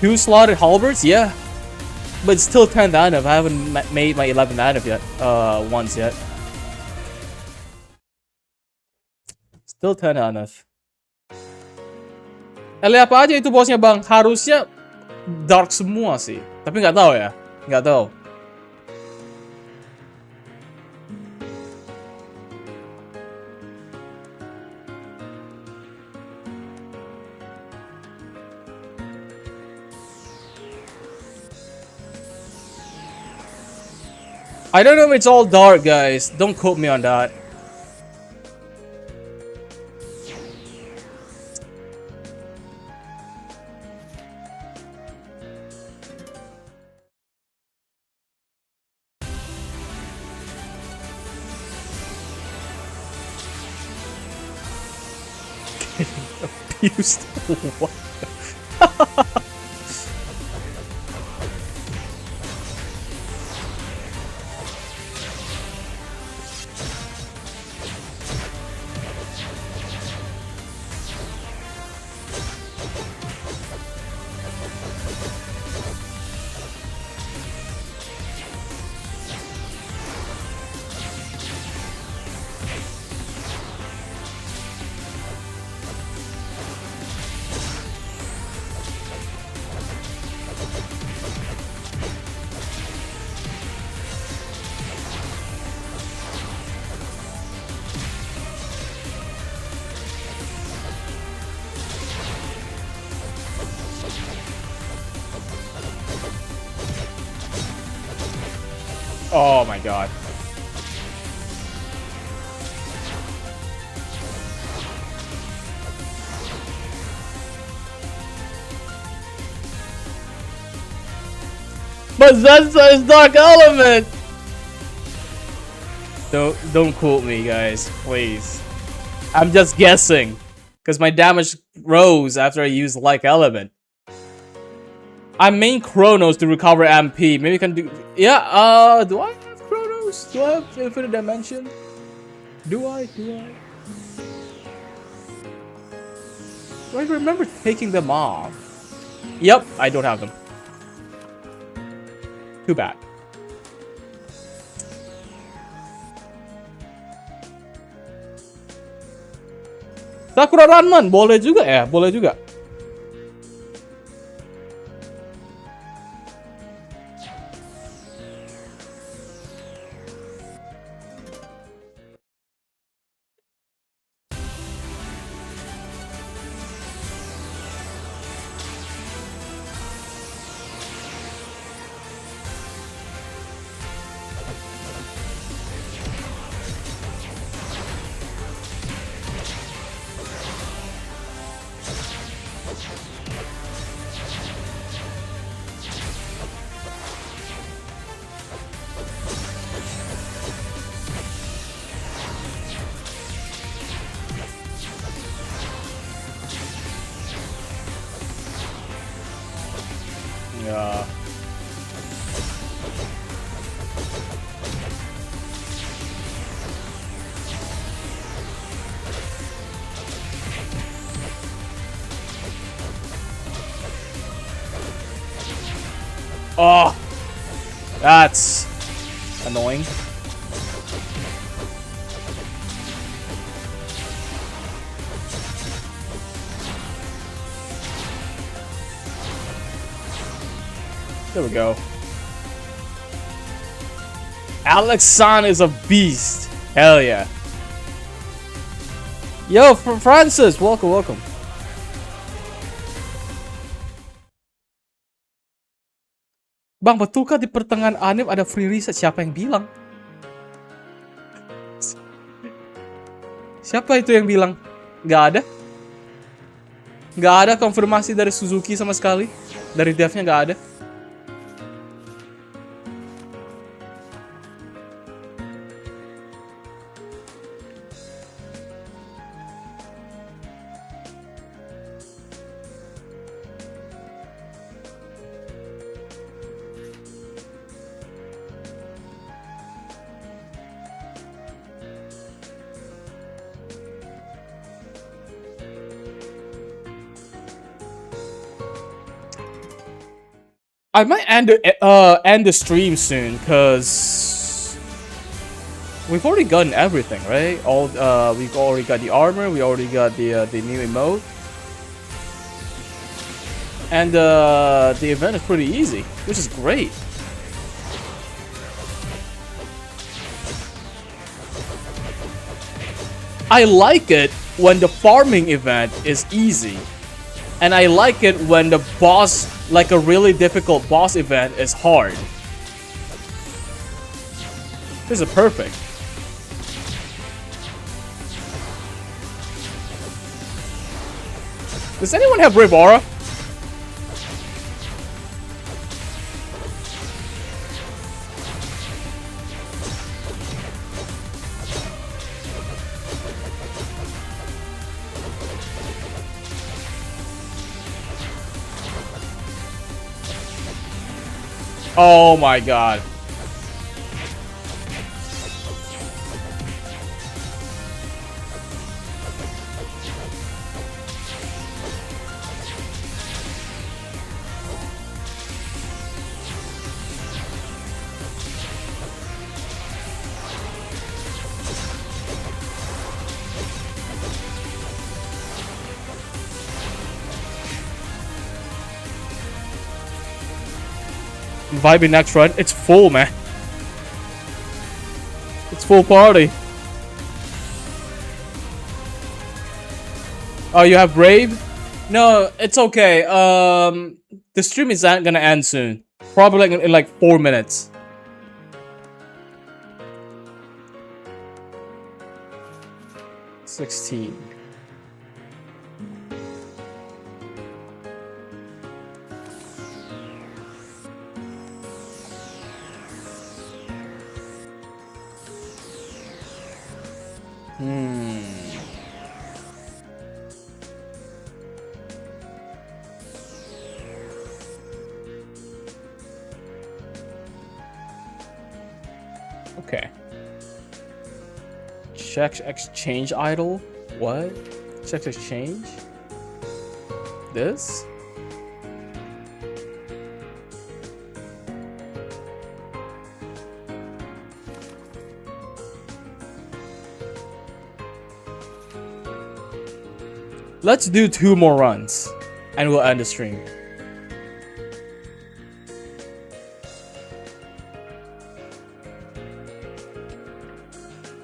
Two slotted halberds? Yeah. But it's still 10th ANF. I haven't made my 11th ANF yet. Once yet. Still 10 ANF. Ele apa aja itu bosnya bang? Harusnya dark semua sih. Tapi nggak tahu ya. Nggak tahu. I don't know if it's all dark, guys. Don't quote me on that. Abused. What? Oh my god. But that's his dark element. Don't quote me, guys, please. I'm just guessing, because my damage rose after I used like element. I main Chronos to recover MP. Maybe I can do. Yeah. Do I have Chronos? Do I have Infinite Dimension? Do I? Do I remember taking them off? Yep, I don't have them. Too bad. Sakura Ranman boleh juga ya, boleh juga. Yeah. Oh, that's annoying. There we go. Alex-san is a beast. Hell yeah. Yo, Francis, welcome, welcome. Bang, betulkah di pertengahan anime ada free reset? Siapa yang bilang? Siapa itu yang bilang? Gak ada. Gak ada konfirmasi dari Suzuki sama sekali. Dari devnya gak ada. I might end the stream soon, cause we've already gotten everything, right? We've already got the armor, we already got the new emote. And the event is pretty easy, which is great. I like it when the farming event is easy. And I like it when the boss, like a really difficult boss event, is hard. This is perfect. Does anyone have Brave Aura? Oh my god. Vibing next run. It's full, man. It's full party. Oh, you have Brave? No, it's okay. The stream is not gonna end soon. Probably in like 4 minutes. $16. Okay. Check exchange idol? What? Check exchange? This? Let's do 2 more runs and we'll end the stream.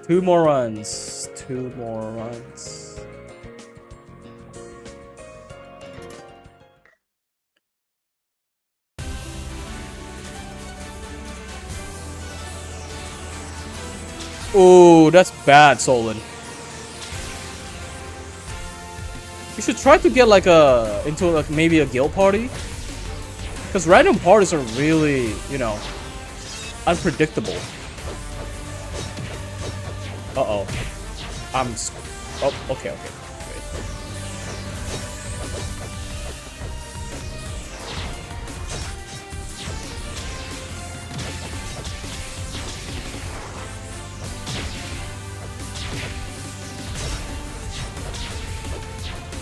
Two more runs. Oh, that's bad, Solon. You should try to get like into like maybe a guild party, because random parties are really, you know, unpredictable. Uh-oh. Oh, okay. Wait.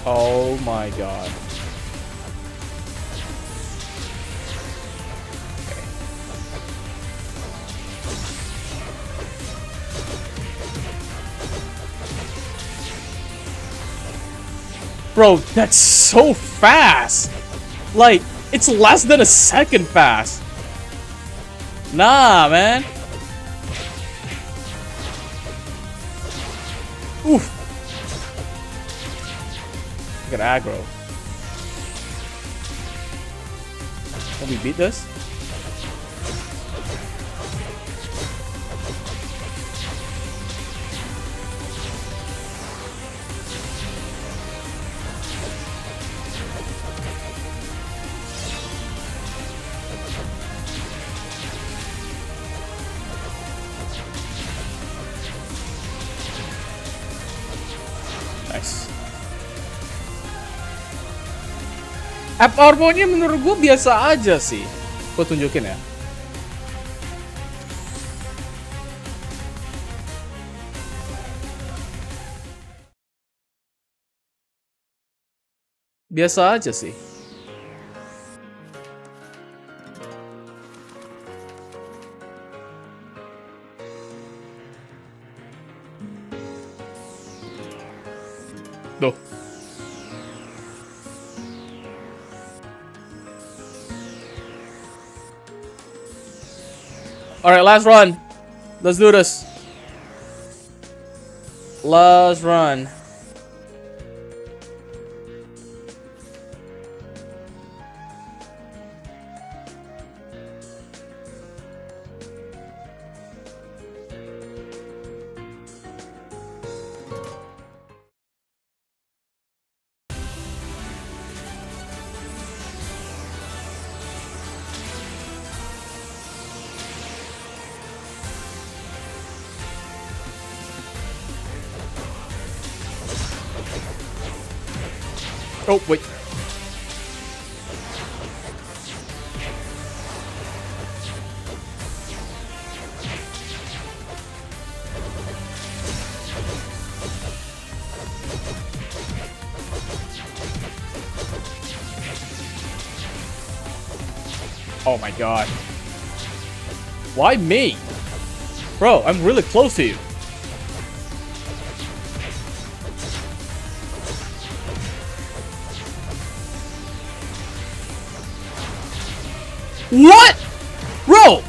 Oh my god. Bro, that's so fast! Like, it's less than a second fast. Nah, man. Oof. Look at aggro. Can we beat this? App Orbo-nya menurut gue biasa aja sih. Gue tunjukin ya. Biasa aja sih. Tuh. Alright, last run. Let's do this. Last run. Oh, wait. Oh my god. Why me? Bro, I'm really close to you. What? Bro!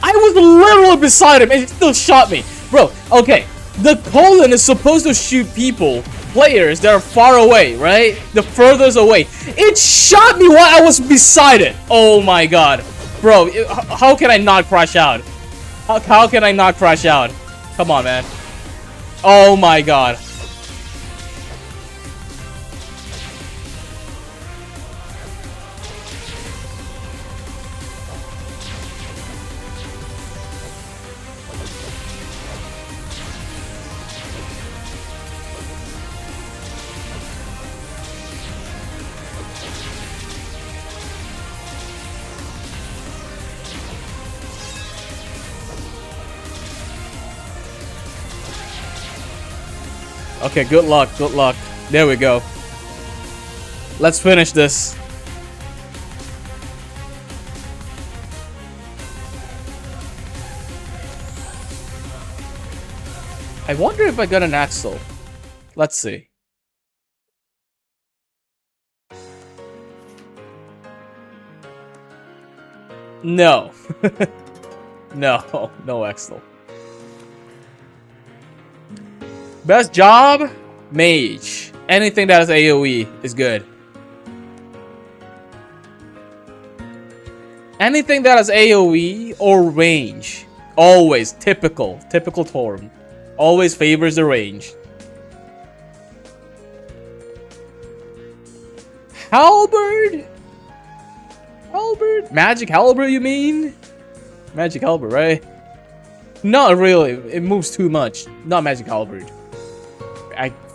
I was literally beside him and he still shot me. Bro, okay. The colon is supposed to shoot people, players that are far away, right? The furthest away. It shot me while I was beside it. Oh my god. Bro, how can I not crash out? How can I not crash out? Come on, man. Oh my god. Okay, good luck, good luck. There we go. Let's finish this. I wonder if I got an axle. Let's see. No. No axle. Best job? Mage. Anything that is AoE is good. Anything that is AoE or range. Always. Typical Toram. Always favors the range. Halberd? Halberd? Magic Halberd, you mean? Magic Halberd, right? Not really. It moves too much. Not Magic Halberd.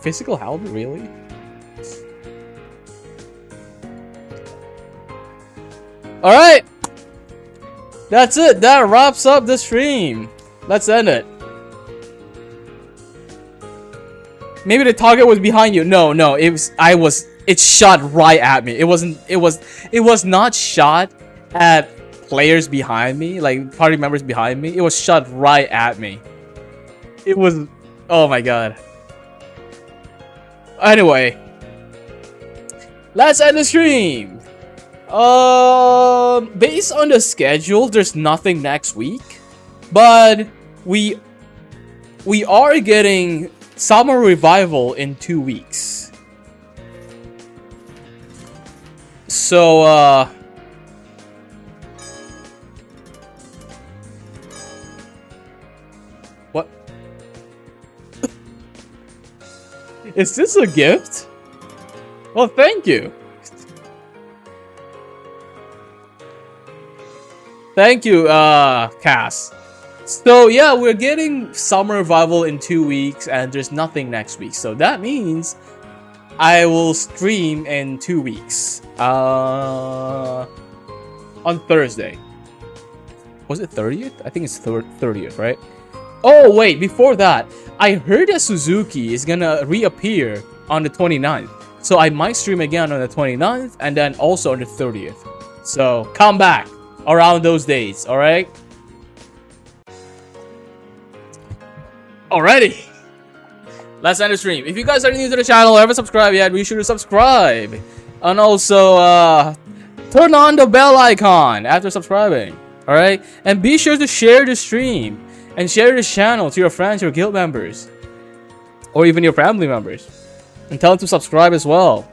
Physical halberd, really? Alright! That's it! That wraps up the stream! Let's end it. Maybe the target was behind you. No, it shot right at me. It was not shot at players behind me, like party members behind me. It was shot right at me. It was, oh my god. Anyway, let's end the stream. Based on the schedule, there's nothing next week, but we are getting Summer Revival in 2 weeks. So what? Is this a gift? Well, thank you. Thank you, Cass. So yeah, we're getting Summer Revival in 2 weeks, and there's nothing next week. So that means I will stream in 2 weeks. On Thursday. Was it 30th? I think it's 30th, right? Oh wait, before that, I heard that Suzuki is gonna reappear on the 29th. So I might stream again on the 29th and then also on the 30th. So come back around those days, alright? Alrighty. Let's end the stream. If you guys are new to the channel or haven't subscribed yet, be sure to subscribe. And also, turn on the bell icon after subscribing. Alright? And be sure to share the stream and share this channel to your friends, your guild members, or even your family members. And tell them to subscribe as well.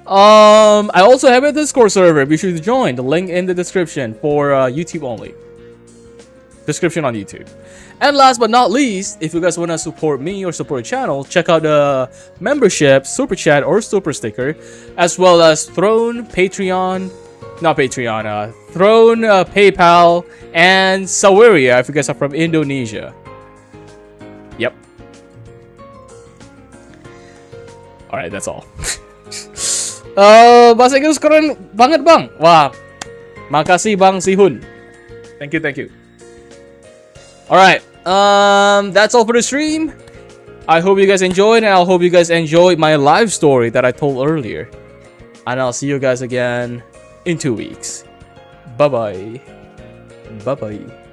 I also have a Discord server. Be sure to join. The link in the description for YouTube only. Description on YouTube. And last but not least, if you guys want to support me or support the channel, check out the membership, super chat, or super sticker, as well as Throne, Patreon, not Patreon, Throne, PayPal, and Saweria if you guys are from Indonesia. Yep. Alright, that's all. Bahasa Inggris keren banget, Bang. Wah, makasih Bang Sihun. Thank you, thank you. Alright, that's all for the stream. I hope you guys enjoyed, and I hope you guys enjoyed my live story that I told earlier. And I'll see you guys again in 2 weeks. Bye-bye. Bye-bye.